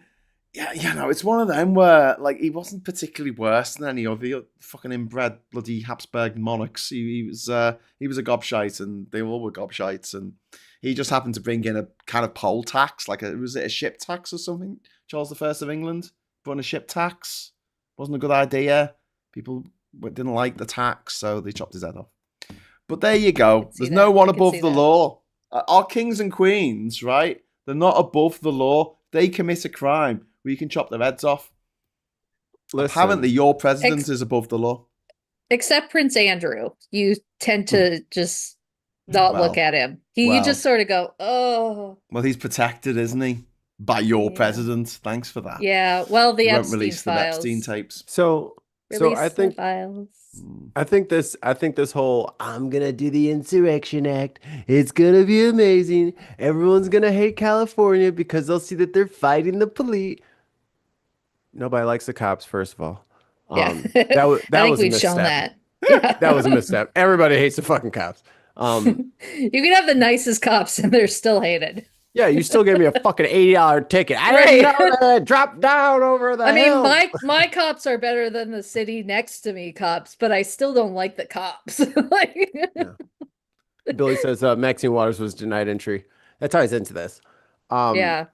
S1: it's one of them where he wasn't particularly worse than any other fucking inbred bloody Habsburg monarchs. He was a gobshite, and they all were gobshites, and he just happened to bring in a kind of poll tax, was it a ship tax or something? Charles I of England brought in a ship tax. Wasn't a good idea. People didn't like the tax, so they chopped his head off. But there you go. There's no one above the law. Our kings and queens, right? They're not above the law. They commit a crime. We can chop their heads off.
S3: Listen,
S1: apparently, your president is above the law.
S2: Except Prince Andrew. You tend to just not look at him. You just sort of go, oh.
S1: Well, he's protected, isn't he? By your president. Thanks for that.
S2: Yeah. Well, the
S1: won't
S2: Epstein
S1: release
S2: files.
S1: the Epstein tapes.
S3: So I think
S2: files.
S3: I think this whole I'm gonna do the insurrection act. It's gonna be amazing. Everyone's gonna hate California because they'll see that they're fighting the police. Nobody likes the cops, first of all.
S2: Yeah.
S3: That was
S2: I think
S3: a
S2: we've
S3: misstep.
S2: shown that. Yeah.
S3: That was a misstep. Everybody hates the fucking cops.
S2: You can have the nicest cops and they're still hated.
S3: Yeah, you still gave me a fucking $80 ticket. I didn't know that. Drop down over the hill.
S2: My cops are better than the city next to me cops, but I still don't like the cops.
S3: Billy says Maxine Waters was denied entry. That ties into this.
S2: Yeah.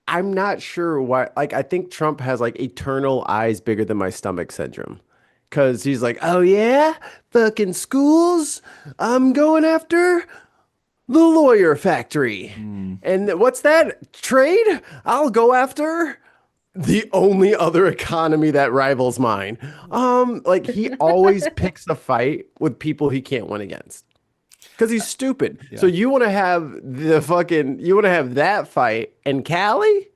S3: I'm not sure why. I think Trump has eternal eyes bigger than my stomach syndrome. Because he's like, oh yeah, fucking schools. I'm going after the lawyer factory.
S1: Mm.
S3: And what's that? Trade? I'll go after the only other economy that rivals mine. Like he always picks a fight with people he can't win against. Because he's stupid.
S1: Yeah.
S3: So you want to have that fight in Cali?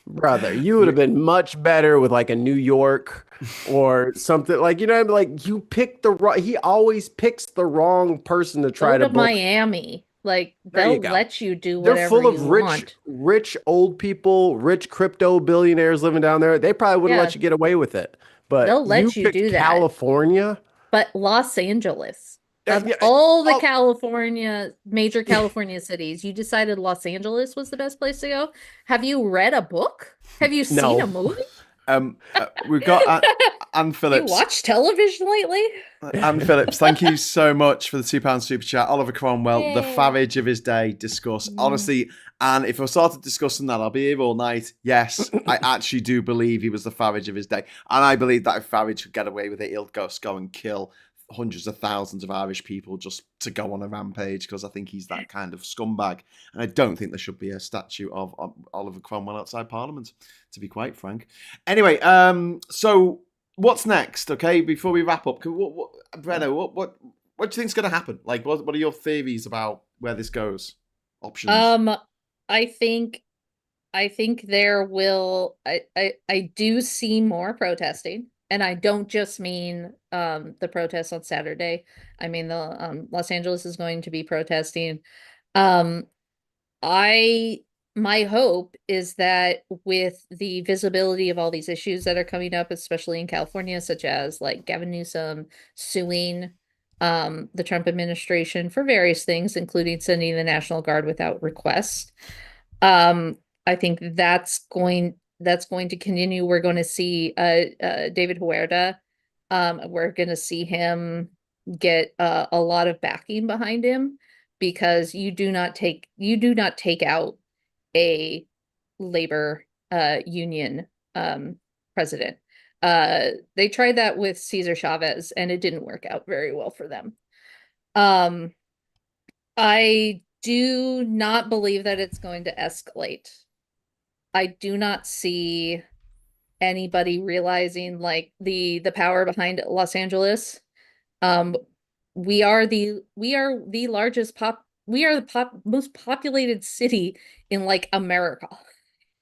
S3: Brother, you would have been much better with like a New York or something like, you know, like you pick he always picks the wrong person to try
S2: Go
S3: to
S2: to
S3: bully.
S2: Miami. Like
S3: There you
S2: they'll
S3: go.
S2: let you do
S3: They're
S2: whatever
S3: full
S2: you
S3: of
S2: want.
S3: rich old people, rich crypto billionaires living down there. They probably wouldn't
S2: Yeah.
S3: let you get away with it. But
S2: They'll let you
S3: picked
S2: do that.
S3: California.
S2: But Los Angeles, of
S3: Yeah,
S2: all the
S3: oh.
S2: major California cities, you decided Los Angeles was the best place to go? Have you read a book? Have you seen a movie?
S1: We've got Anne Phillips.
S2: You watch television lately?
S1: Anne Phillips, thank you so much for the £2 super chat. Oliver Cromwell, the
S2: Yay.
S1: favage of his day, discuss. Honestly, and if I started discussing that, I'll be here all night. Yes, I actually do believe he was the favage of his day. And I believe that if Farage could get away with it, he'll go and kill hundreds of thousands of Irish people just to go on a rampage, because I think he's that kind of scumbag. And I don't think there should be a statue of Oliver Cromwell outside Parliament, to be quite frank. Anyway, so what's next? Okay, before we wrap up, Brenna, what do you think's going to happen? Like, what are your theories about where this goes? Options.
S2: I think there will. I do see more protesting. And I don't just mean the protests on Saturday. I mean the Los Angeles is going to be protesting. My hope is that with the visibility of all these issues that are coming up, especially in California, such as like Gavin Newsom suing the Trump administration for various things, including sending the National Guard without request. I think that's going to continue. We're going to see David Huerta. We're going to see him get a lot of backing behind him, because you do not take out a labor union president. They tried that with Cesar Chavez and it didn't work out very well for them. I do not believe that it's going to escalate. I do not see anybody realizing like the power behind Los Angeles. We are the largest most populated city in like America.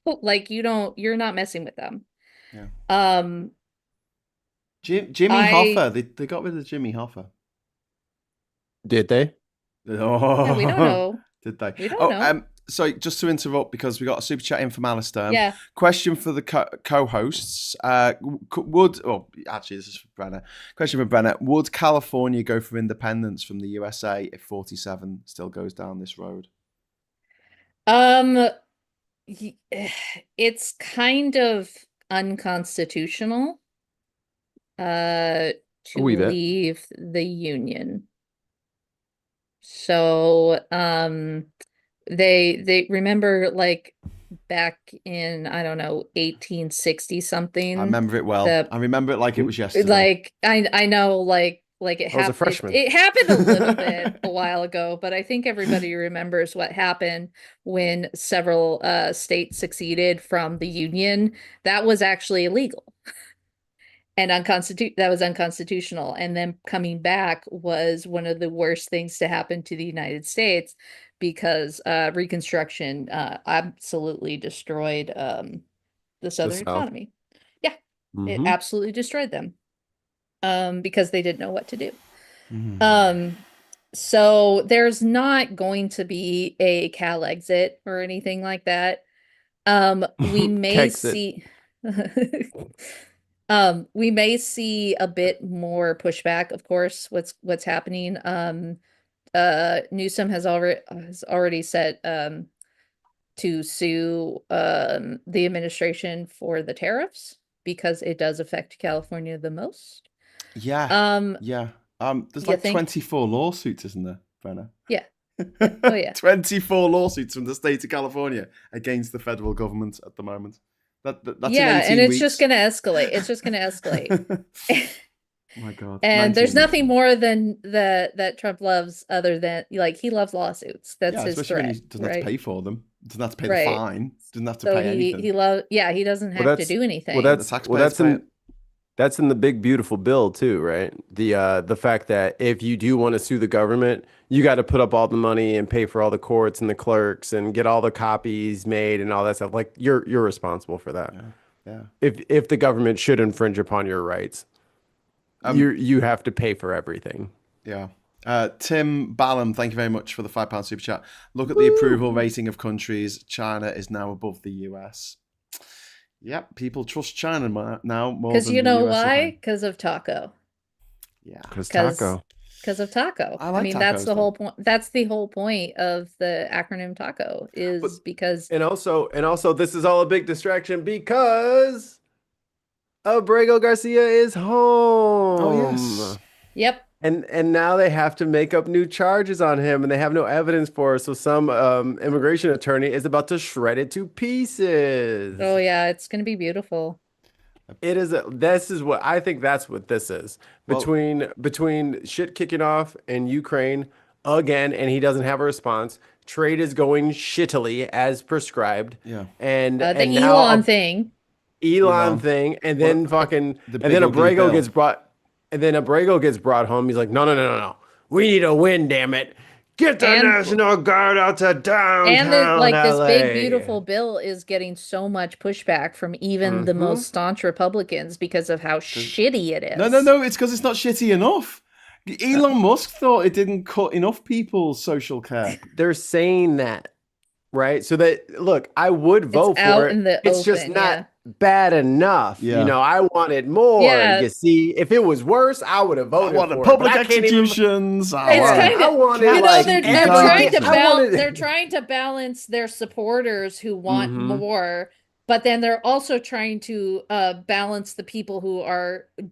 S2: Like you're not messing with them.
S1: Yeah. Jimmy Hoffa. They got rid of Jimmy Hoffa.
S3: Did they?
S1: Oh,
S2: yeah, we don't know.
S1: Did they?
S2: We don't know.
S1: Sorry, just to interrupt, because we got a super chat in from Alistair.
S2: Yeah.
S1: Question for the co-hosts. Actually, this is for Brenna. Question for Brenna. Would California go for independence from the USA if 47 still goes down this road?
S2: It's kind of unconstitutional to leave the Union. So they remember like back in, I don't know, 1860 something.
S1: I remember it well. I remember it like it was yesterday.
S2: Like I know like it happened.
S3: I was a freshman.
S2: It happened a little bit a while ago, but I think everybody remembers what happened when several states seceded from the Union. That was actually illegal. And that was unconstitutional. And then coming back was one of the worst things to happen to the United States, because Reconstruction absolutely destroyed the Southern economy. Yeah, It absolutely destroyed them because they didn't know what to do. So there's not going to be a Cal exit or anything like that. We may see... we may see a bit more pushback, of course, what's happening. Newsom has already said to sue the administration for the tariffs, because it does affect California the most.
S1: Yeah. There's like 24 lawsuits, isn't there, Brenna?
S2: Yeah. Oh yeah.
S1: 24 lawsuits from the state of California against the federal government at the moment. That's
S2: yeah, and it's
S1: weeks.
S2: just going to escalate. It's just going to escalate.
S1: My God.
S2: And there's
S1: 19.
S2: nothing more than that Trump loves other than like he loves lawsuits. That's
S1: Yeah,
S2: his
S1: especially when
S2: threat,
S1: he doesn't have to
S2: right?
S1: pay for them. Doesn't have to pay the
S2: Right.
S1: fine. Doesn't have to
S2: So
S1: pay
S2: he
S1: anything.
S2: he doesn't
S3: Well,
S2: have to
S3: that's
S2: do anything.
S1: The
S3: well,
S1: taxpayers
S3: that's
S1: pay it.
S3: that's in the big beautiful bill too, right? The fact that if you do want to sue the government, you got to put up all the money and pay for all the courts and the clerks and get all the copies made and all that stuff. Like you're responsible for that.
S1: Yeah. Yeah.
S3: If the government should infringe upon your rights, you have to pay for everything.
S1: Yeah. Tim Ballum, thank you very much for the £5 super chat. Look at the approval rating of countries. China is now above the US. Yep, people trust China now more
S2: Because
S1: than
S2: you
S1: the
S2: know
S1: US.
S2: why? Because of Taco.
S1: Yeah.
S3: Because taco.
S2: Because of Taco.
S1: I like
S2: mean, that's
S1: tacos,
S2: the
S1: though.
S2: whole point. That's the whole point of the acronym Taco is because
S3: And also, this is all a big distraction because Abrego Garcia is home.
S1: Oh, yes.
S2: yep.
S3: And now they have to make up new charges on him, and they have no evidence for it. So some immigration attorney is about to shred it to pieces.
S2: Oh yeah, it's gonna be beautiful.
S3: It is. This is what I think. That's what this is.
S1: Well-
S3: Between shit kicking off in Ukraine again, and he doesn't have a response. Trade is going shittily as prescribed.
S1: Yeah.
S3: And
S2: The
S3: and now
S2: Elon thing.
S3: Elon thing, and then fucking,
S1: the
S3: and
S1: big
S3: then
S1: ugly
S3: Abrego
S1: bill.
S3: gets brought, and then Abrego gets brought home. He's like, no, we need a win, damn it, get the
S2: And-
S3: National Guard out to downtown
S2: And this
S3: LA.
S2: big beautiful bill is getting so much pushback from even the
S3: Mhm.
S2: most staunch Republicans because of how shitty it is.
S1: No, it's because it's not shitty enough. Elon Musk thought it didn't cut enough people's social care.
S3: They're saying that, right? So that look, I would vote
S2: out
S3: for it.
S2: in the
S3: It's just
S2: open,
S3: not
S2: yeah.
S3: bad enough.
S1: Yeah.
S3: You know, I wanted more.
S2: Yeah.
S3: You see, if it was worse, I would have
S1: I
S3: voted
S1: wanted
S3: for
S1: public
S3: it. But I can't even.
S1: executions.
S2: It's kind
S3: I
S2: of,
S3: wanted,
S2: you know,
S3: like,
S2: they're
S1: every
S2: trying to
S1: day.
S3: I wanted-
S2: they're trying to balance their supporters who want
S3: Mhm.
S2: more, but then they're also trying to balance the people who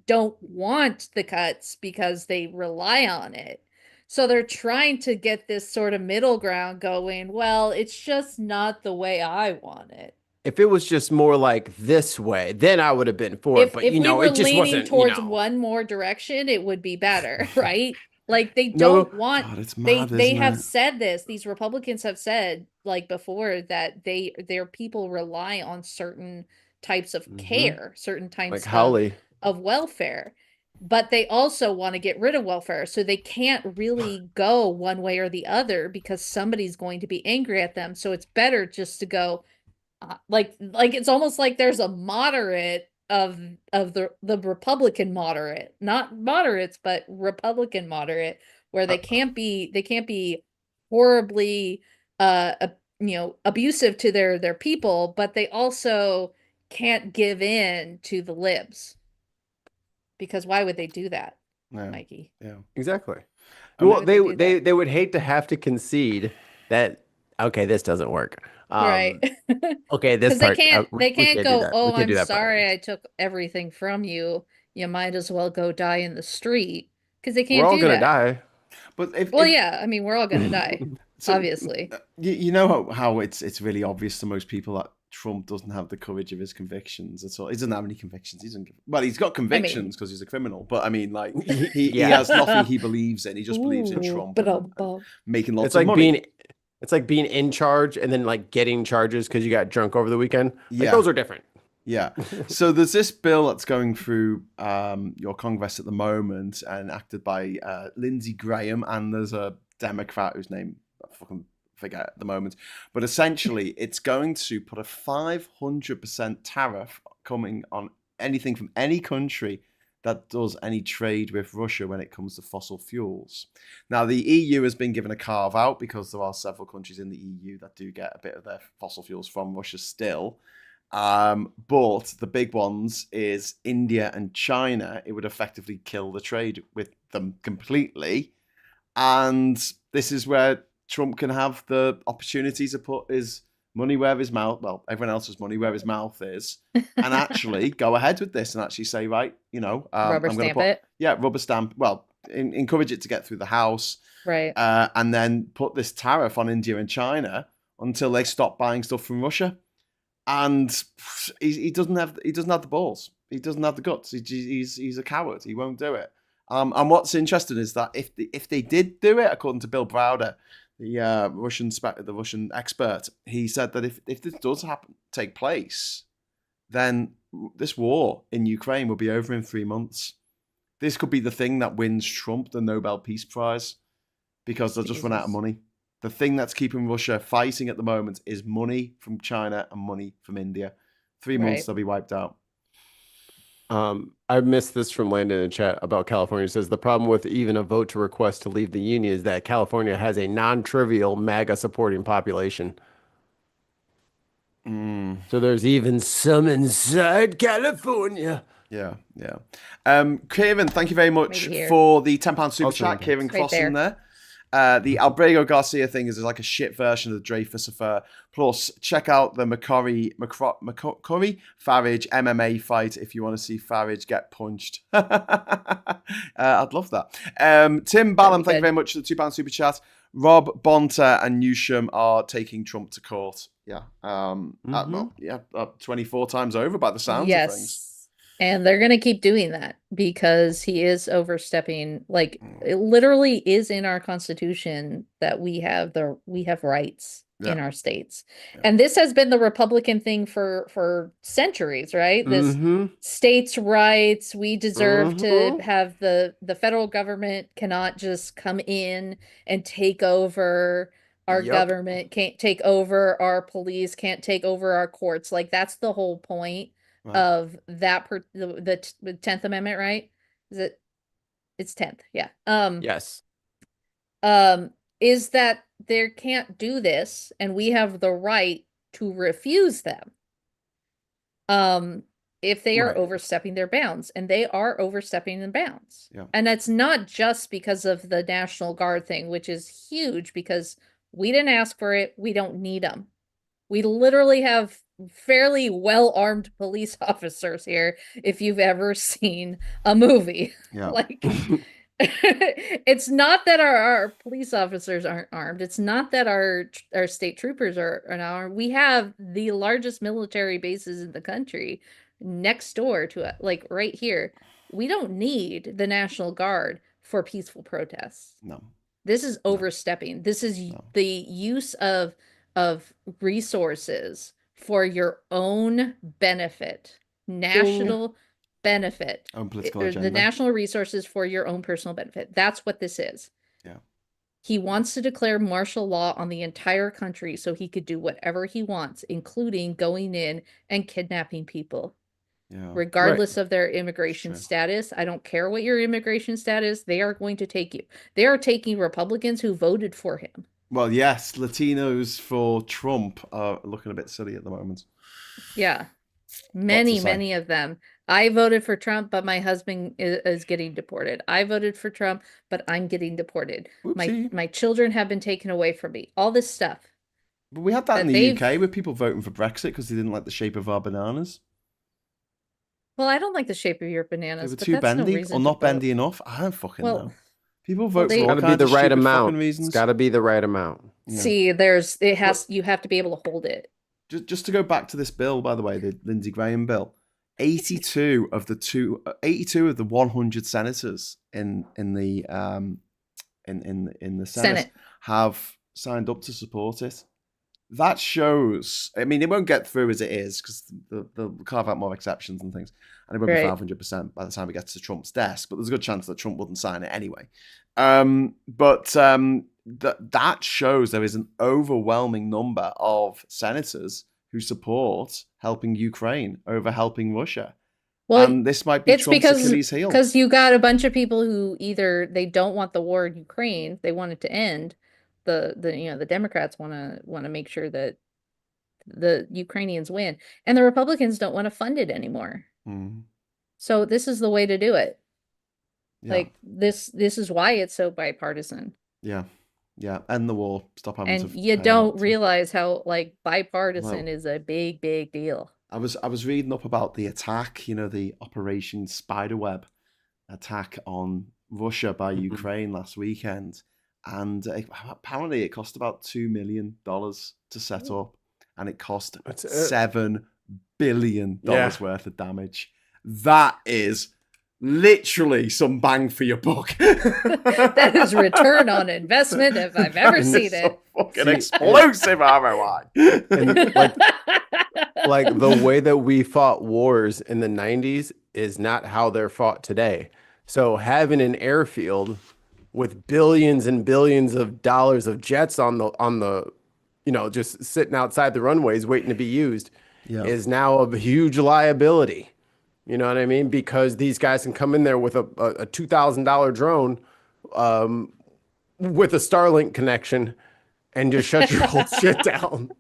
S2: don't want the cuts because they rely on it. So they're trying to get this sort of middle ground going. Well, it's just not the way I want it.
S3: If it was just more like this way, then I would have been for it. But
S2: If
S3: you know,
S2: we were
S3: it just
S2: leaning
S3: wasn't.
S2: towards
S3: you know.
S2: one more direction, it would be better, right? Like they
S3: No.
S2: don't want
S1: God, it's
S2: they
S1: mad,
S2: they
S1: isn't
S2: have
S1: it?
S2: said this. These Republicans have said like before that their people rely on certain types of
S3: Mhm.
S2: care, certain
S3: Like
S2: types
S3: Howley.
S2: of welfare. But they also want to get rid of welfare, so they can't really go one way or the other because somebody's going to be angry at them. So it's better just to go like it's almost like there's a moderate of the Republican moderate, not moderates, but Republican moderate, where they can't be horribly abusive to their people, but they also can't give in to the libs. Because why would they do that,
S1: Yeah.
S2: Mikey?
S1: Yeah.
S3: Exactly.
S2: Why
S3: Well,
S2: would they do that?
S3: they would hate to have to concede that okay, this doesn't work.
S2: Right.
S3: Okay, this
S2: Because they
S3: part
S2: can't
S3: we can't do
S2: go,
S3: that. We
S2: oh,
S3: can't do
S2: I'm
S3: that part.
S2: sorry I took everything from you. You might as well go die in the street. Because they
S3: We're
S2: can't
S3: all
S2: do
S3: gonna
S2: that.
S3: die.
S1: But if,
S2: Well,
S1: if-
S2: yeah, I mean, we're all gonna die,
S1: so,
S2: obviously.
S1: You know how it's really obvious to most people that Trump doesn't have the courage of his convictions at all. He doesn't have any convictions. He's got convictions because he's a criminal. But I mean, like he
S3: Yeah.
S1: has nothing he believes in. He just believes in
S2: Ooh,
S1: Trump
S2: ba-dum-bum.
S1: and making lots
S3: It's
S1: of
S3: like
S1: money.
S3: being in charge and then like getting charges because you got drunk over the weekend. Like
S1: Yeah.
S3: those are different.
S1: Yeah. So there's this bill that's going through your Congress at the moment and acted by Lindsey Graham, and there's a Democrat whose name I fucking forget at the moment. But essentially, it's going to put a 500% tariff coming on anything from any country that does any trade with Russia when it comes to fossil fuels. Now, the EU has been given a carve out because there are several countries in the EU that do get a bit of their fossil fuels from Russia still. But the big ones is India and China. It would effectively kill the trade with them completely. And this is where Trump can have the opportunity to put his money where his mouth, well, everyone else's money where his mouth is, and actually go ahead with this and actually say, right,
S2: Rubber
S1: I'm going to
S2: stamp
S1: put,
S2: it.
S1: yeah, rubber stamp. Well, encourage it to get through the House,
S2: Right.
S1: and then put this tariff on India and China until they stop buying stuff from Russia. and he doesn't have the balls. He doesn't have the guts. He's a coward. He won't do it. And what's interesting is that if they did do it, according to Bill Browder, the Russian expert, he said that if this does take place, then this war in Ukraine will be over in 3 months. This could be the thing that wins Trump the Nobel Peace Prize, because they'll just run out of money. The thing that's keeping Russia fighting at the moment is money from China and money from India. 3 months, they'll be wiped out.
S3: I missed this from Landon in the chat about California. It says the problem with even a vote to request to leave the union is that California has a non-trivial MAGA supporting population. So there's even some inside California.
S1: Yeah. Kieran, thank you very much for the £10 super chat. Kieran Crossing there. The Albrego Garcia thing is like a shit version of the Dreyfus affair. Plus, check out the McCurry Farage MMA fight if you want to see Farage get punched. I'd love that. Tim Ballum, thank you very much for the £2 super chat. Rob Bonta and Newsham are taking Trump to court. 24 times over by the sounds of things.
S2: And they're going to keep doing that because he is overstepping. Like, it literally is in our Constitution that we have rights in our states. And this has been the Republican thing for centuries, right? This states' rights. We deserve to have the federal government cannot just come in and take over our government, can't take over our police, can't take over our courts. Like, that's the whole point. Right. Of that the 10th Amendment, right? It's 10th, yeah.
S3: Yes.
S2: Is that there can't do this, and we have the right to refuse them. If they are overstepping their bounds, and they are overstepping the bounds. Yeah. And that's not just because of the National Guard thing, which is huge because we didn't ask for it, we don't need them. We literally have fairly well-armed police officers here if you've ever seen a movie. Yeah. Like, it's not that our police officers aren't armed. It's not that our state troopers are not armed. We have the largest military bases in the country next door to it, like right here. We don't need the National Guard for peaceful protests.
S1: No.
S2: This is overstepping. This is the use of resources for your own benefit, national benefit,
S1: own political agenda.
S2: The national resources for your own personal benefit. That's what this is.
S1: Yeah.
S2: He wants to declare martial law on the entire country so he could do whatever he wants, including going in and kidnapping people. Yeah. Regardless of their immigration status. I don't care what your immigration status, they are going to take you. They are taking Republicans who voted for him.
S1: Well, yes, Latinos for Trump are looking a bit silly at the moment.
S2: Yeah, many of them. I voted for Trump, but my husband is getting deported. I voted for Trump, but I'm getting deported. My children have been taken away from me. All this stuff.
S1: But we had that in the UK with people voting for Brexit because they didn't like the shape of our bananas.
S2: Well, I don't like the shape of your bananas.
S1: They were too bendy or not bendy enough. I don't fucking know. People vote for all
S3: kinds
S1: kinds
S3: of
S1: stupid
S3: right amount.
S1: fucking reasons.
S3: It's got to be the right amount.
S1: Yeah.
S2: See, you have to be able to hold it.
S1: Just to go back to this bill, by the way, the Lindsey Graham bill, 82 of the 100 senators in the Senate have signed up to support it. That shows. I mean, it won't get through as it is because they'll carve out more exceptions and things, and it won't be 500% by the time it gets to Trump's desk. But there's a good chance that Trump wouldn't sign it anyway. That shows there is an overwhelming number of senators who support helping Ukraine over helping Russia. Well, and this might be Trump's Achilles heel.
S2: Because you got a bunch of people who either they don't want the war in Ukraine, they want it to end. The Democrats want to make sure that the Ukrainians win, and the Republicans don't want to fund it anymore. So this is the way to do it. Yeah. Like this is why it's so bipartisan.
S1: Yeah, end the war. Stop having
S2: and you don't realize how like bipartisan is a big deal.
S1: I was reading up about the attack. The Operation Spiderweb attack on Russia by Ukraine last weekend. And apparently it cost about $2 million to set up. and it cost
S3: That's it.
S1: $7 billion
S3: Yeah.
S1: worth of damage. That is literally some bang for your buck.
S2: That is return on investment if I've ever seen
S1: It's
S2: it.
S1: a fucking
S3: See,
S1: explosive ROI.
S3: And like the way that we fought wars in the 90s is not how they're fought today. So having an airfield with billions and billions of dollars of jets on the just sitting outside the runways waiting to be used is now a huge liability. You know what I mean? Because these guys can come in there with a $2,000 drone with a Starlink connection and just shut your whole shit down.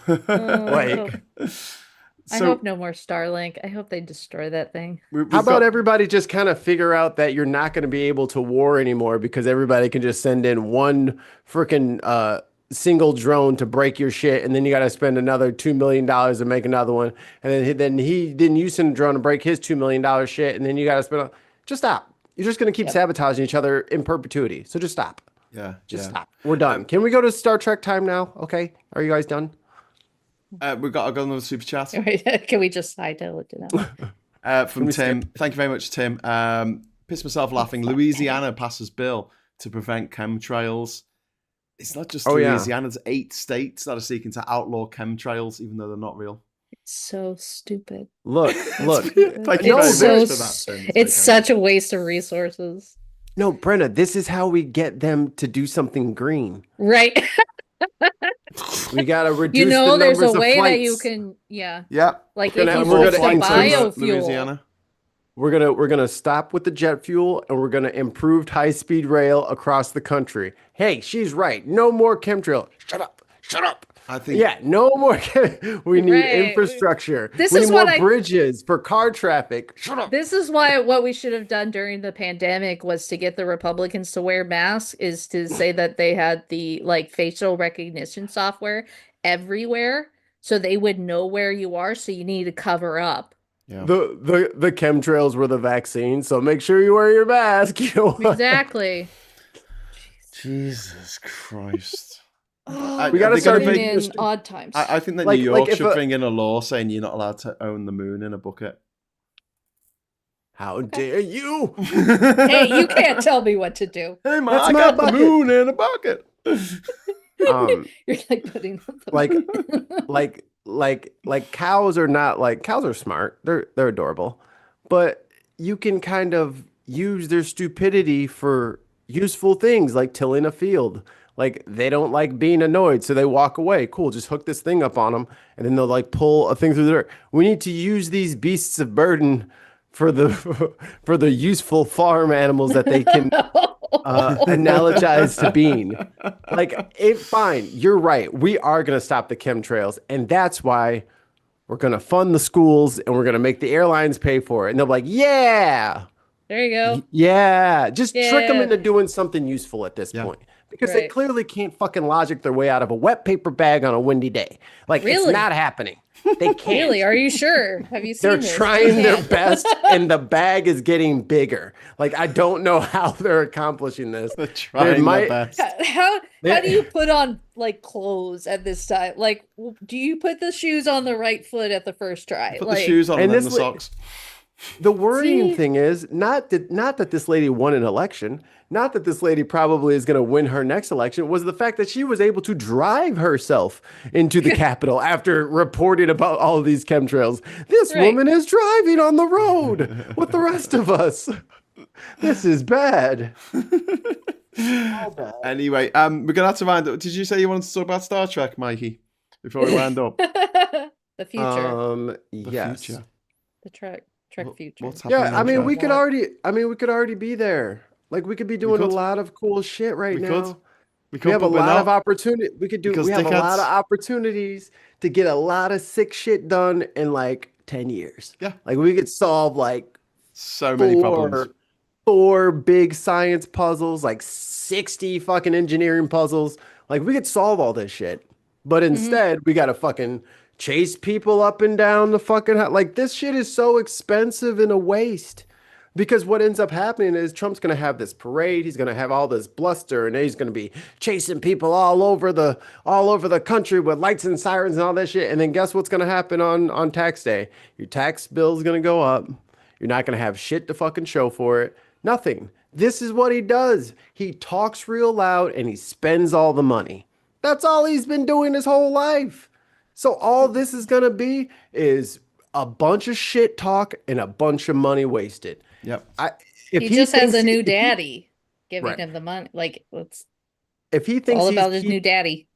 S3: Like,
S2: I hope no more Starlink. I hope they destroy that thing.
S3: how about everybody just kind of figure out that you're not going to be able to war anymore because everybody can just send in one freaking single drone to break your shit, and then you got to spend another $2 million to make another one, and then you send a drone to break his $2 million shit, and then you got to spend. Just stop. You're just going to keep sabotaging each other in perpetuity. So just stop. Just stop. We're done. Can we go to Star Trek time now? Okay. Are you guys done?
S1: We've got another super chat.
S2: Can we just hightail it to now?
S1: From Tim. Thank you very much, Tim. Pissed myself laughing. Louisiana passes bill to prevent chemtrails. It's not just Louisiana. There's 8 states that are seeking to outlaw chemtrails, even though they're not real.
S2: It's so stupid.
S3: Look.
S1: Thank you very much for that, Tim.
S2: It's such a waste of resources.
S3: No, Brenna, this is how we get them to do something green.
S2: Right.
S3: We got to reduce the numbers
S2: there's a
S3: of
S2: way
S3: flights.
S2: that you can,
S1: We're
S2: like if
S1: gonna
S2: you
S1: have
S3: more
S2: fix the
S3: flights over
S2: biofuel.
S1: Louisiana.
S3: We're gonna stop with the jet fuel, and we're gonna improve high-speed rail across the country. Hey, she's right. No more chemtrail. Shut up.
S1: I think
S3: No more. We need
S2: Right.
S3: infrastructure.
S2: This
S3: we
S2: is
S3: need
S2: what
S3: more
S2: I-
S3: bridges for car traffic. Shut up.
S2: This is why what we should have done during the pandemic was to get the Republicans to wear masks, is to say that they had the like facial recognition software everywhere, so they would know where you are. So you need to cover up.
S1: Yeah.
S3: The chemtrails were the vaccine, so make sure you wear your mask.
S2: Exactly.
S1: Jesus Christ.
S3: We gotta start
S2: bring
S3: making
S2: in
S3: this-
S2: odd times.
S1: I think that
S3: Like-
S1: New York
S3: like if
S1: should
S3: a-
S1: bring in a law saying you're not allowed to own the moon in a bucket.
S3: How dare you?
S2: Hey, you can't tell me what to do.
S1: Hey man,
S3: That's
S1: I
S3: my
S1: got
S3: bucket.
S1: the moon in a bucket.
S2: You're like putting
S3: like cows are not like cows are smart. They're adorable, but you can kind of use their stupidity for useful things like tilling a field. Like they don't like being annoyed, so they walk away. Cool, just hook this thing up on them, and then they'll like pull a thing through the dirt. We need to use these beasts of burden for the useful farm animals that they can analogize to being. Like, fine, you're right. We are going to stop the chemtrails, and that's why we're going to fund the schools and we're going to make the airlines pay for it. And they'll be like, yeah,
S2: There you go.
S3: yeah, just trick them
S2: Yeah.
S3: into doing something useful at this point. Because they
S2: Right.
S3: clearly can't fucking logic their way out of a wet paper bag on a windy day. Like, it's
S2: Really?
S3: not happening. They can't.
S2: Really? Are you sure? Have you seen
S3: They're
S2: this?
S3: trying
S2: They
S3: their
S2: can't.
S3: best, and the bag is getting bigger. Like, I don't know how they're accomplishing this.
S1: They're trying
S3: might-
S1: their best.
S2: How do you put on like clothes at this time? Like, do you put the shoes on the right foot at the first try?
S1: Put
S2: like,
S1: the shoes on
S3: and
S1: and then
S3: this
S1: the
S3: li-
S1: socks.
S3: The worrying
S2: See?
S3: thing is not that this lady won an election, not that this lady probably is going to win her next election, was the fact that she was able to drive herself into the Capitol after reporting about all of these chemtrails. This
S2: Right.
S3: woman is driving on the road with the rest of us. This is bad.
S1: Anyway, we're gonna have to wind up. Did you say you wanted to talk about Star Trek, Mikey? Before we wind up,
S2: the future,
S1: the
S3: Yes.
S1: future.
S2: the Trek future.
S1: What's happening?
S3: Yeah, I
S1: on
S3: mean,
S1: Trek?
S3: we could already be there. Like, we could be doing a
S1: could.
S3: lot of cool shit right
S1: We
S3: now.
S1: could.
S3: We
S1: could,
S3: have a
S1: but we're
S3: lot
S1: not.
S3: of opportunity.
S1: Because
S3: We have a lot
S1: dickheads.
S3: of opportunities to get a lot of sick shit done in like 10 years.
S1: Yeah.
S3: Like, we could solve like
S1: So many problems.
S3: four big science puzzles, like 60 fucking engineering puzzles. Like, we could solve all this shit. But instead, we got to fucking chase people up and down the fucking like, this shit is so expensive and a waste Because what ends up happening is Trump's going to have this parade. He's going to have all this bluster, and he's going to be chasing people all over the country with lights and sirens and all that shit. And then guess what's going to happen on tax day? Your tax bill is going to go up. You're not going to have shit to fucking show for it. Nothing. This is what he does. He talks real loud and he spends all the money. That's all he's been doing his whole life. So all this is going to be is a bunch of shit talk and a bunch of money wasted.
S1: Yep.
S2: He just has a new daddy giving him the money. Like,
S3: if he thinks
S2: all about his new daddy.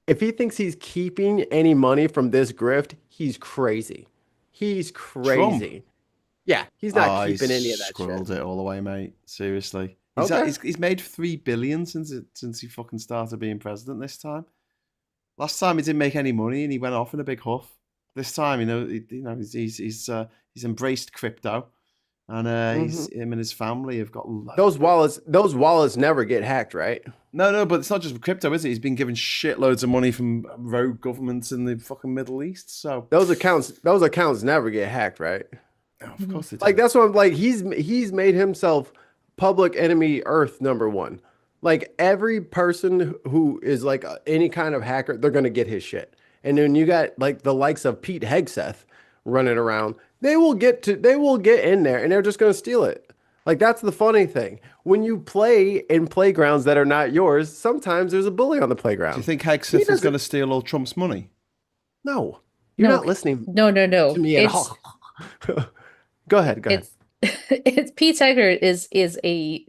S3: If he thinks he's keeping any money from this grift, he's crazy. He's crazy.
S1: Trump.
S3: Yeah, he's not keeping any of that
S1: shit. It all the way, mate. Seriously. He's made $3 billion since he fucking started being president this time. Last time he didn't make any money and he went off in a big huff. This time, he's embraced crypto. And him and his family have got
S3: those wallets never get hacked, right?
S1: No, but it's not just crypto, is it? He's been given shitloads of money from rogue governments in the fucking Middle East. So
S3: those accounts never get hacked, right?
S1: Oh, of course they do.
S3: Like that's what I'm like. He's made himself public enemy Earth #1. Like every person who is like any kind of hacker, they're gonna get his shit. And then you got like the likes of Pete Hegseth running around. They will get in there and they're just going to steal it. Like that's the funny thing. When you play in playgrounds that are not yours, sometimes there's a bully on the playground.
S1: Do you think Hegseth is going to steal all Trump's money?
S3: No. You're not listening.
S2: No.
S3: To me at all. Go ahead.
S2: It's Pete Hegseth is a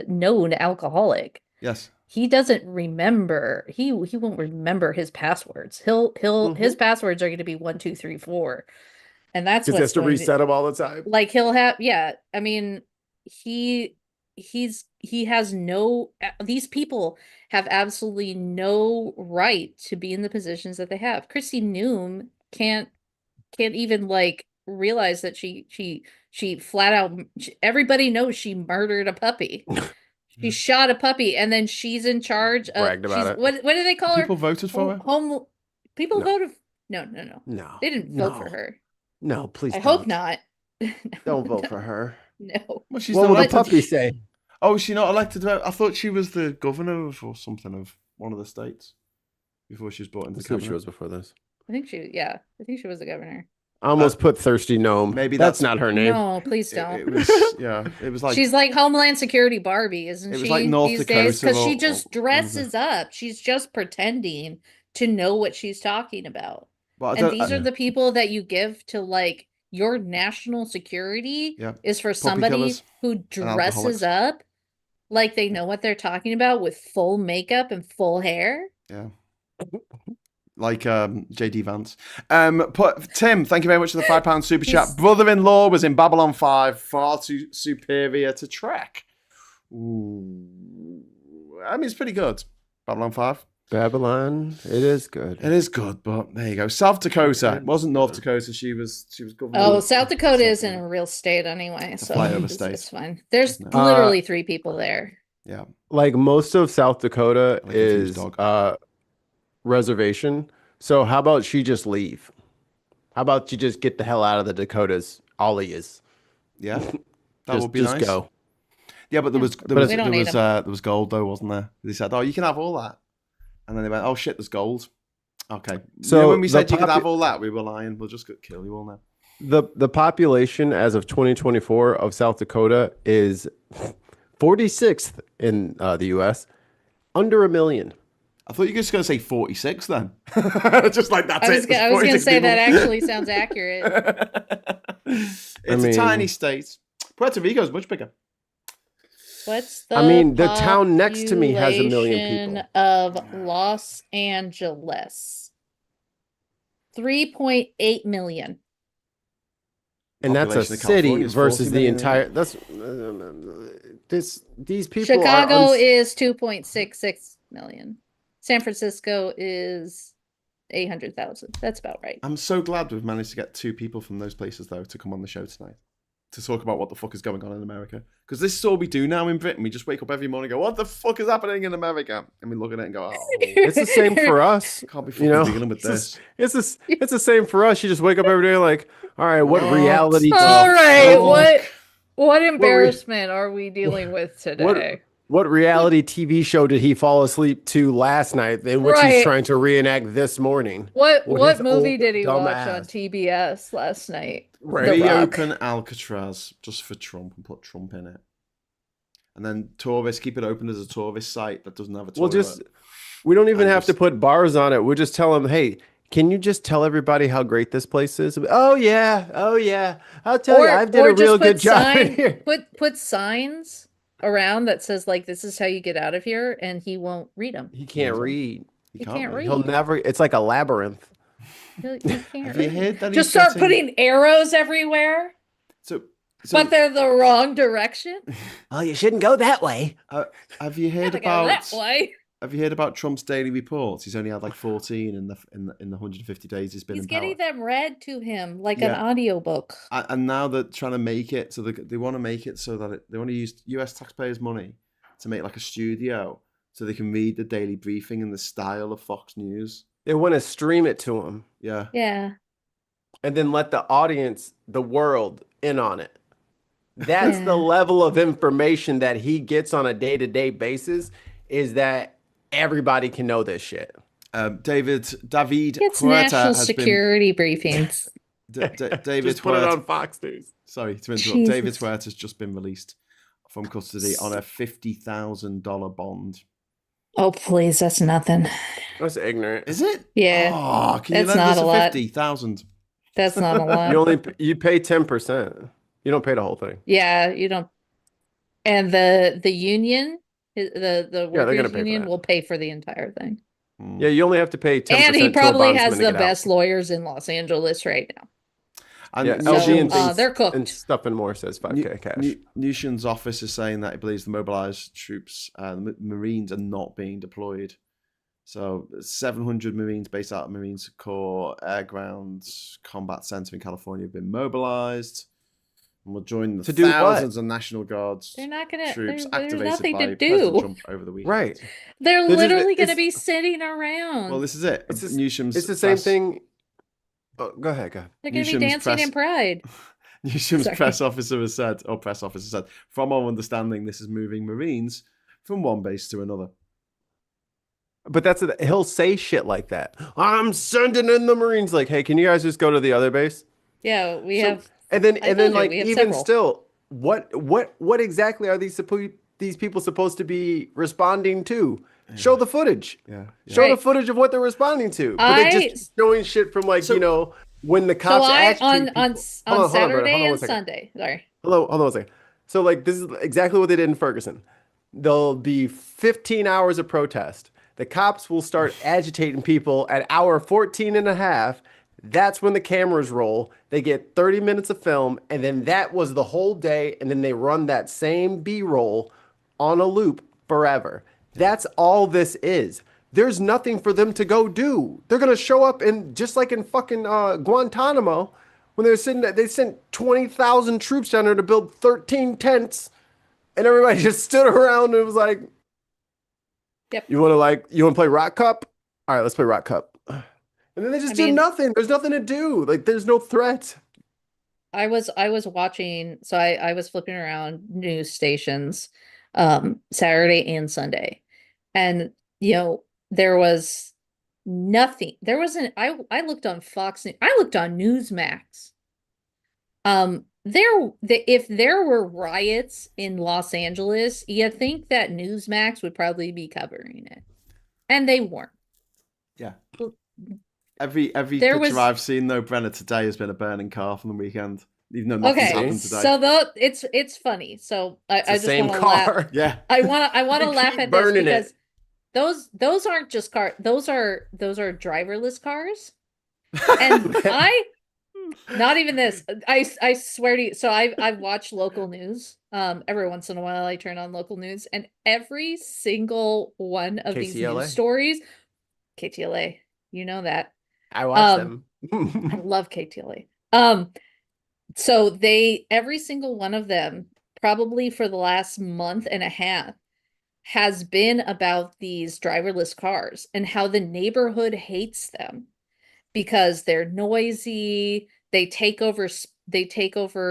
S2: known alcoholic.
S1: Yes.
S2: He doesn't remember. He won't remember his passwords. His passwords are going to be 1, 2, 3, 4. And that's what he has
S3: to reset them all the time.
S2: Like he'll have, I mean, he has no. These people have absolutely no right to be in the positions that they have. Christy Noem can't even like realize that she flat out. Everybody knows she murdered a puppy. She shot a puppy, and then she's in charge of.
S3: Bragged about it.
S2: What do they call her?
S1: People voted for her.
S2: People voted. No.
S3: No.
S2: They didn't vote for her.
S3: No, please.
S2: I hope not.
S3: Don't vote for her.
S2: No.
S1: Well, she's
S3: what
S1: not
S3: will the puppy say?
S1: Oh, is she not elected? I thought she was the governor or something of one of the states before she was brought into the cabinet.
S3: She was before this.
S2: I think she was the governor.
S3: I almost put Thirsty Gnome.
S1: Maybe
S3: that's not her name.
S2: No, please don't.
S1: It was like
S2: she's like Homeland Security Barbie, isn't she?
S1: It was like North
S2: these
S1: Dakota
S2: days? Because she just dresses up. She's just pretending to know what she's talking about. And these are the people that you give to like your national security is for somebody who dresses up like they know what they're talking about with full makeup and full hair.
S1: Yeah. Like JD Vance. Tim, thank you very much for the £5 super chat. Brother-in-law was in Babylon 5, far too superior to Trek. Ooh. I mean, it's pretty good. Babylon 5.
S3: Babylon, it is good.
S1: It is good, but there you go. South Dakota. It wasn't North Dakota. She was governor.
S2: Oh, South Dakota isn't a real state anyway, so it's fine. There's literally 3 people there.
S1: Yeah.
S3: Like most of South Dakota is reservation. So how about she just leave? How about you just get the hell out of the Dakotas? All he is.
S1: Yeah. That would be nice.
S3: Just go.
S1: Yeah, but there was gold though, wasn't there? They said, "Oh, you can have all that." And then they went, "Oh shit, there's gold." Okay. So when we said you could have all that, we were lying. We'll just kill you all now.
S3: The population as of 2024 of South Dakota is 46th in the U.S. Under 1 million.
S1: I thought you were just going to say 46 then. Just like that's
S2: it. I was going to say that actually sounds accurate.
S1: It's a tiny state. Puerto Rico is much bigger.
S2: What's the
S3: the town next to me has 1 million people.
S2: Of Los Angeles. 3.8 million.
S3: And that's a city versus the entire. That's these people.
S2: Chicago is 2.66 million. San Francisco is 800,000. That's about right.
S1: I'm so glad we've managed to get 2 people from those places though to come on the show tonight to talk about what the fuck is going on in America. Because this is all we do now in Britain. We just wake up every morning and go, "What the fuck is happening in America?" And we look at it and go, "Oh,
S3: it's the same for us."
S1: Can't be fucking dealing with this.
S3: It's the same for us. You just wake up every day like, "All right, what reality?"
S2: All right, what? What embarrassment are we dealing with today?
S3: What reality TV show did he fall asleep to last night in which he's
S2: Right.
S3: trying to reenact this morning?
S2: What
S3: His
S2: movie
S3: old
S2: did he
S3: dumb
S2: watch on
S3: ass.
S2: TBS last night?
S3: Right.
S2: The Rock.
S1: Reopen Alcatraz just for Trump and put Trump in it. And then tourists, keep it open as a tourist site that doesn't have a toilet.
S3: We don't even
S1: And
S3: have to
S1: just-
S3: put bars on it. We'll just tell them, hey, can you just tell everybody how great this place is? Oh yeah. I'll tell you, I've did a
S2: just
S3: real good
S2: put
S3: job in here.
S2: Put signs around that says like this is how you get out of here, and he won't read them.
S3: He can't read.
S1: You
S2: He can't read.
S3: He'll never. It's like a labyrinth.
S2: He can't
S1: Have you
S2: read.
S1: heard that
S2: Just
S1: he's
S2: start
S1: getting-
S2: putting arrows everywhere,
S1: So
S2: but they're the wrong direction.
S3: Oh, you shouldn't go that way.
S1: have you heard
S2: Gotta go that
S1: about
S2: way.
S1: Have you heard about Trump's daily reports? He's only had like 14 in the 150 days he's been
S2: He's
S1: in power.
S2: getting them read to him like an
S1: Yeah.
S2: audiobook.
S1: And now they're trying to make it so they want to make it so that they want to use US taxpayers' money to make like a studio so they can read the daily briefing in the style of Fox News.
S3: They want to stream it to him
S1: Yeah.
S2: Yeah.
S3: and then let the audience, the world, in on it. That's
S2: Yeah.
S3: the level of information that he gets on a day-to-day basis, is that everybody can know this shit.
S1: David
S2: It's
S1: Huerta
S2: national
S1: has
S2: security briefings.
S1: been David
S3: Just put it
S1: Huerta.
S3: on Fox News.
S1: Sorry to interrupt. David
S2: Jesus.
S1: Huerta has just been released from custody on a $50,000 bond.
S2: Oh, please, that's nothing.
S3: That's ignorant.
S1: Is it?
S2: Yeah,
S1: Oh, can you
S2: that's
S1: lend
S2: not
S1: us
S2: a lot.
S1: 50,000?
S2: That's not a lot.
S3: You pay 10%. You don't pay the whole thing.
S2: Yeah, you don't. And the union, the
S3: Yeah, they're gonna
S2: workers
S3: pay for
S2: union
S3: that.
S2: will pay for the entire thing.
S3: Yeah, you only have to pay 10%.
S2: And he
S3: to a
S2: probably
S3: bondsman
S2: has
S3: to
S2: the
S3: get out.
S2: best lawyers in Los Angeles right now.
S1: And
S3: Yeah,
S2: So,
S3: LG and things,
S2: they're cooked.
S3: and stuff and more says 5K cash.
S1: Newsom's office is saying that he believes the mobilized troops, the Marines, are not being deployed. So 700 Marines based out of Marines Corps Air Ground Combat Center in California have been mobilized and will join the
S3: To do what?
S1: thousands of National Guards
S2: They're not gonna.
S1: troops
S2: There's
S1: activated
S2: nothing
S1: by
S2: to
S1: President
S2: do.
S1: Trump over the weekend.
S3: Right.
S2: They're
S3: They're just-
S2: literally going to
S3: it's-
S2: be sitting around.
S1: Well, this is it.
S3: It's just-
S1: Newsom's
S3: It's the same
S1: press-
S3: thing. Oh, go ahead.
S2: They're going to be
S1: Newsom's
S2: dancing
S1: press-
S2: in pride.
S1: Newsom's
S2: Sorry.
S1: press officer said, from our understanding, this is moving Marines from one base to another.
S3: But he'll say shit like that. I'm sending in the Marines. Like, hey, can you guys just go to the other base?
S2: Yeah, we
S3: So-
S2: have.
S3: And then
S2: I told you,
S3: like
S2: we have
S3: even
S2: several.
S3: still, what exactly are these people supposed to be responding to? Show the footage.
S1: Yeah.
S3: Show
S2: Right.
S3: the footage of what they're responding to. But they're
S2: I-
S3: just showing shit from like,
S1: So-
S3: when the
S2: So
S3: cops
S2: I
S3: asked you
S2: on
S3: people-
S2: on
S3: Hold on, Brenna,
S2: Saturday
S3: hold on one
S2: and
S3: second.
S2: Sunday. Sorry.
S3: Hold on one second. So like this is exactly what they did in Ferguson. There'll be 15 hours of protest. The cops will start agitating people at hour 14 and a half. That's when the cameras roll. They get 30 minutes of film, and then that was the whole day, and then they run that same B-roll on a loop forever. That's all this is. There's nothing for them to go do. They're gonna show up and just like in fucking Guantanamo, when they sent 20,000 troops down there to build 13 tents, and everybody just stood around and was like,
S2: Yep.
S3: You want to play Rock Cup? All right, let's play Rock Cup." And then they just
S2: I
S3: did
S2: mean-
S3: nothing. There's nothing to do. Like there's no threat.
S2: I was watching, so I was flipping around news stations Saturday and Sunday. And there was nothing. There wasn't I looked on Fox News, I looked on Newsmax. If there were riots in Los Angeles, you think that Newsmax would probably be covering it. And they weren't.
S1: Yeah.
S2: Well,
S1: Every
S2: There
S1: picture
S2: was-
S1: I've seen, though, Brenna, today has been a burning car from the weekend. Even though nothing's
S2: Okay,
S1: happened today.
S2: so it's funny. So I
S3: It's the
S2: just
S3: same
S2: want to laugh.
S3: car.
S1: yeah.
S2: I want to
S3: They
S2: laugh
S3: keep
S2: at this
S3: burning
S2: because
S3: it.
S2: those aren't just cars. Those are driverless cars. And not even this. I swear to you. So I've watched local news. Every once in a while I turn on local news, and every single one of these
S3: KTLA?
S2: news stories, KTLA, you know that.
S3: I watched
S2: I
S3: them.
S2: love KTLA. So every single one of them, probably for the last month and a half, has been about these driverless cars and how the neighborhood hates them because they're noisy. They take over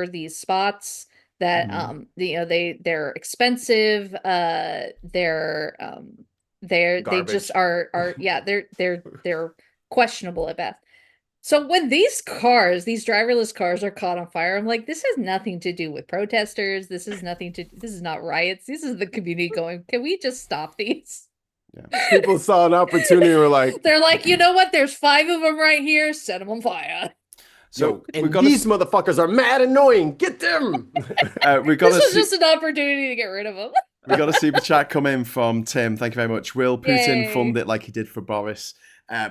S2: these spots. that
S1: Mhm.
S2: they're expensive, they just
S3: Garbage.
S2: are yeah, they're questionable at best. So when these these driverless cars are caught on fire, I'm like, this has nothing to do with protesters. This is not riots. This is the community going, can we just stop these?
S3: People saw an opportunity and were like,
S2: They're like, you know what? There's 5 of them right here. Set them on fire.
S1: So
S3: yo,
S1: we've
S3: and
S1: got
S3: these motherfuckers are mad annoying. Get them.
S1: we've got
S2: This
S1: a
S2: was just an opportunity to get rid of them.
S1: we got a super chat come in from Tim. Thank you very much. Will Putin
S2: Yay.
S1: fund it like he did for Boris?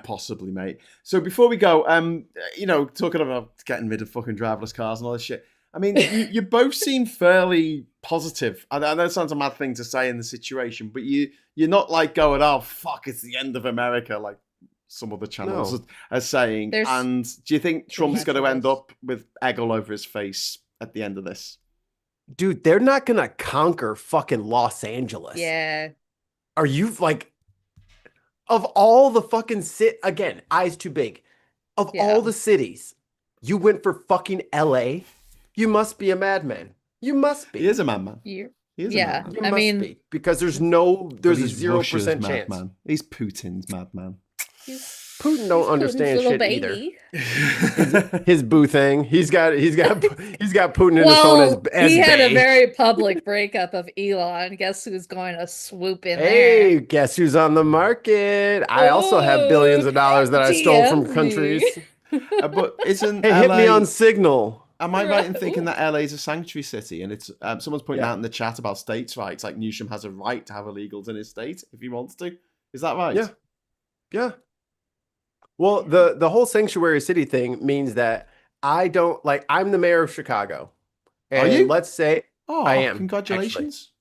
S1: Possibly, mate. So before we go, talking about getting rid of fucking driverless cars and all this shit. I mean, you both seem fairly positive. I know it sounds a mad thing to say in the situation, but you're not like going, "Oh fuck, it's the end of America," like some other channels are saying. And do you think Trump's going to end up with egg all over his face at the end of this?
S3: Dude, they're not gonna conquer fucking Los Angeles.
S2: Yeah.
S3: Are you like, of all the fucking again, eyes too big. Of all the cities, you went for fucking LA? You must be a madman. You must be.
S1: He is a madman.
S2: Yeah.
S1: He is
S2: Yeah.
S1: a madman.
S3: You must be, because there's a 0% chance.
S1: Madman. He's Putin's madman.
S3: Putin don't understand shit
S2: baby.
S3: either. His boo thing. He's got Putin in his phone as
S2: he had
S3: bae.
S2: a very public breakup of Elon. Guess who's going to swoop in
S3: Hey,
S2: there?
S3: guess who's on the market? I also have billions of dollars that I stole from countries.
S1: But isn't
S3: Hey, hit
S1: LA...
S3: me on Signal.
S1: Am I right in thinking that LA is a sanctuary city? And it's someone's pointing out in the chat about states' rights. Like Newsom has a right to have illegals in his state if he wants to. Is that right?
S3: Yeah. Yeah. Well, the whole sanctuary city thing means that I'm the mayor of Chicago. And
S1: Are you?
S3: let's say I am.
S1: Congratulations.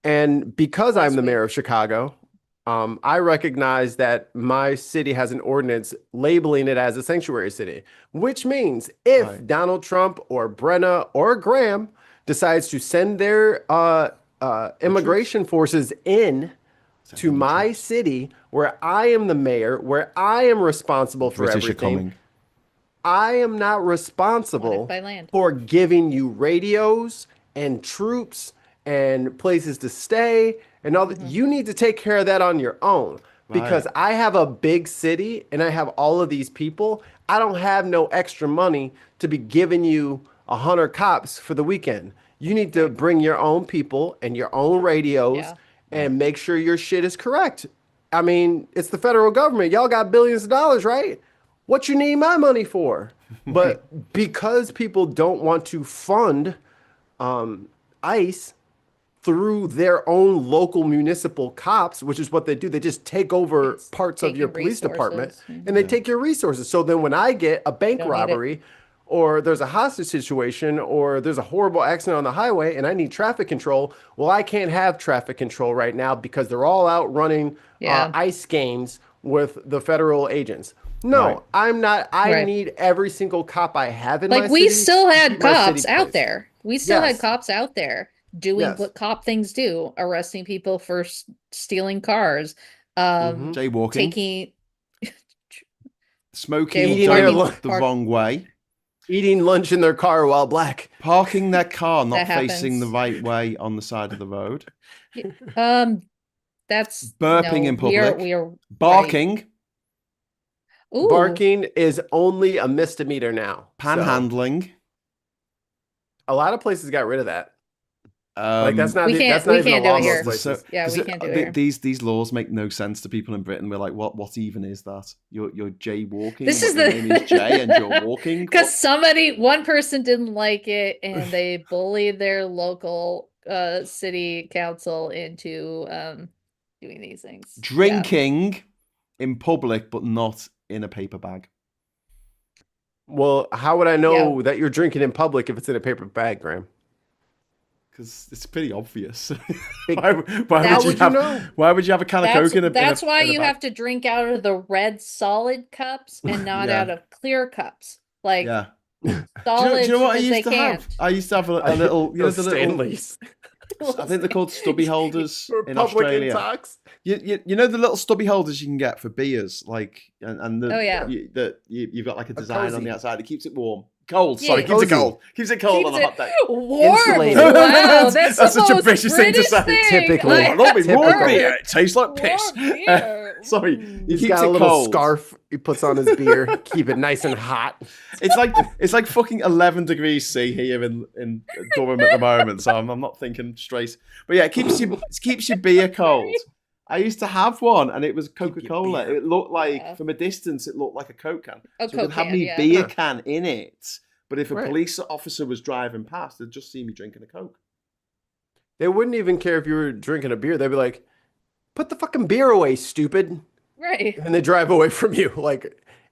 S3: Actually. And because I'm the
S2: sweet.
S3: mayor of Chicago, I recognize that my city has an ordinance labeling it as a sanctuary city, which means if Donald Trump or Brenna or Graham decides to send their immigration forces in to my city, where I am the mayor, where I am responsible for everything, I am not responsible for giving you radios and troops and places to stay and all that. You need to take care of that on your own, because I have a big city and I have all of these people. I don't have no extra money to be giving you 100 cops for the weekend. You need to bring your own people and your own radios and make sure your shit is correct. I mean, it's the federal government. Y'all got billions of dollars, right? What you need my money for? But because people don't want to fund ICE through their own local municipal cops, which is what they do, they just take over parts of your police department and they take your resources. So then when I get a bank robbery, or there's a hostage situation, or there's a horrible accident on the highway and I need traffic control, well, I can't have traffic control right now because they're all out running ICE games with the federal agents. No, I'm not. I need every single cop I have in my city.
S2: We still had cops out there. We still had cops out there doing what cop things do, arresting people for stealing cars,
S1: jaywalking, smoking,
S3: eating
S1: the wrong way,
S3: eating lunch in their car while black,
S1: parking their car not facing the right way on the side of the road.
S2: That's
S1: burping in public.
S2: We are
S1: barking.
S2: Right. Ooh.
S3: Barking is only a misdemeanor now.
S1: Panhandling.
S3: So a lot of places got rid of that. That's not.
S2: We can't do it here. We can't do it here.
S1: These laws make no sense to people in Britain. We're like, what even is that? You're jaywalking.
S2: This is
S1: your name is Jay, and you're walking.
S2: Because one person didn't like it, and they bullied their local city council into doing these things.
S1: Drinking in public, but not in a paper bag.
S3: Well, how would I know that you're drinking in public if it's in a paper bag, Graham?
S1: Because it's pretty obvious.
S3: Why
S1: would you have a can of Coke in a
S2: That's why you
S1: bag?
S2: have to drink out of the red solid cups and not out of clear cups. Like solid.
S1: Do you know what I used to
S2: have?
S1: I used to have a little, you know, the
S3: Stanleys.
S1: I think they're called stubby holders in
S3: public
S1: Australia.
S3: Talks.
S1: You know the little stubby holders you can get for beers, like you've got like a design on the outside. It keeps it warm. Cold, sorry,
S2: Yeah.
S1: keeps it
S3: Cozy.
S1: cold. Keeps it cold on a hot day.
S2: Warm.
S3: Insulated.
S2: Wow, that's the
S1: such a
S2: most
S1: British thing to say.
S3: Typically.
S2: I
S1: Oh, not with warm
S3: Typical.
S1: beer. It tastes like piss.
S2: Warm beer.
S1: Sorry,
S2: Mm.
S1: he
S3: He's
S1: keeps
S3: got a
S1: it
S3: little
S1: cold.
S3: scarf he puts on his beer, keep it nice and hot.
S1: It's like fucking 11 degrees C here in Durham at the moment, so I'm not thinking straight. But yeah, it keeps your beer cold. I used to have one, and it was Coca-Cola.
S3: beer.
S1: It looked like, from a distance, it looked like a Coke can.
S2: A
S1: So it would
S2: Coke
S1: have
S2: can,
S1: me
S2: yeah.
S1: beer
S3: Yeah.
S1: can in it. But if a
S3: Right.
S1: police officer was driving past, they'd just see me drinking a Coke.
S3: They wouldn't even care if you were drinking a beer. They'd be like, "Put the fucking beer away, stupid."
S2: Right.
S3: And they drive away from you.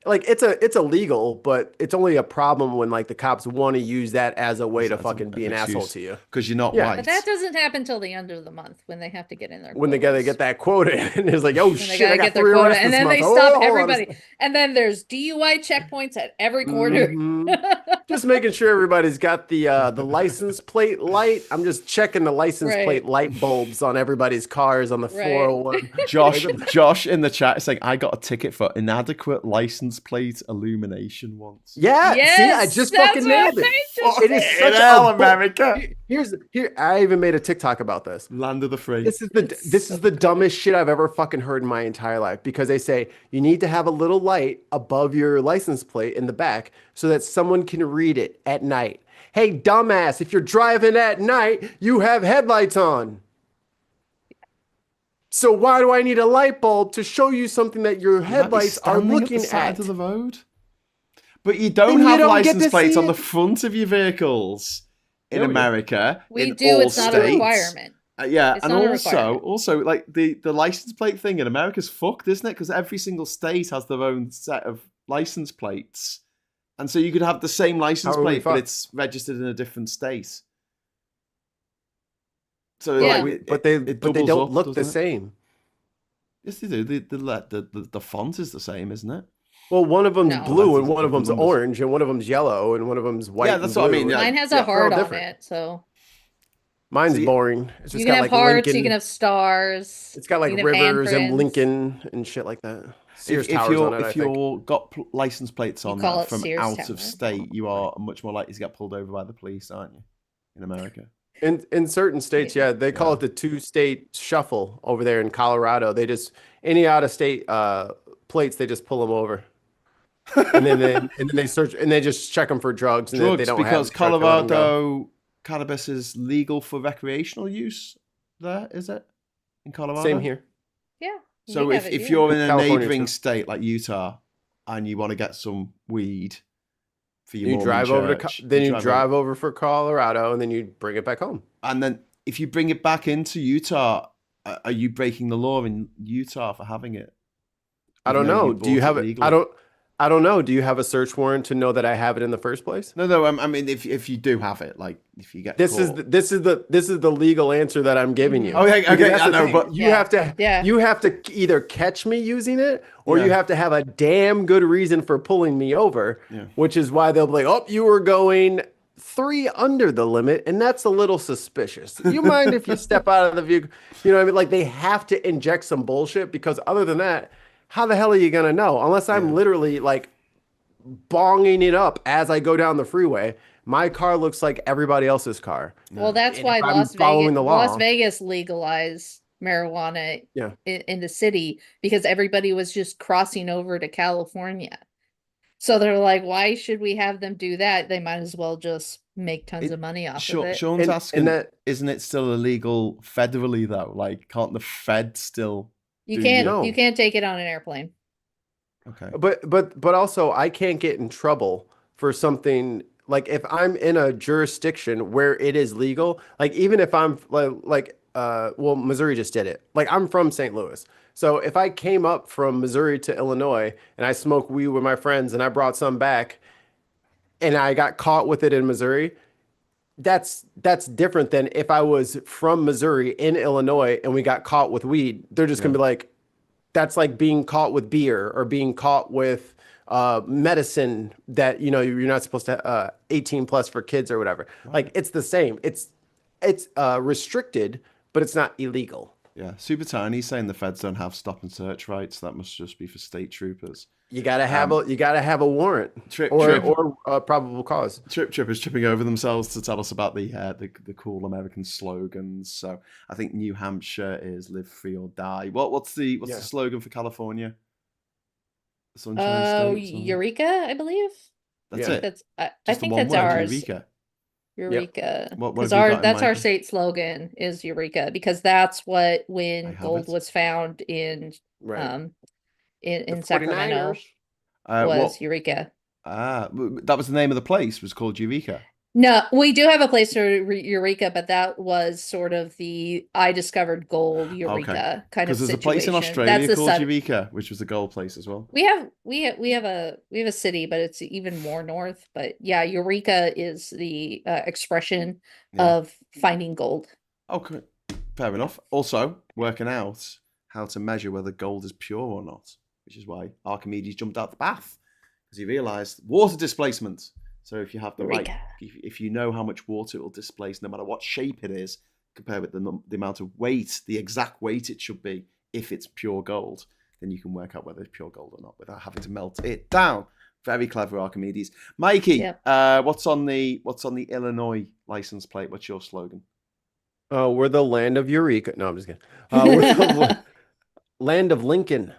S3: Like it's illegal, but it's only a problem when like the cops want to use that as a way to
S1: As a-
S3: fucking be
S1: an
S3: an asshole
S1: excuse.
S3: to you.
S1: Because you're not
S3: Yeah.
S1: white.
S2: But that doesn't happen till the end of the month when they have to get in their
S3: When they gotta
S2: quotas.
S3: get that quota, and it's like, "Oh
S2: When they
S3: shit,
S2: gotta
S3: I got
S2: get their
S3: 3
S2: quota,
S3: arrests
S2: and
S3: this
S2: then
S3: month."
S2: they
S3: Oh,
S2: stop
S3: hold on a
S2: everybody.
S3: second.
S2: And then there's DUI checkpoints at every corner.
S3: Mhm. Just making sure everybody's got the license plate light. I'm just checking the license
S2: Right.
S3: plate light bulbs on everybody's cars on the
S2: Right.
S3: 401.
S1: Josh in the chat is saying, I got a ticket for inadequate license plate illumination once.
S3: Yeah, see, I
S2: Yes,
S3: just
S2: that's
S3: fucking
S2: what
S3: nailed
S2: I
S3: it.
S2: just
S3: It is
S2: said.
S3: such
S1: Hell,
S3: a
S1: America.
S3: Here, I even made a TikTok about this.
S1: Land of the free.
S3: This is the dumbest shit I've ever fucking heard in my entire life, because they say you need to have a little light above your license plate in the back so that someone can read it at night. Hey, dumbass, if you're driving at night, you have headlights on. So why do I need a light bulb to show you something that your
S1: You might be
S3: headlights are
S1: standing
S3: looking
S1: at the side
S3: at?
S1: of the road. But you don't
S3: Then you
S1: have
S3: don't get
S1: license
S3: to
S1: plates
S3: see
S1: on the
S3: it.
S1: front of your vehicles in
S3: No, we don't.
S1: America.
S2: We
S1: in
S2: do.
S1: all
S2: It's not a
S1: states.
S2: requirement.
S1: Yeah,
S2: It's
S1: and
S2: not a requirement.
S1: also, like the license plate thing in America's fucked, isn't it? Because every single state has their own set of license plates, and so you could have the same license
S3: How are we
S1: plate, but
S3: fucked?
S1: it's registered in a different state. So
S2: Yeah.
S1: like,
S3: But they
S1: doubles
S3: don't
S1: up,
S3: look the
S1: doesn't it?
S3: same.
S1: Yes, they do. The font is the same, isn't it?
S3: Well, one of them's
S2: No.
S3: blue
S1: That's
S3: and one of
S1: the
S3: them's
S1: numbers.
S3: orange and one of them's yellow and one of them's white.
S1: Yeah,
S3: and
S1: that's what I
S3: blue.
S1: mean, yeah.
S2: Mine has
S3: Yeah,
S2: a
S3: they're all
S2: heart on
S3: different.
S2: it, so
S3: Mine's
S1: See,
S3: boring. It's
S2: you
S3: just
S2: can
S3: got
S2: have
S3: like
S2: hearts,
S3: Lincoln.
S2: you can have stars.
S3: It's got like
S2: you can have
S3: rivers and
S2: handprints.
S3: Lincoln and shit like that. Sears
S1: if
S3: Towers on it, I
S1: if
S3: think.
S1: you're got license plates
S2: You
S1: on
S2: call
S1: that
S2: it
S1: from
S2: Sears
S1: out
S2: Tower.
S1: of state, you are much more likely to get pulled over by the police, aren't you? In America.
S3: In certain states, yeah, they call it the 2-state shuffle over there in Colorado. They just any out of state plates, they just pull them over. and then they search and they just check them for drugs. And if they
S1: Drugs,
S3: don't
S1: because
S3: have drugs, they let 'em go.
S1: Colorado cannabis is legal for recreational use. There is it in Colorado.
S3: Same here.
S2: Yeah.
S1: So
S2: we
S1: if,
S2: have it
S1: if
S2: here.
S1: you're in a
S3: California,
S1: neighboring
S3: too.
S1: state like Utah and you want to get some weed for your
S3: You
S1: Mormon
S3: drive over to
S1: church,
S3: then you
S1: drive
S3: drive over for Colorado and then you bring it back home.
S1: and then if you bring it back into Utah, are you breaking the law in Utah for having it?
S3: I don't
S1: Even though
S3: know.
S1: you
S3: Do you
S1: bought
S3: have
S1: it
S3: it?
S1: legally?
S3: I don't know. Do you have a search warrant to know that I have it in the first place?
S1: No. I mean, if you do have it, like if you get
S3: This
S1: caught.
S3: is the legal answer that I'm giving you.
S2: Mhm.
S1: Okay,
S3: Because
S1: okay,
S3: that's
S1: I
S3: the
S1: know,
S3: thing.
S1: but
S3: you
S2: Yeah.
S3: have to either catch me using it or you
S1: Yeah.
S3: have to have a damn good reason for pulling me over.
S1: Yeah.
S3: Which is why they'll be like, "Oh, you were going 3 under the limit, and that's a little suspicious. You mind if you step out of the vehicle?" You know what I mean? Like they have to inject some bullshit, because other than that, how the hell are you gonna know? Unless I'm literally like bonging it up as I go down the freeway. My car looks like everybody else's car.
S2: Well, that's
S3: And
S2: why
S3: if I'm following the
S2: Las
S3: law-
S2: Vegas legalized marijuana
S3: Yeah.
S2: in the city because everybody was just crossing over to California. So they're like, why should we have them do that? They might as well just make tons of money off of it.
S1: Sean's
S3: And-
S1: asking,
S3: and that-
S1: isn't it still illegal federally though? Like, can't the Fed still?
S2: You
S1: do
S2: can't
S3: No.
S2: you can't take it on an airplane.
S1: Okay.
S3: But also I can't get in trouble for something like if I'm in a jurisdiction where it is legal, like even if I'm well, Missouri just did it. Like I'm from St. Louis. So if I came up from Missouri to Illinois and I smoked weed with my friends and I brought some back and I got caught with it in Missouri, that's different than if I was from Missouri in Illinois and we got caught with weed. They're just gonna be like, that's like being caught with beer or being caught with medicine that you're not supposed to 18 plus for kids or whatever. Like it's the same. It's restricted, but it's not illegal.
S1: Yeah. Super Tiny saying the Feds don't have stop and search rights. That must just be for state troopers.
S3: You gotta have a warrant
S1: Trip
S3: or a probable cause.
S1: Trippers tripping over themselves to tell us about the cool American slogans. So I think New Hampshire is "Live Free or Die." What's the slogan for California? Sunshine State.
S2: Eureka, I believe.
S1: That's
S3: Yeah.
S1: it.
S2: I think that's ours.
S1: Eureka.
S2: Eureka.
S1: Yep. What
S2: Because
S1: have you got in
S2: that's our
S1: Mikey?
S2: state slogan is Eureka, because that's what when
S1: have
S2: gold
S1: it.
S2: was found in
S3: Right.
S2: in
S3: The
S2: Sacramento
S3: 49ers.
S2: was Eureka.
S1: That was the name of the place. Was called Eureka.
S2: No, we do have a place for Eureka, but that was sort of the I discovered gold Eureka kind of
S1: Because there's a place in
S2: situation.
S1: Australia
S2: That's
S1: called Eureka, which was the gold place as well.
S2: We have a city, but it's even more north. But yeah, Eureka is the expression of finding gold.
S1: Okay, fair enough. Also, working out how to measure whether gold is pure or not, which is why Archimedes jumped out the bath, because he realized water displacement. So if you have the right, if you know how much water it will displace, no matter what shape it is, compared with the amount of weight, the exact weight it should be, if it's pure gold, then you can work out whether it's pure gold or not without having to melt it down. Very clever, Archimedes. Mikey, what's on the Illinois license plate? What's your slogan?
S3: Oh, we're the land of Eureka. No, I'm just kidding. We're the land of Lincoln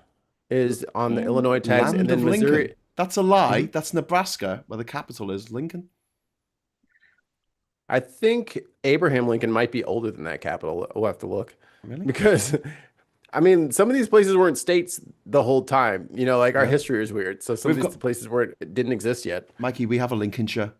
S3: is on the Illinois tags,
S1: Land
S3: and then
S1: of
S3: Missouri.
S1: Lincoln. That's a lie. That's Nebraska, where the capital is Lincoln.
S3: I think Abraham Lincoln might be older than that capital. We'll have to look.
S1: Really?
S3: Because, I mean, some of these places weren't states the whole time. You know, like our history is weird. So some of these places didn't exist yet.
S1: Mikey, we have a Lincolnshire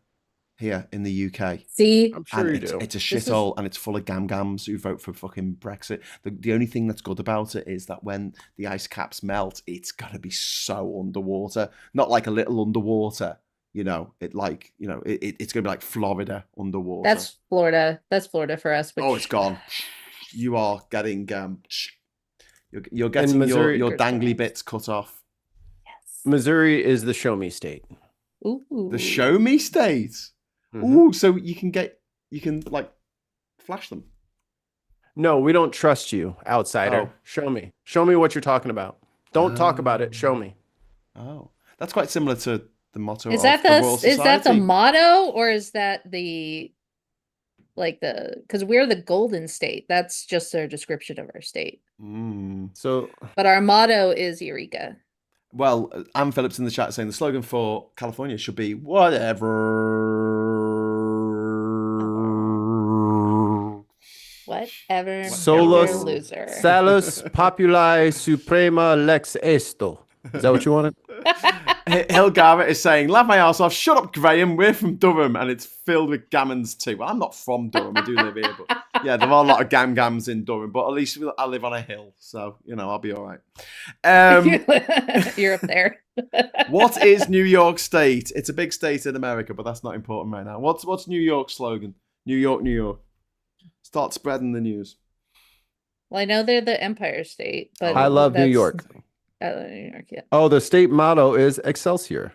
S1: here in the UK.
S2: See?
S3: I'm sure you do.
S1: It's a shithole and it's full of gam-gams who vote for fucking Brexit. The only thing that's good about it is that when the ice caps melt, it's got to be so underwater. Not like a little underwater, you know. It's going to be like Florida underwater.
S2: That's Florida. That's Florida for us.
S1: Oh, it's gone. You are getting you're getting
S3: Missouri,
S1: your dangly bits cut off.
S2: Yes.
S3: Missouri is the show me state.
S2: Ooh.
S1: The show me state. Ooh, so you can like flash them.
S3: No, we don't trust you, outsider.
S1: Oh.
S3: Show me what you're talking about. Don't talk about it. Show me.
S1: Oh, that's quite similar to the motto.
S2: Is
S1: of
S2: that
S1: the Royal
S2: is that the
S1: Society.
S2: motto, or is that because we're the Golden State? That's just a description of our state.
S3: So,
S2: But our motto is Eureka.
S1: Well, Ann Phillips in the chat saying the slogan for California should be whatever.
S2: Whatever.
S3: Solus
S2: loser.
S3: salus populi suprema lex esto. Is that what you wanted?
S1: Hill Garrett is saying, laugh my ass off. Shut up, Graham. We're from Durham and it's filled with gammons too. Well, I'm not from Durham. I do live here. But yeah, there are a lot of gams in Durham. But at least I live on a hill. So, I'll be all right.
S2: You're up there.
S1: What is New York State? It's a big state in America, but that's not important right now. What's New York's slogan? New York, New York. Start spreading the news.
S2: Well, I know they're the Empire State, but
S3: I love New York.
S2: New York, yeah.
S3: Oh, the state motto is Excelsior.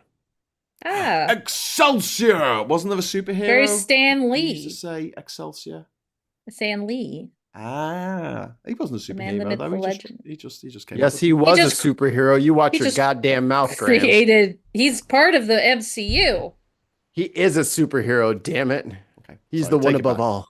S2: Ah,
S1: Excelsior! Wasn't there a superhero?
S2: very Stan
S1: who
S2: Lee.
S1: used to say Excelsior.
S2: Stan Lee.
S1: He wasn't a
S2: The man, the
S1: superhero
S2: myth,
S1: though.
S2: the
S1: He
S2: legend.
S1: just came.
S3: Yes, he was a
S2: just-
S3: superhero. You watch
S2: he
S3: your
S2: just
S3: goddamn mouth, Graham.
S2: He's part of the MCU.
S3: He is a superhero, damn it.
S1: Okay,
S3: He's
S1: sorry,
S3: the one
S1: take it
S3: above
S1: back.
S3: all.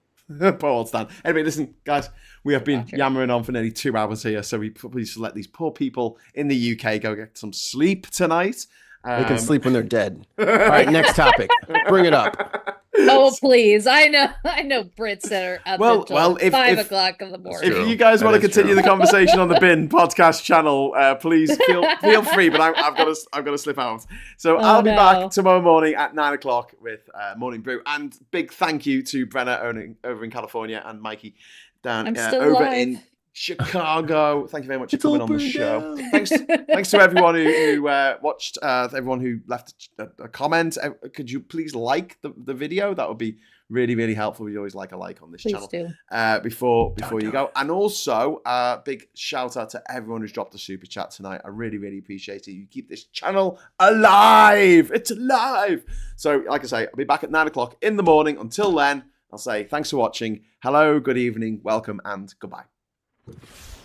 S1: Poor old Stan. Anyway, listen, guys, we have been
S2: Gotcha.
S1: yammering on for nearly 2 hours here, so we probably should let these poor people in the UK go get some sleep tonight.
S3: They can sleep when they're dead. All right, next topic. Bring it up.
S2: Oh, please. I know Brits that are up until
S1: if
S2: 5 o'clock in the morning.
S1: If you guys want to
S3: That is
S1: continue
S3: true.
S1: the conversation on the Bin podcast channel, please feel free. But I've got to slip out. So I'll be back tomorrow morning at 9 o'clock with Morning Brew. And big thank you to Brenna over in California and Mikey down over
S2: alive.
S1: in Chicago. Thank you very much for
S3: It's all
S1: coming on the
S3: burned
S1: show.
S3: down.
S1: Thanks to everyone who watched, everyone who left a comment. Could you please like the video? That would be really, really helpful. We always like a like on this
S2: Please
S1: channel
S2: do.
S1: before you go. And also, big shout out to everyone who's dropped a super chat tonight. I really, really appreciate it. You keep this channel alive. It's alive. So, like I say, I'll be back at 9 o'clock in the morning. Until then, I'll say thanks for watching. Hello, good evening, welcome, and goodbye.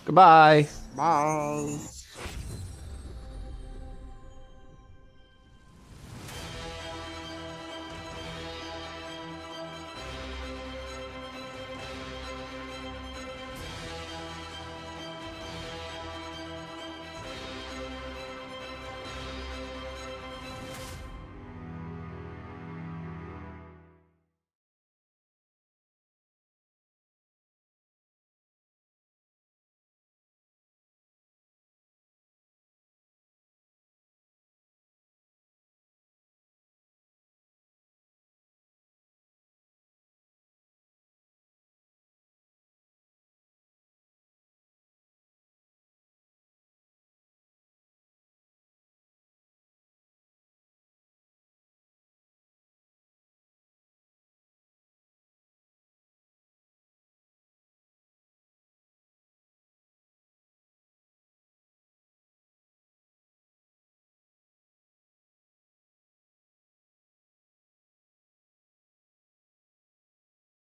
S3: Goodbye.
S1: Bye.